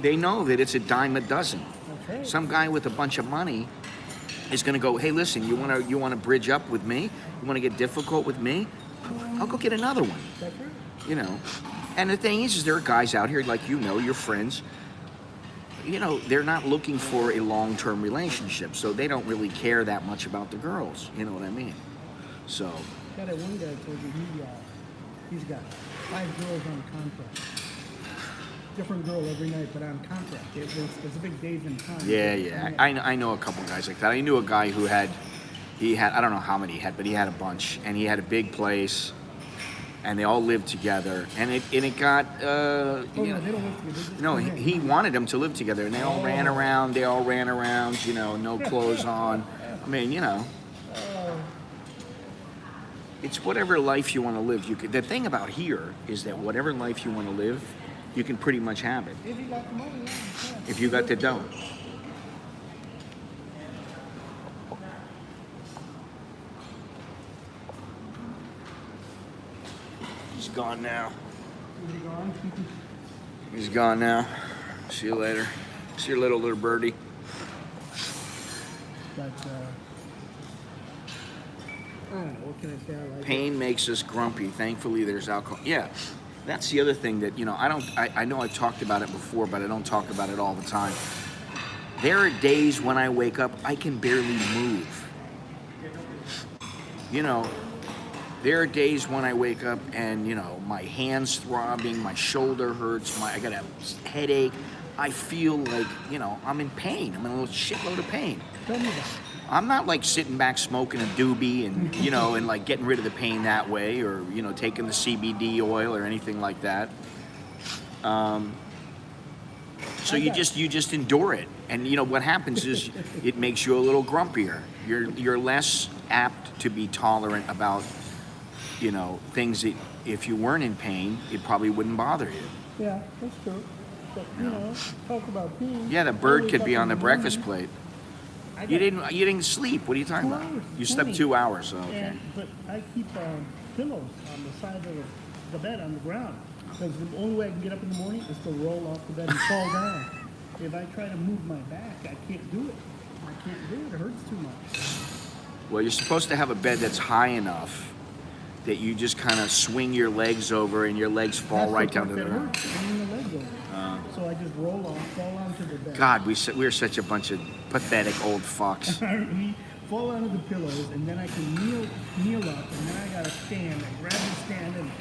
they know that it's a dime a dozen. That's right. Some guy with a bunch of money is going to go, hey, listen, you want to bridge up with me? You want to get difficult with me? I'll go get another one. That's right. You know. And the thing is there are guys out here like your friends. You know, they're not looking for a long-term relationship, so they don't really care that much about the girls. You know what I mean? So. Yeah, that one guy told you he's got 5 girls on contract. Different girl every night, but on contract. There's a big days in time. Yeah. I know a couple guys like that. I knew a guy who had I don't know how many he had, but he had a bunch, and he had a big place, and they all lived together, and it got. No, they don't live together. No, he wanted them to live together, and they all ran around. You know, no clothes on. I mean, you know. It's whatever life you want to live. The thing about here is that whatever life you want to live, you can pretty much have it. If you got the money, yeah, you can. If you got the dough. He's gone now. Is he gone? He's gone now. See you later. See your little birdie. But, I don't know, what can I say? I like Pain makes us grumpy. Thankfully, there's alcohol. Yeah, that's the other thing that, you know, I know I've talked about it before, but I don't talk about it all the time. There are days when I wake up, I can barely move. You know, there are days when I wake up and, you know, my hand's throbbing, my shoulder hurts, I got a headache. I feel like, you know, I'm in pain. I'm in a little shitload of pain. Tell me that. I'm not like sitting back smoking a doobie and, you know, and like getting rid of the pain that way, or, you know, taking the CBD oil or anything like that. So you just endure it. And, you know, what happens is it makes you a little grumpier. You're less apt to be tolerant about, you know, things that if you weren't in pain, it probably wouldn't bother you. Yeah, that's true. But, you know, talk about pain. Yeah, the bird Wake could up be in on the morning. breakfast plate. I You got didn't sleep. What are you talking 2 about? hours, You slept 20. 2 hours. So okay. But I keep pillows on the side of the bed on the ground. Because the only way I can get up in the morning is to roll off the bed and fall down. If I try to move my back, I can't do it. I can't do it. It hurts too much. Well, you're supposed to have a bed that's high enough that you just kind of swing your legs over and your legs fall That's right the down part to the that ground. hurts, swinging the legs over. So I just roll off, fall onto the bed. God, we're such a bunch of pathetic old fucks. I fall onto the pillows, and then I can kneel up, and then I gotta stand. I grab the stand,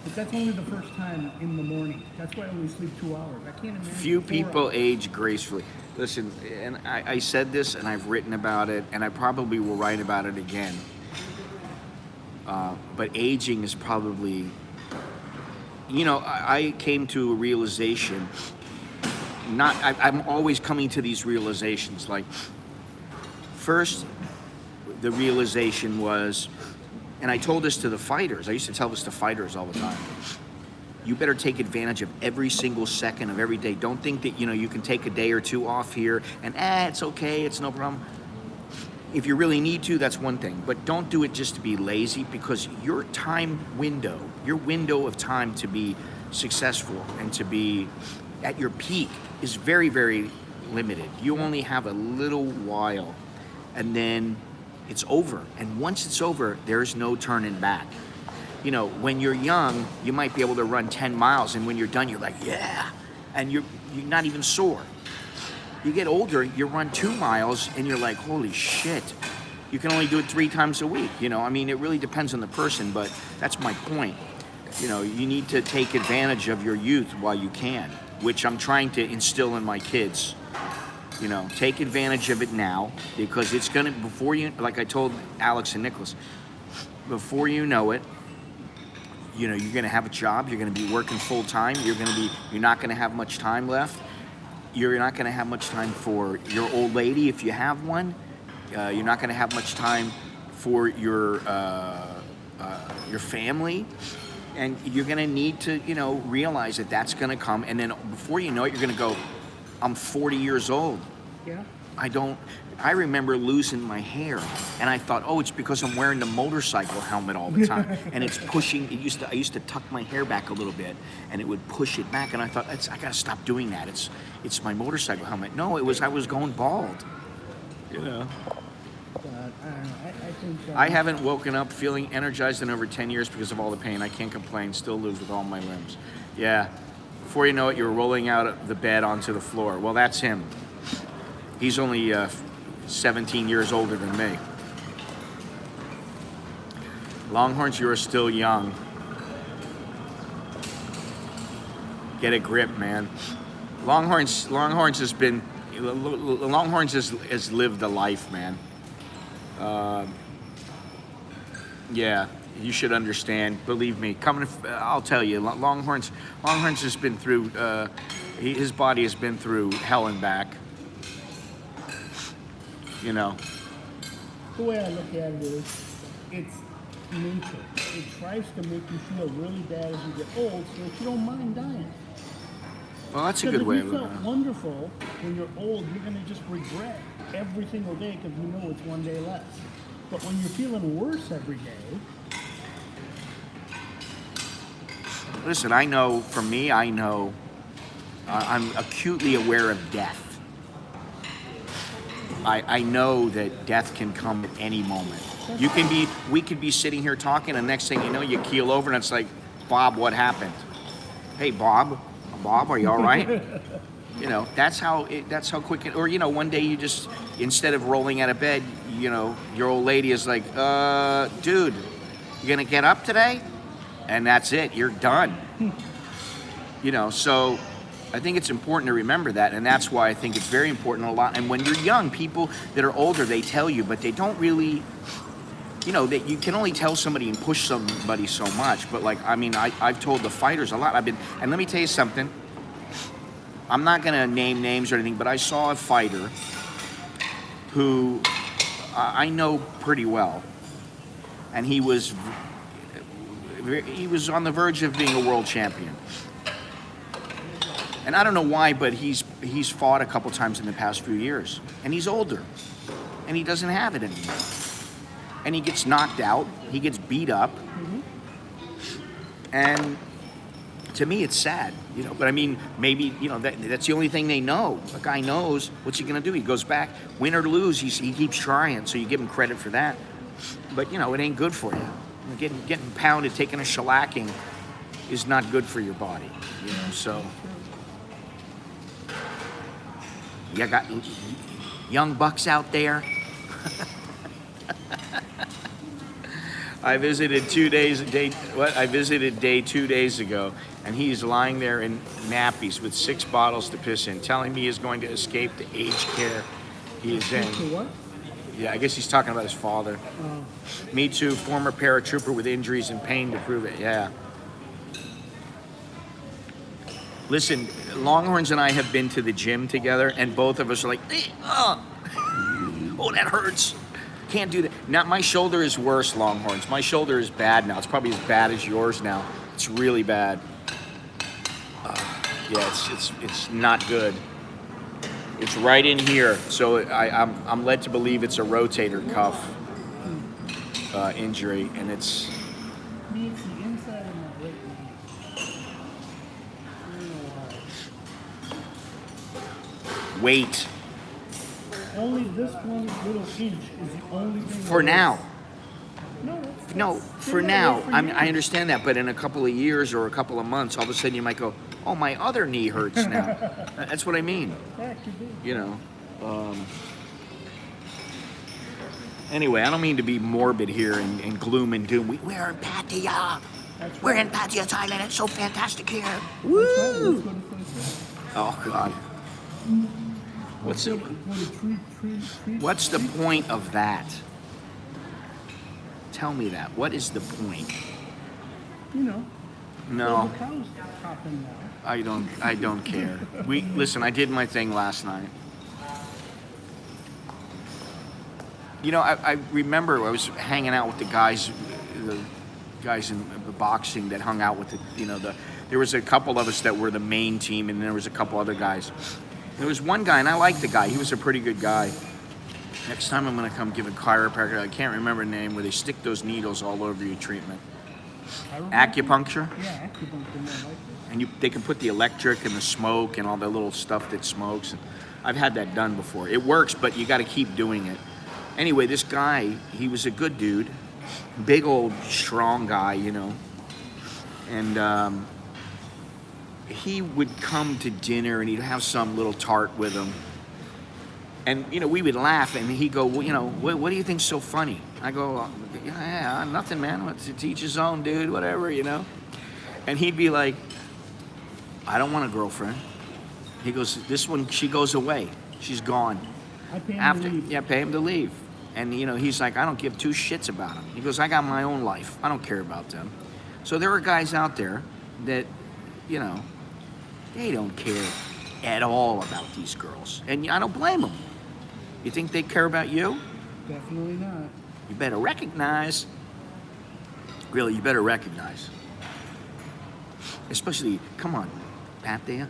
but that's only the first time in the morning. That's why I only sleep 2 hours. I can't imagine. Few 4 people hours. age gracefully. Listen, and I said this, and I've written about it, and I probably will write about it again. But aging is probably, you know, I came to a realization. I'm always coming to these realizations. Like, first, the realization was, and I told this to the fighters. I used to tell this to fighters all the time. You better take advantage of every single second of every day. Don't think that, you know, you can take a day or two off here and it's okay, it's no problem. If you really need to, that's one thing. But don't do it just to be lazy, because your window of time to be successful and to be at your peak is very, very limited. You only have a little while, and then it's over. And once it's over, there's no turning back. You know, when you're young, you might be able to run 10 miles, and when you're done, you're like, yeah, and you're not even sore. You get older, you run 2 miles, and you're like, holy shit, you can only do it 3 times a week. You know, I mean, it really depends on the person, but that's my point. You know, you need to take advantage of your youth while you can, which I'm trying to instill in my kids. You know, take advantage of it now, because it's gonna, before you, like I told Alex and Nicholas, before you know it, you know, you're gonna have a job, you're gonna be working full time, you're not gonna have much time left. You're not gonna have much time for your old lady if you have one. You're not gonna have much time for your family. And you're gonna need to, you know, realize that that's gonna come, and then before you know it, you're gonna go, I'm 40 years old. Yeah. I remember losing my hair, and I thought, oh, it's because I'm wearing the motorcycle helmet all the time, and it's pushing. I used to tuck my hair back a little bit, and it would push it back, and I thought, I gotta stop doing that. It's my motorcycle helmet. No, I was going bald. You know. But I don't know. I think. I haven't woken up feeling energized in over 10 years because of all the pain. I can't complain. Still live with all my limbs. Yeah. Before you know it, you're rolling out of the bed onto the floor. Well, that's him. He's only 17 years older than me. Longhorns, you are still young. Get a grip, man. Longhorns has lived a life, man. Yeah, you should understand. Believe me, I'll tell you. Longhorns has been through. His body has been through hell and back. You know. The way I look at it is, it's nature. It tries to make you feel really bad as you get old, so that you don't mind dying. Well, that's a good way of looking at it. If you felt wonderful when you're old, you're going to just regret every single day because you know it's one day less. But when you're feeling worse every day... Listen, I know, for me, I'm acutely aware of death. I know that death can come at any moment. We could be sitting here talking, and next thing you know, you keel over, and it's like, Bob, what happened? Hey, Bob, are you all right? You know, that's how quick it, or, you know, one day you just, instead of rolling out of bed, you know, your old lady is like, dude, you gonna get up today? And that's it, you're done. You know, so I think it's important to remember that, and that's why I think it's very important a lot. And when you're young, people that are older, they tell you, but they don't really, you know, that you can only tell somebody and push somebody so much. But like, I mean, I've told the fighters a lot. And let me tell you something. I'm not gonna name names or anything, but I saw a fighter who I know pretty well, and he was on the verge of being a world champion. And I don't know why, but he's fought a couple times in the past few years, and he's older, and he doesn't have it anymore. And he gets knocked out, he gets beat up, and to me, it's sad, you know. But I mean, maybe, you know, that's the only thing they know. The guy knows. What's he gonna do? He goes back, win or lose. He keeps trying, so you give him credit for that. But you know, it ain't good for you. Getting pounded, taking a shellacking, is not good for your body. You know, so you got young bucks out there. I visited day 2 days ago, and he's lying there in nappies with 6 bottles to piss in, telling me he's going to escape the aged care he is in. What? Yeah, I guess he's talking about his father. Me too, former paratrooper with injuries and pain to prove it, yeah. Listen, Longhorns and I have been to the gym together, and both of us are like, oh, that hurts. Can't do that. Now, my shoulder is worse, Longhorns. My shoulder is bad now. It's probably as bad as yours now. It's really bad. Yeah, it's not good. It's right in here. So I'm led to believe it's a rotator cuff injury, and it's... Me, it's the inside of my right knee. I don't know why. Weight. Only this one little inch is the only thing. For now. No, For now. I understand that, but in a couple of years or a couple of months, all of a sudden you might go, oh, my other knee hurts now. That's what I mean. That could be. You know. Anyway, I don't mean to be morbid here and gloom and doom. We're in Pattaya. We're in Pattaya, Thailand. It's so fantastic here. Woo! Oh God. What's the point of that? Tell me that. What is the point? You know. No. The cows hopping now. I don't care. Listen, I did my thing last night. You know, I remember I was hanging out with the guys in the boxing that hung out with there was a couple of us that were the main team, and there was a couple other guys. There was one guy, and I liked the guy. He was a pretty good guy. Next time I'm going to come give a chiropractor, I can't remember the name, where they stick those needles all over your treatment. Acupuncture? Yeah, acupuncture, I like it. And they can put the electric and the smoke and all the little stuff that smokes. And I've had that done before. It works, but you got to keep doing it. Anyway, this guy, he was a good dude. Big old strong guy, you know. And he would come to dinner and he'd have some little tart with him. And, you know, we would laugh and he'd go, well, you know, what do you think's so funny? I go, yeah, nothing, man. To each his own, dude, whatever, you know. And he'd be like, I don't want a girlfriend. He goes, this one, she goes away. She's gone. I pay him to leave. Yeah, pay him to leave. And, you know, he's like, I don't give two shits about him. He goes, I got my own life. I don't care about them. So there are guys out there that, you know, they don't care at all about these girls. And I don't blame them. You think they care about you? Definitely not. You better recognize. Really, you better recognize. Especially, come on, Pattaya.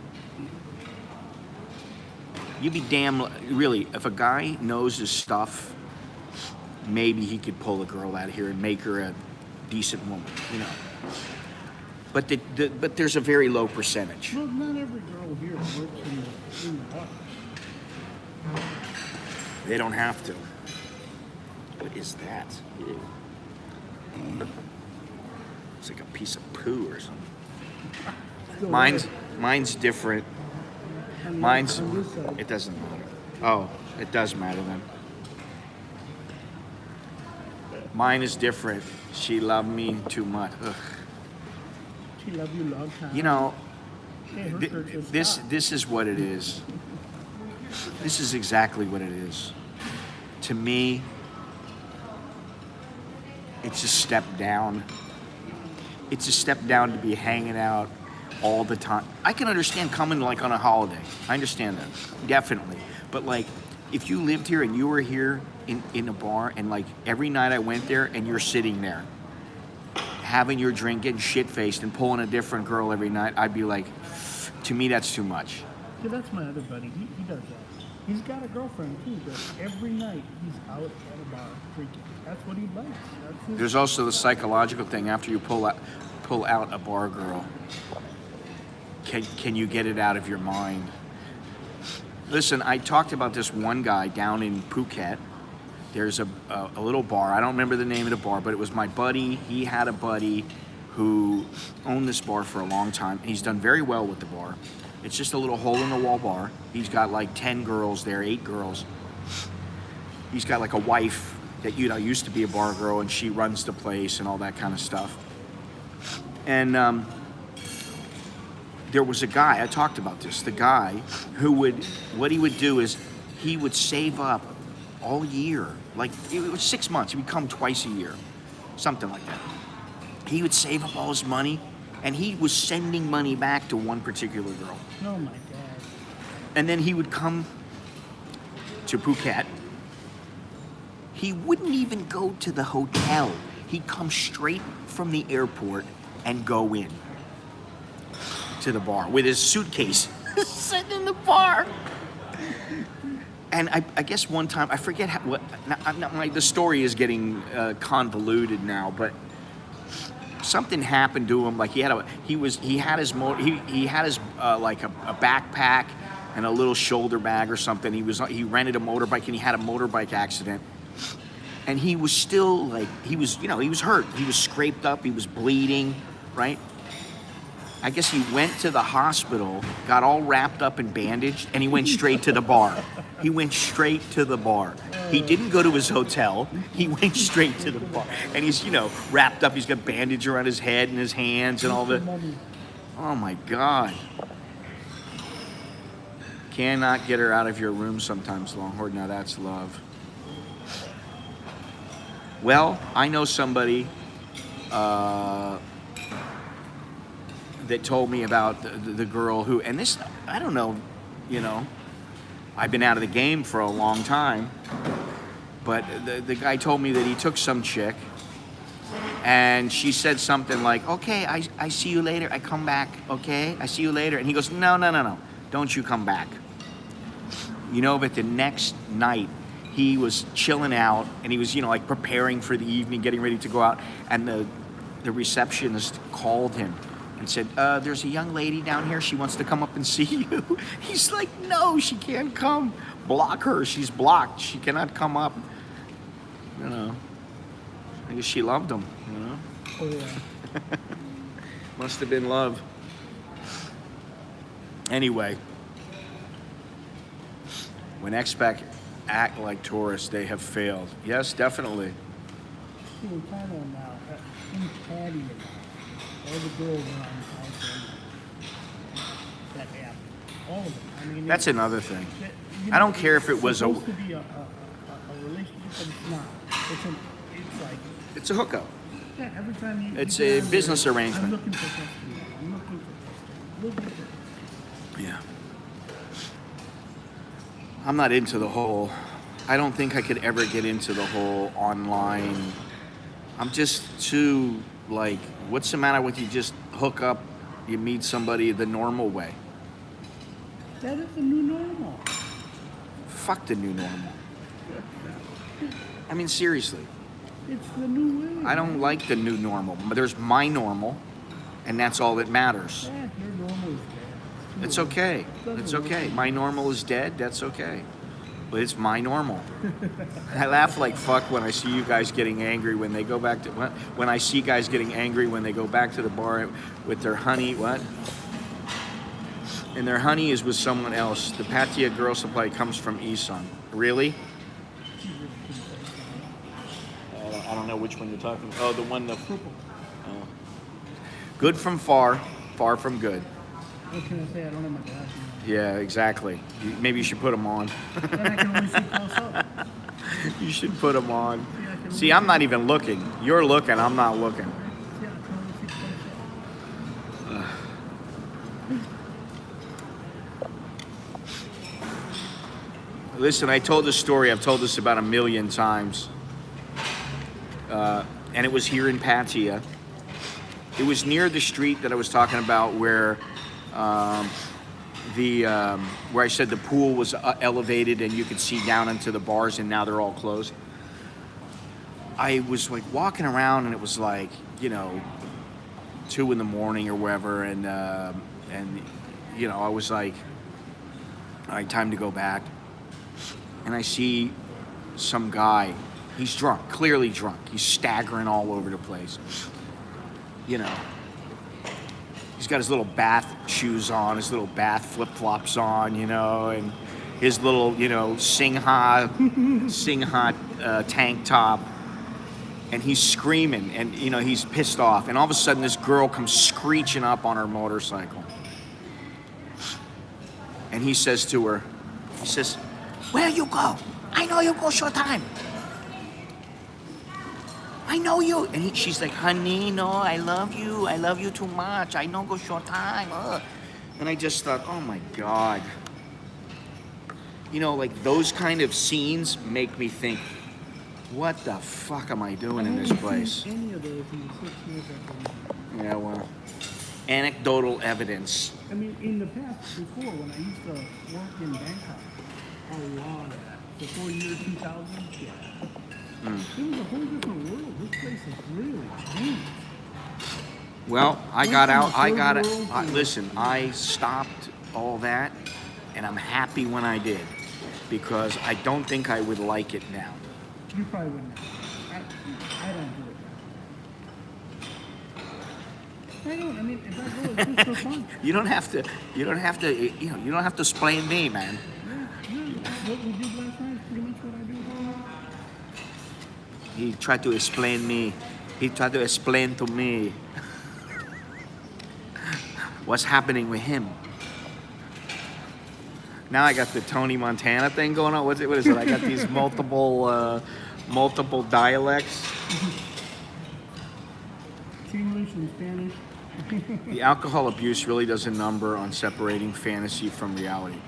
You'd be damn, really, if a guy knows his stuff, maybe he could pull a girl out of here and make her a decent woman, you know. But but there's a very low percentage. Well, not every girl here works in the water. They don't have to. What is that? Ew. It's like a piece of poo or something. Mine's different. Mine's, it doesn't matter. Oh, it does matter then. Mine is different. She loved me too much. Ugh. She loved you long time. You know, Hey, this is what it is. This is exactly what it is. To me, it's a step down. It's a step down to be hanging out all the time. I can understand coming like on a holiday. I understand that, definitely. But like, if you lived here and you were here in a bar and like every night I went there and you're sitting there having your drink, getting shit-faced and pulling a different girl every night, I'd be like, to me, that's too much. Yeah, that's my other buddy. He does that. He's got a girlfriend too, but every night he's out at a bar drinking. That's what he likes. There's also the psychological thing. After you pull out a bar girl, can you get it out of your mind? Listen, I talked about this one guy down in Phuket. There's a little bar. I don't remember the name of the bar, but it was my buddy. He had a buddy who owned this bar for a long time. He's done very well with the bar. It's just a little hole-in-the-wall bar. He's got like 10 girls there, 8 girls. He's got like a wife that, you know, used to be a bar girl, and she runs the place and all that kind of stuff. And there was a guy, I talked about this, the guy who what he would do is he would save up all year. Like, it was 6 months. He would come twice a year, something like that. He would save up all his money, and he was sending money back to one particular girl. Oh my God. And then he would come to Phuket. He wouldn't even go to the hotel. He'd come straight from the airport and go in to the bar with his suitcase sitting in the bar. And I guess one time, I forget the story is getting convoluted now, but something happened to him. Like he had like a backpack and a little shoulder bag or something. He rented a motorbike and he had a motorbike accident. And he was still like, he was hurt. He was scraped up. He was bleeding, right? I guess he went to the hospital, got all wrapped up and bandaged, and he went straight to the bar. He went straight to the bar. He didn't go to his hotel. He went straight to the bar. And he's, wrapped up. He's got bandage around his head and his hands and all that. Oh my God. Cannot get her out of your room sometimes, Longhorn. Now that's love. Well, I know somebody that told me about the girl who, and this, I don't know, I've been out of the game for a long time, but the guy told me that he took some chick, and she said something like, okay, I see you later, I come back, okay, I see you later, and he goes, no, don't you come back. But the next night, he was chilling out, and he was, like preparing for the evening, getting ready to go out, and the receptionist called him and said, there's a young lady down here. She wants to come up and see you. He's like, no, she can't come. Block her. She's blocked. She cannot come up. I guess she loved him, Oh, yeah. Must have been love. Anyway, when expats act like tourists, they have failed. Yes, definitely. See, in Thailand now, in Pattaya, all the girls are on that app. All of them. I mean, That's another thing. I don't care if it was it's supposed to be a relationship, but it's not. It's like... It's a hookup. Yeah, every time you... It's you a go business there, arrangement. I'm looking for customers. I'm looking for customers. Yeah. I'm not into the whole... I don't think I could ever get into the whole online... I'm just too, like, what's the matter with you just hook up, you meet somebody the normal way? That is the new normal. Fuck the new normal. I mean, seriously. It's the new way. I don't like the new normal. But there's my normal, and that's all that matters. Yeah, your normal is dead. It's okay. It's okay. My normal is dead. That's okay. But it's my normal. I laugh like fuck when I see you guys getting angry when they go back to... When I see guys getting angry when they go back to the bar with their honey. What? And their honey is with someone else. The Patsya girl supply comes from Isan. Really? I don't know which one you're talking about. Oh, the one the... Oh. Good from far, far from good. What can I say? I don't have my glasses on. Yeah, exactly. Maybe you should put them on. Then I can only see close up. You should put them on. Yeah, I can See, only I'm not even looking. You're looking, I'm not looking. Yeah, I can only see close up. Listen, I told this story. I've told this about 1,000,000 times. And it was here in Pattaya. It was near the street that I was talking about where where I said the pool was elevated and you could see down into the bars, and now they're all closed. I was like walking around, and it was like 2 in the morning or whatever, and I was like, all right, time to go back. And I see some guy. He's drunk, clearly drunk. He's staggering all over the place. He's got his little bath shoes on, his little bath flip-flops on, and his little, Singha tank top. And he's screaming, and, he's pissed off. And all of a sudden, this girl comes screeching up on her motorcycle. And he says to her, where you go? I know you go short time. I know you. And she's like, honey, no, I love you too much. I know go short time. And I just thought, oh my God. Like those kind of scenes make me think, what the fuck am I doing in this place? Any of those in the 6 years I've been here. Yeah, well, anecdotal evidence. I mean, in the past, before, when I used to work in Bangkok, a lot of that. Before year 2000, yeah. It was a whole different world. This place has really changed. Well, listen, I stopped all that, and I'm happy when I did, because I don't think I would like it now. You probably wouldn't. I don't do it now. I don't. I mean, if I go, it's just for fun. You don't have to. You don't have to. You know. You don't have to explain me, man. Yeah, what we did last night is pretty much what I do. He tried to explain me. He tried to explain to me what's happening with him. Now I got the Tony Montana thing going on. What is it? I got these multiple dialects. English and Spanish. The alcohol abuse really does a number on separating fantasy from reality.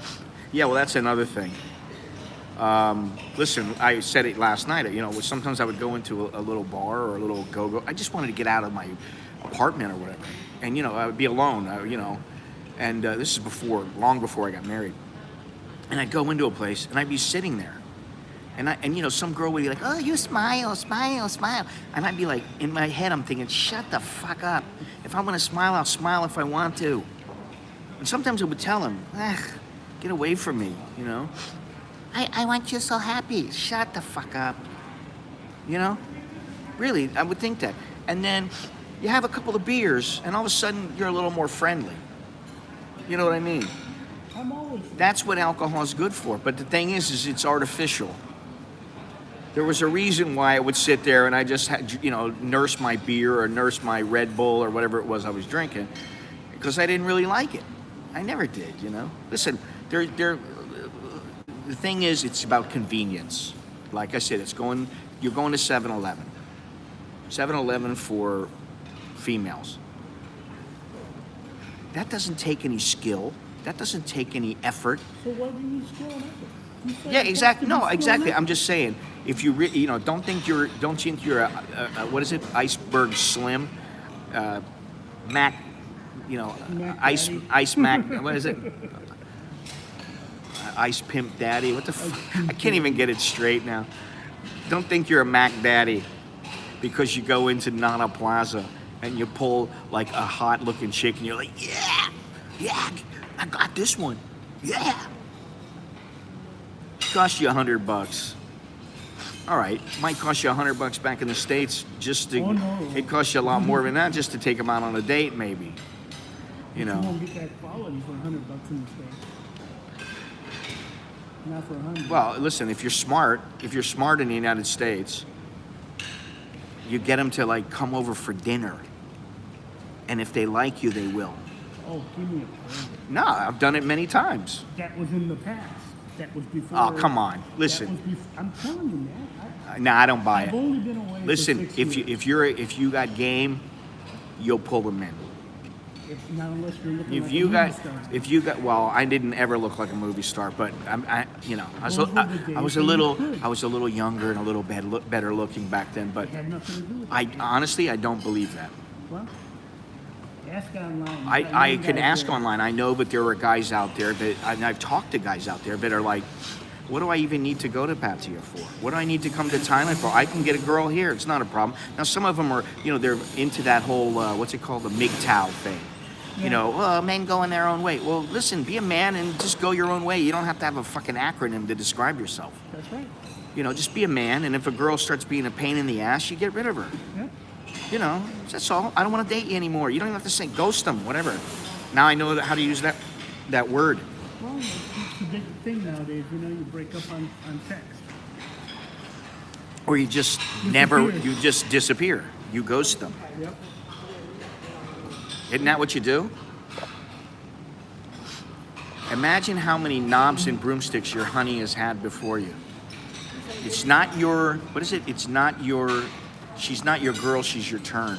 Yeah, well, that's another thing. Listen, I said it last night. You know, sometimes I would go into a little bar or a little go-go. I just wanted to get out of my apartment or whatever, and you know, I would be alone. You know, and this is long before I got married. And I'd go into a place and I'd be sitting there, and you know, some girl would be like, "Oh, you smile, smile, smile," and I'd be like, in my head, I'm thinking, "Shut the fuck up! If I want to smile, I'll smile if I want to." And sometimes I would tell him, "Get away from me," you know. I want you so happy. Shut the fuck up. You know? Really, I would think that. And then you have a couple of beers, and all of a sudden you're a little more friendly. You know what I mean? I'm always. That's what alcohol is good for. But the thing is it's artificial. There was a reason why I would sit there and I just had, you know, nurse my beer or nurse my Red Bull or whatever it was I was drinking, because I didn't really like it. I never did, you know? Listen, the thing is, it's about convenience. Like I said, you're going to 7-Eleven. 7-Eleven for females. That doesn't take any skill. That doesn't take any effort. So why do you need skill and effort? Yeah, exactly. No, exactly. I'm just saying, if you you know, don't think you're a what is it? Iceberg Slim, Mac, you know, Mac Ice Daddy. Ice Mac. What is it? Ice Pimp Daddy. What the? I can't even get it straight now. Don't think you're a Mac Daddy because you go into Nana Plaza and you pull like a hot looking chick and you're like, yeah, I got this one, yeah. Cost you $100. All right, might cost you $100 back in the States just to. Oh, no. It costs you a lot more than that just to take them out on a date, maybe. You You know. won't get that quality for $100 in the States. Not for 100. Well, listen, if you're smart in the United States, you get them to like come over for dinner. And if they like you, they will. Oh, give me a break. No, I've done it many times. That was in the past. That was before. Oh, come on. that Listen. was I'm telling you, man. No, I don't buy I've it. only been away Listen, for 6 years. if you got game, you'll pull them in. Not unless you're looking If like you a got, movie star. if you got, well, I didn't ever look like a movie star, but you know, I was Those were the days a when you little, could. I was a little younger and a little better looking back then. But It had nothing to do with I it. honestly, I don't believe that. Well, ask online. I can ask online. I know, but there are guys out there that, and I've talked to guys out there that are like, what do I even need to go to Patsya for? What do I need to come to Thailand for? I can get a girl here. It's not a problem. Now, some of them are, you know, they're into that whole, what's it called, the MGTOW thing. You know, men going their own way. Well, listen, be a man and just go your own way. You don't have to have a fucking acronym to describe yourself. That's right. You know, just be a man, and if a girl starts being a pain in the ass, you get rid of her. Yep. You know, that's all. I don't want to date you anymore. You don't even have to say ghost them, whatever. Now I know how to use that word. Well, it's a big thing nowadays. You know, you break up on text. Or you just disappear. You ghost them. Yep. Isn't that what you do? Imagine how many knobs and broomsticks your honey has had before you. It's not your, what is it? It's not your, she's not your girl, she's your turn.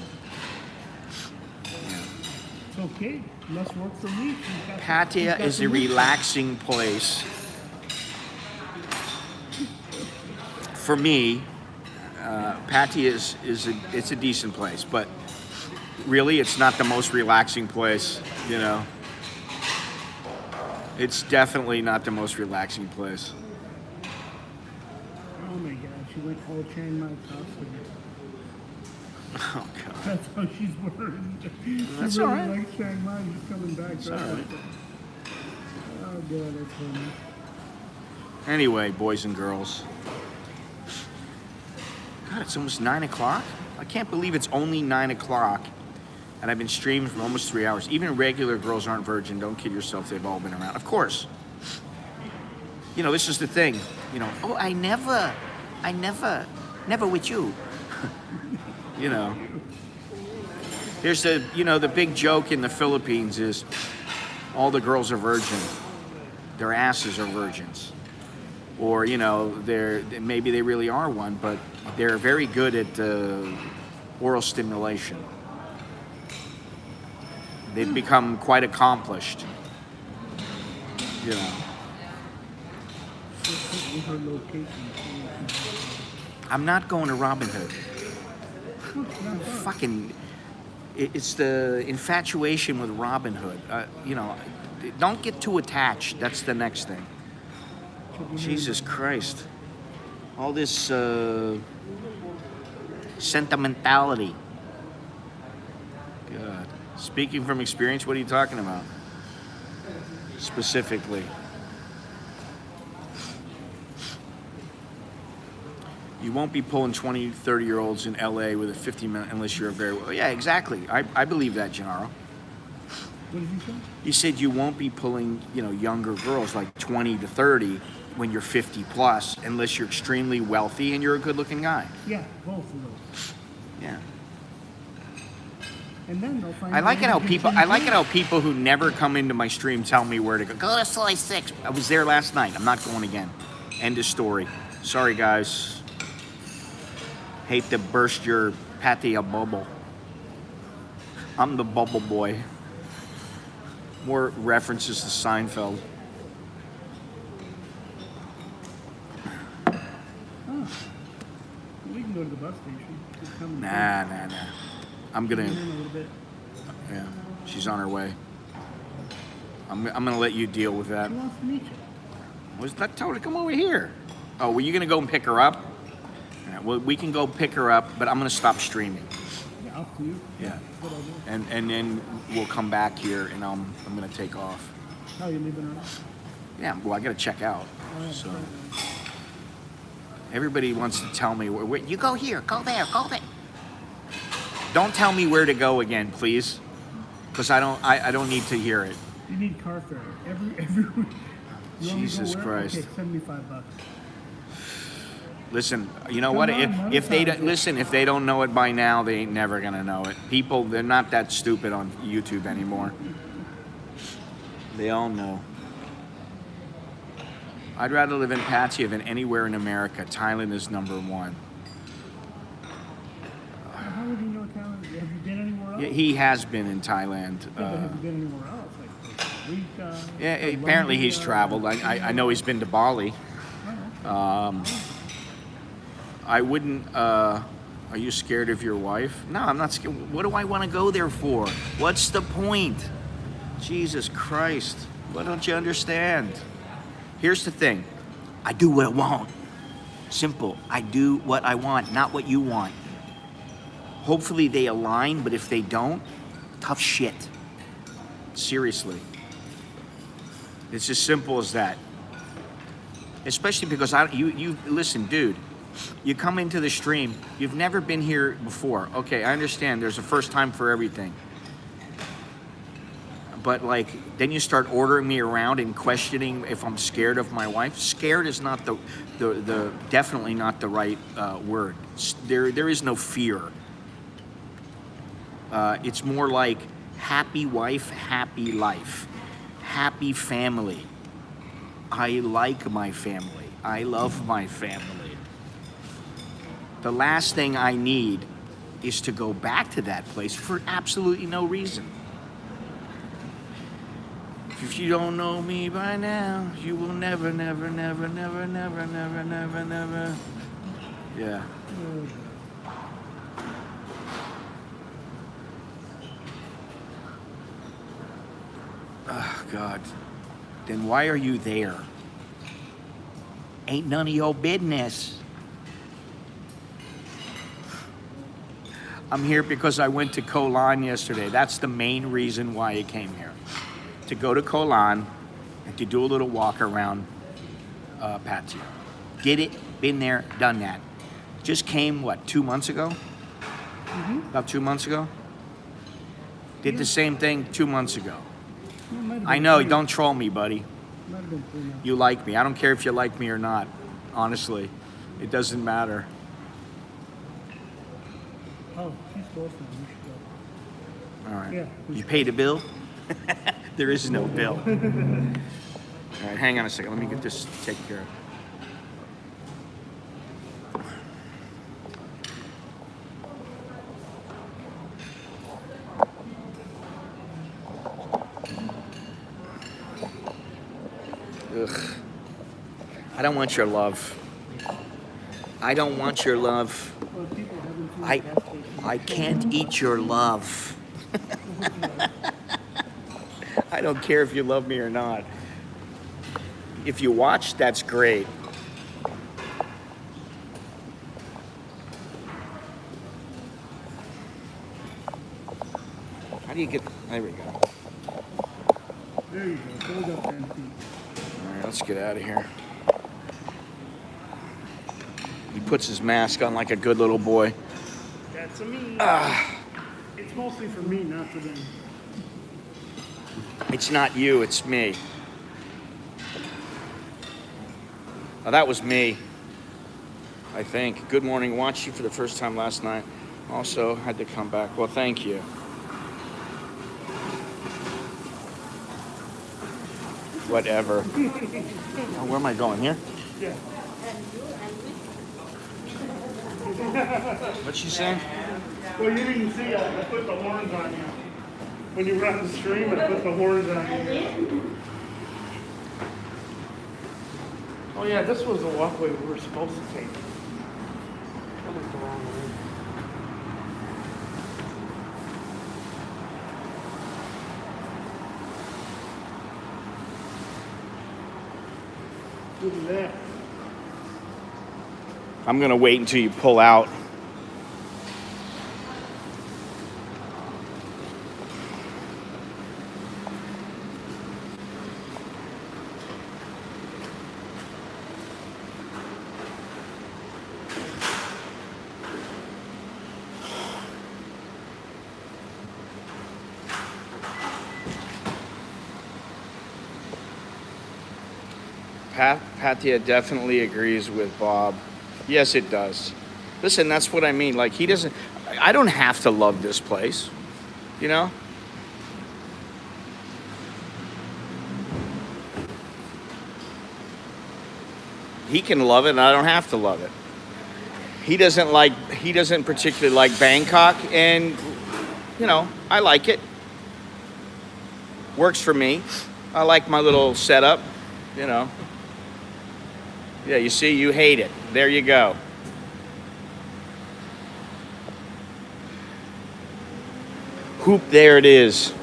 It's okay. Less work for me. Pattaya is a relaxing place. For me, Pattaya it's a decent place, but really, it's not the most relaxing place, you know. It's definitely not the most relaxing place. Oh my God, she went all Chiang Mai costume. Oh, God. That's how she's wearing. That's she all really right. likes Chiang Mai. She's coming back. That's all right. Oh God, that's funny. Anyway, boys and girls. God, it's almost 9 o'clock. I can't believe it's only 9 o'clock And I've been streaming for almost 3 hours. Even regular girls aren't virgin. Don't kid yourself. They've all been around. Of course. You know, this is the thing. You know, oh, I never with you. You know. Here's the, you know, the big joke in the Philippines is all the girls are virgin. Their asses are virgins. Or, you know, maybe they really are one, but they're very good at oral stimulation. They've become quite accomplished. You know. I'm not going to Robin Hood. Fucking, it's the infatuation with Robin Hood. You know, don't get too attached. That's the next thing. Jesus Christ. All this sentimentality. God. Speaking from experience, what are you talking about? Specifically. You won't be pulling 20, 30-year-olds in LA with a 50-minute unless you're very well. Yeah, exactly. I believe that, Gennaro. What did you say? You said you won't be pulling, you know, younger girls like 20 to 30 when you're 50 plus, unless you're extremely wealthy and you're a good-looking guy. Yeah, both of those. Yeah. And then they'll find I like it how people who never come into my stream tell me where to go. Go to Slice 6. I was there last night. I'm not going again. End of story. Sorry, guys. Hate to burst your Pattaya bubble. I'm the bubble boy. More references to Seinfeld. Oh. We can go to the bus station. Just come Nah. I'm gonna. in a little bit. Yeah, she's on her way. I'm gonna let you deal with that. She wants to meet you. Was that told her to come over here? Oh, were you gonna go and pick her up? All right, well, we can go pick her up, but I'm gonna stop streaming. Yeah, up to you. Yeah. Good idea. And then we'll come back here, and I'm gonna take off. How are you leaving her? Yeah, well, I gotta check out. Oh, So right. everybody wants to tell me where you go here, go there, go there. Don't tell me where to go again, please, because I don't need to hear it. You need car fare. Every you want me to go Jesus where? Christ. Okay, $75. Listen, you know Come what? on, If they monetize don't it. listen, if they don't know it by now, they ain't never gonna know it. People, they're not that stupid on YouTube anymore. They all know. I'd rather live in Patsya than anywhere in America. Thailand is #1. How would you know Thailand? Have you been anywhere else? Yeah, he has been in Thailand. Yeah, but have you been anywhere else? Like Costa Rica? Yeah, apparently he's traveled. I know he's been to Bali. I wouldn't. Are you scared of your wife? No, I'm not scared. What do I want to go there for? What's the point? Jesus Christ. Why don't you understand? Here's the thing. I do what I want. Simple. I do what I want, not what you want. Hopefully they align, but if they don't, tough shit. Seriously. It's as simple as that. Especially because you listen, dude. You come into the stream, you've never been here before. Okay, I understand there's a first time for everything. But like, then you start ordering me around and questioning if I'm scared of my wife. Scared is not the definitely not the right word. There is no fear. It's more like happy wife, happy life, happy family. I like my family. I love my family. The last thing I need is to go back to that place for absolutely no reason. If you don't know me by now, you will never, never, never, never, never, never, never, never. Yeah. Oh, God. Then why are you there? Ain't none of your business. I'm here because I went to Koh Lan yesterday. That's the main reason why I came here. To go to Koh Lan and to do a little walk around Patsya. Did it, been there, done that. Just came, what, 2 months ago? Mm-hmm. About 2 months ago? Did the same thing 2 months ago. No, it might have I been know, 3. don't troll me, buddy. Might have been 3 months. You like me. I don't care if you like me or not. Honestly, it doesn't matter. Oh, she's close now. We should go. All right. Yeah. You paid a bill? There is no bill. All right, hang on a second. Let me get this taken care of. Ugh. I don't want your love. I don't want your love. Well, people haven't seen I the gas station. I can't eat your love. I don't care if you love me or not. If you watch, that's great. How do you get... There we go. There you go. Hold up 10 feet. All right, let's get out of here. He puts his mask on like a good little boy. That's a me. It's mostly for me, not for them. It's not you, it's me. Oh, that was me, I think. Good morning. Watched you for the first time last night. Also had to come back. Well, thank you. Whatever. Oh, where am I going? Here? Yeah. What's she saying? Well, you didn't see I put the horns on you. When you were on the stream, I put the horns on you. Oh yeah, this was the walkway we were supposed to take. That was the wrong way. Look at that. I'm gonna wait until you pull out. Pattya definitely agrees with Bob. Yes, it does. Listen, that's what I mean. Like, he doesn't... I don't have to love this place. You know? He can love it, and I don't have to love it. He doesn't particularly like Bangkok, and, you know, I like it. Works for me. I like my little setup, you know. Yeah, you see, you hate it. There you go. Hoop, there it is.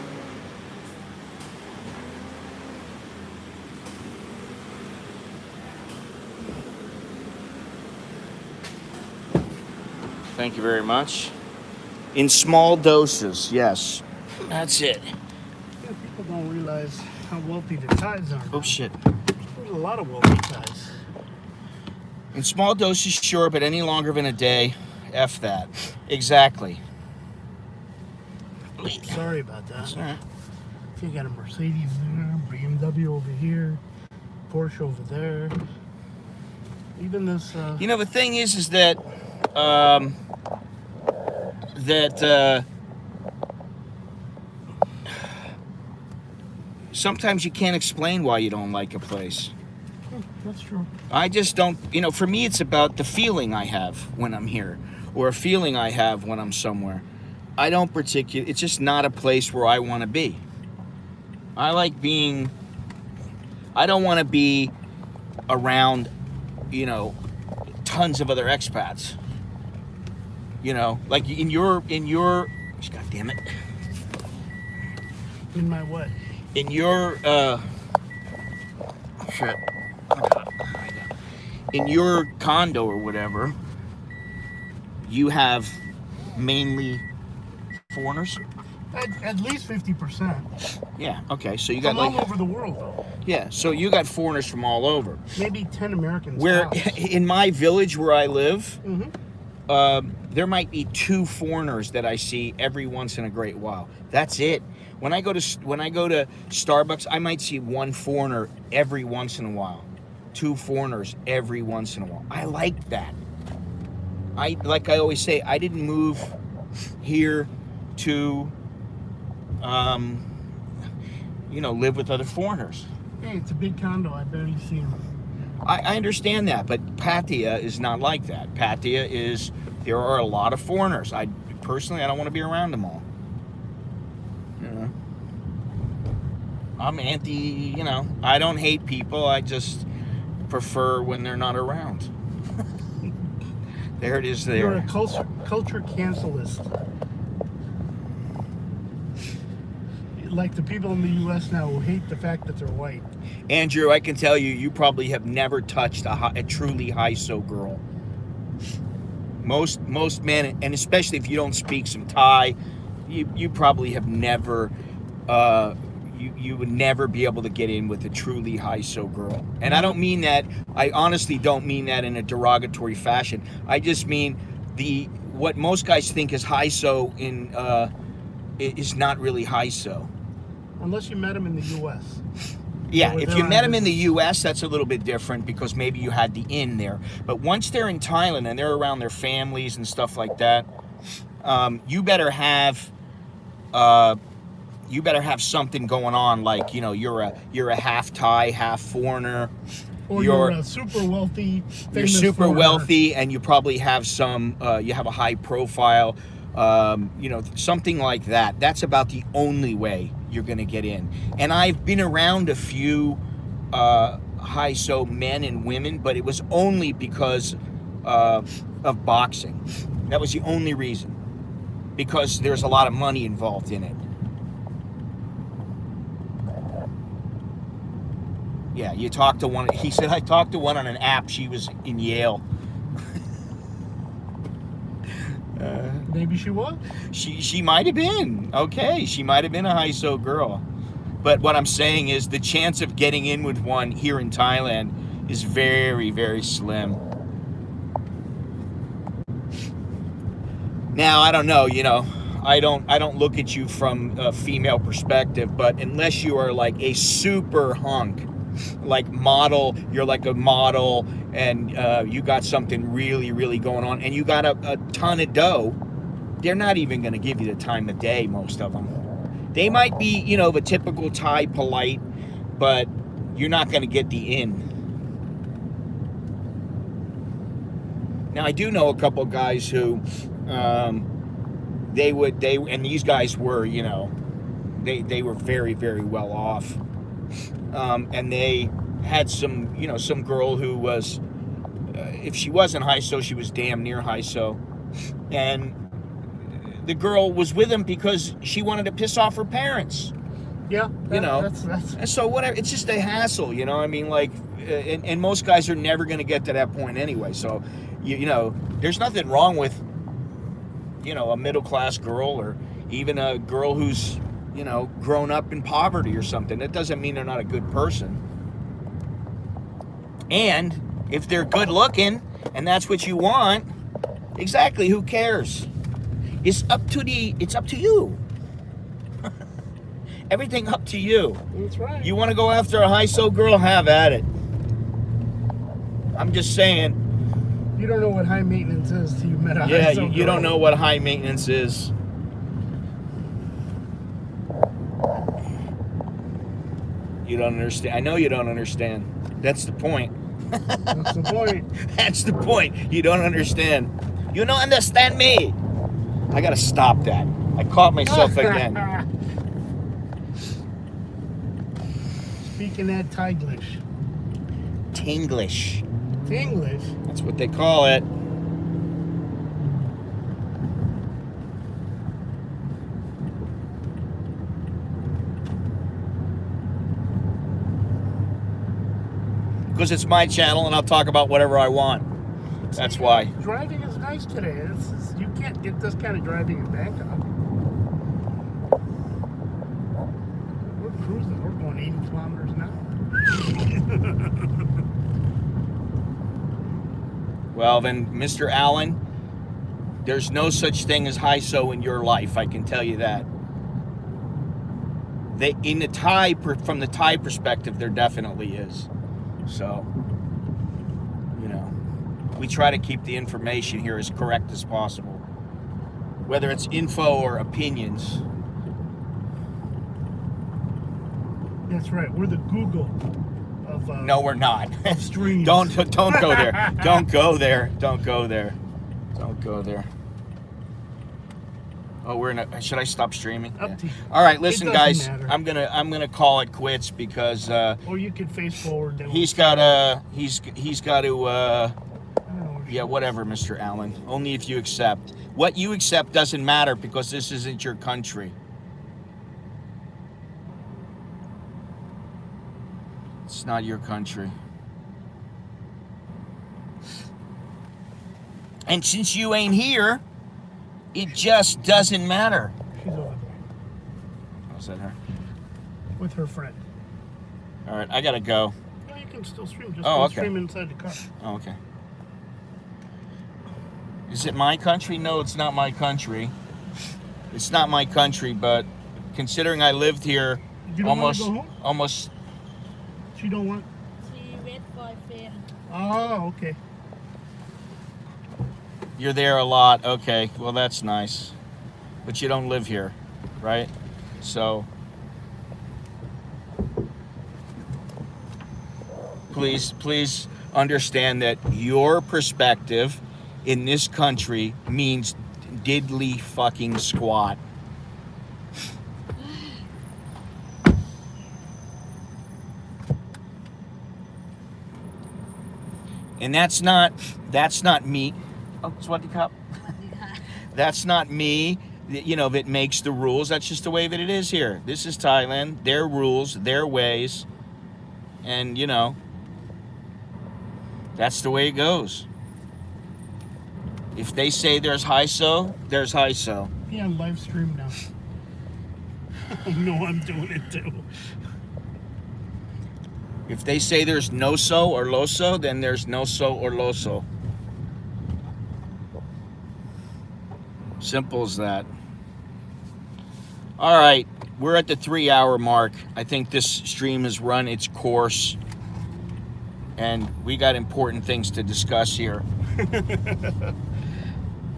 Thank you very much. In small doses, yes. That's it. Yeah, people don't realize how wealthy the Thais are. Oh, shit. There's a lot of wealthy Thais. In small doses, sure, but any longer than a day, F that. Exactly. Sorry about that. That's all right. You got a Mercedes there, BMW over here, Porsche over there. Even this. You know, the thing is that sometimes you can't explain why you don't like a place. That's true. I just don't, you know, for me it's about the feeling I have when I'm here, or a feeling I have when I'm somewhere. I don't particularly, it's just not a place where I want to be. I like being, I don't want to be around, you know, tons of other expats. You know, like in your, God damn it. In my what? In your, shit. In your condo or whatever, you have mainly foreigners? At least 50%. Yeah, okay, so you got From like... all over the world, though. Yeah, so you got foreigners from all over. Maybe 10 Americans. Where, tops. in my village where I live, there might be 2 foreigners that I see every once in a great while. That's it. When I go to Starbucks, I might see 1 foreigner every once in a while, 2 foreigners every once in a while. I like that. Like I always say, I didn't move here to, live with other foreigners. Hey, it's a big condo. I barely see them. I understand that, but Pattaya is not like that. Pattaya is, there are a lot of foreigners. Personally, I don't want to be around them all. I'm anti, I don't hate people. I just prefer when they're not around. There it is there. You're a culture cancelist. Like the people in the U.S. now who hate the fact that they're white. Andrew, I can tell you, you probably have never touched a truly high-so girl. Most men, and especially if you don't speak some Thai, you probably have never, you would never be able to get in with a truly high-so girl. And I don't mean that, I honestly don't mean that in a derogatory fashion. I just mean what most guys think is high-so is not really high-so. Unless you met them in the U.S. Yeah, if you met them in the U.S., that's a little bit different because maybe you had the in there. But once they're in Thailand and they're around their families and stuff like that, you better have something going on. Like you're a half Thai, half foreigner. Or you're a super wealthy. You're super wealthy, and you probably have some. You have a high profile. Something like that. That's about the only way you're going to get in. And I've been around a few high-so men and women, but it was only because of boxing. That was the only reason. Because there's a lot of money involved in it. Yeah, you talked to one. He said, I talked to one on an app. She was in Yale. Maybe she was. She might have been. Okay, she might have been a high-so girl. But what I'm saying is the chance of getting in with one here in Thailand is very, very slim. Now, I don't know, I don't look at you from a female perspective, but unless you are like a super hunk, like model, you're like a model, and you got something really, really going on, and you got a ton of dough, they're not even going to give you the time of day, most of them. They might be, the typical Thai polite, but you're not going to get the in. Now, I do know a couple guys who, and these guys were, they were very, very well off. And they had some girl who was, if she wasn't high-so, she was damn near high-so. And the girl was with him because she wanted to piss off her parents. Yeah, that's... And so whatever, it's just a hassle, I mean, like, and most guys are never going to get to that point anyway. So, there's nothing wrong with, a middle-class girl or even a girl who's, grown up in poverty or something. That doesn't mean they're not a good person. And if they're good looking and that's what you want, exactly, who cares? It's up to you. Everything up to you. That's right. You want to go after a high-so girl, have at it. I'm just saying. You don't know what high maintenance is till you met a high-so girl. Yeah, you don't know what high maintenance is. You don't understand. I know you don't understand. That's the point. That's the point. That's the point. You don't understand. You don't understand me. I gotta stop that. I caught myself again. Speaking that Thaiglish. Tinglish. Tinglish? That's what they call it. Because it's my channel and I'll talk about whatever I want. That's why. Driving is nice today. You can't get this kind of driving in Bangkok. We're cruising. We're going 80 kilometers an hour. Well, then, Mr. Allen, There's no such thing as HISO in your life, I can tell you that. From the Thai perspective, there definitely is. So, you know, we try to keep the information here as correct as possible, whether it's info or opinions. That's right. We're the Google of. No, we're not. Streams. Don't go there. Don't go there. Don't go there. Don't go there. Oh, should I stop streaming? Up to you. All right, listen, doesn't guys. matter. I'm gonna call it quits because Or you can face forward. he's got to. I don't know where Yeah, whatever, Mr. Allen. Only if you accept. What you accept doesn't matter because this isn't your country. It's not your country. And since you ain't here, it just doesn't matter. she's over there Was that her? with her friend. All right, I gotta go. No, you can still stream. Just Oh, go okay. stream inside the car. Oh, okay. Is it my country? No, it's not my country. It's not my country, but considering I lived here You don't want to go home? almost. She don't want. She wait boyfriend. Oh, okay. You're there a lot. Okay, well that's nice, but you don't live here, right? So please understand that your perspective in this country means diddly fucking squat. And that's not me. Oh, Swati Cup. That's not me, you know, that makes the rules. That's just the way that it is here. This is Thailand, their rules, their ways. And, you know, that's the way it goes. If they say there's HISO, there's HISO. Yeah, live stream now. I know I'm doing it too. If they say there's no-so or loso, then there's no-so or loso. Simple as that. All right, we're at the 3-hour mark. I think this stream has run its course, and we got important things to discuss here.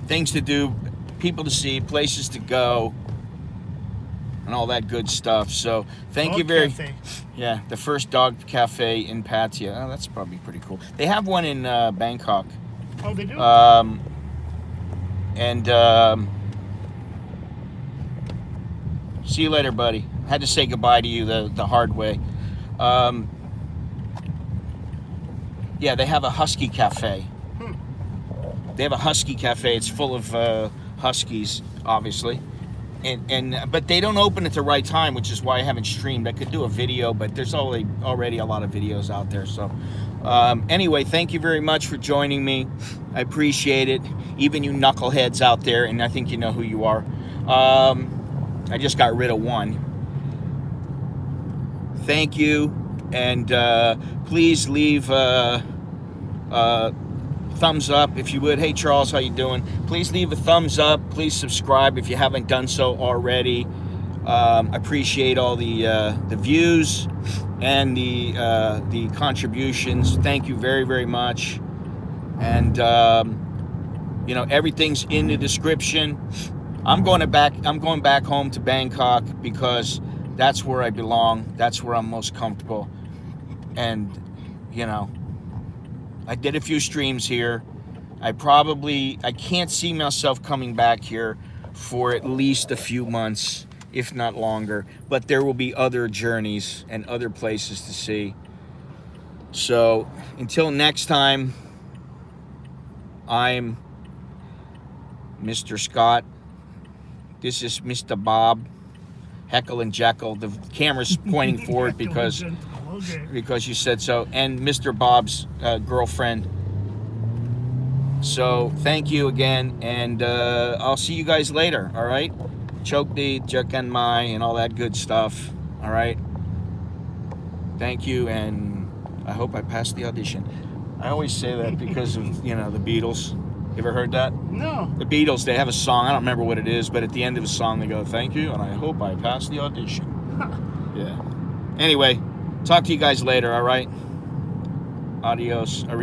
Things to do, people to see, places to go, and all that good stuff. So thank Dog you very cafe. Yeah, the first dog cafe in Patsya. Oh, that's probably pretty cool. They have one in Bangkok. Oh, they do? See you later, buddy. Had to say goodbye to you the hard way. Yeah, they have a husky cafe. They have a husky cafe. It's full of huskies, obviously. But they don't open at the right time, which is why I haven't streamed. I could do a video, but there's already a lot of videos out there. So anyway, thank you very much for joining me. I appreciate it. Even you knuckleheads out there, and I think you know who you are. I just got rid of one. Thank you, and please leave thumbs up if you would. Hey Charles, how you doing? Please leave a thumbs up. Please subscribe if you haven't done so already. Appreciate all the views and the contributions. Thank you very, very much. And you know, everything's in the description. I'm going back home to Bangkok because that's where I belong. That's where I'm most comfortable. And you know, I did a few streams here. I can't see myself coming back here for at least a few months, if not longer. But there will be other journeys and other places to see. So until next time, I'm Mr. Scott. This is Mr. Bob. Heckle and Jekyll. The camera's pointing forward because you said so. And Mr. Bob's girlfriend. So thank you again, and I'll see you guys later. All right, Chokdi, Jakan Mai, and all that good stuff. All right. Thank you, and I hope I passed the audition. I always say that because of the Beatles. You ever heard that? No. The Beatles, they have a song. I don't remember what it is, but at the end of the song, they go, "Thank you, and I hope I pass the audition." Yeah. Anyway, talk to you guys later, all right? Adios.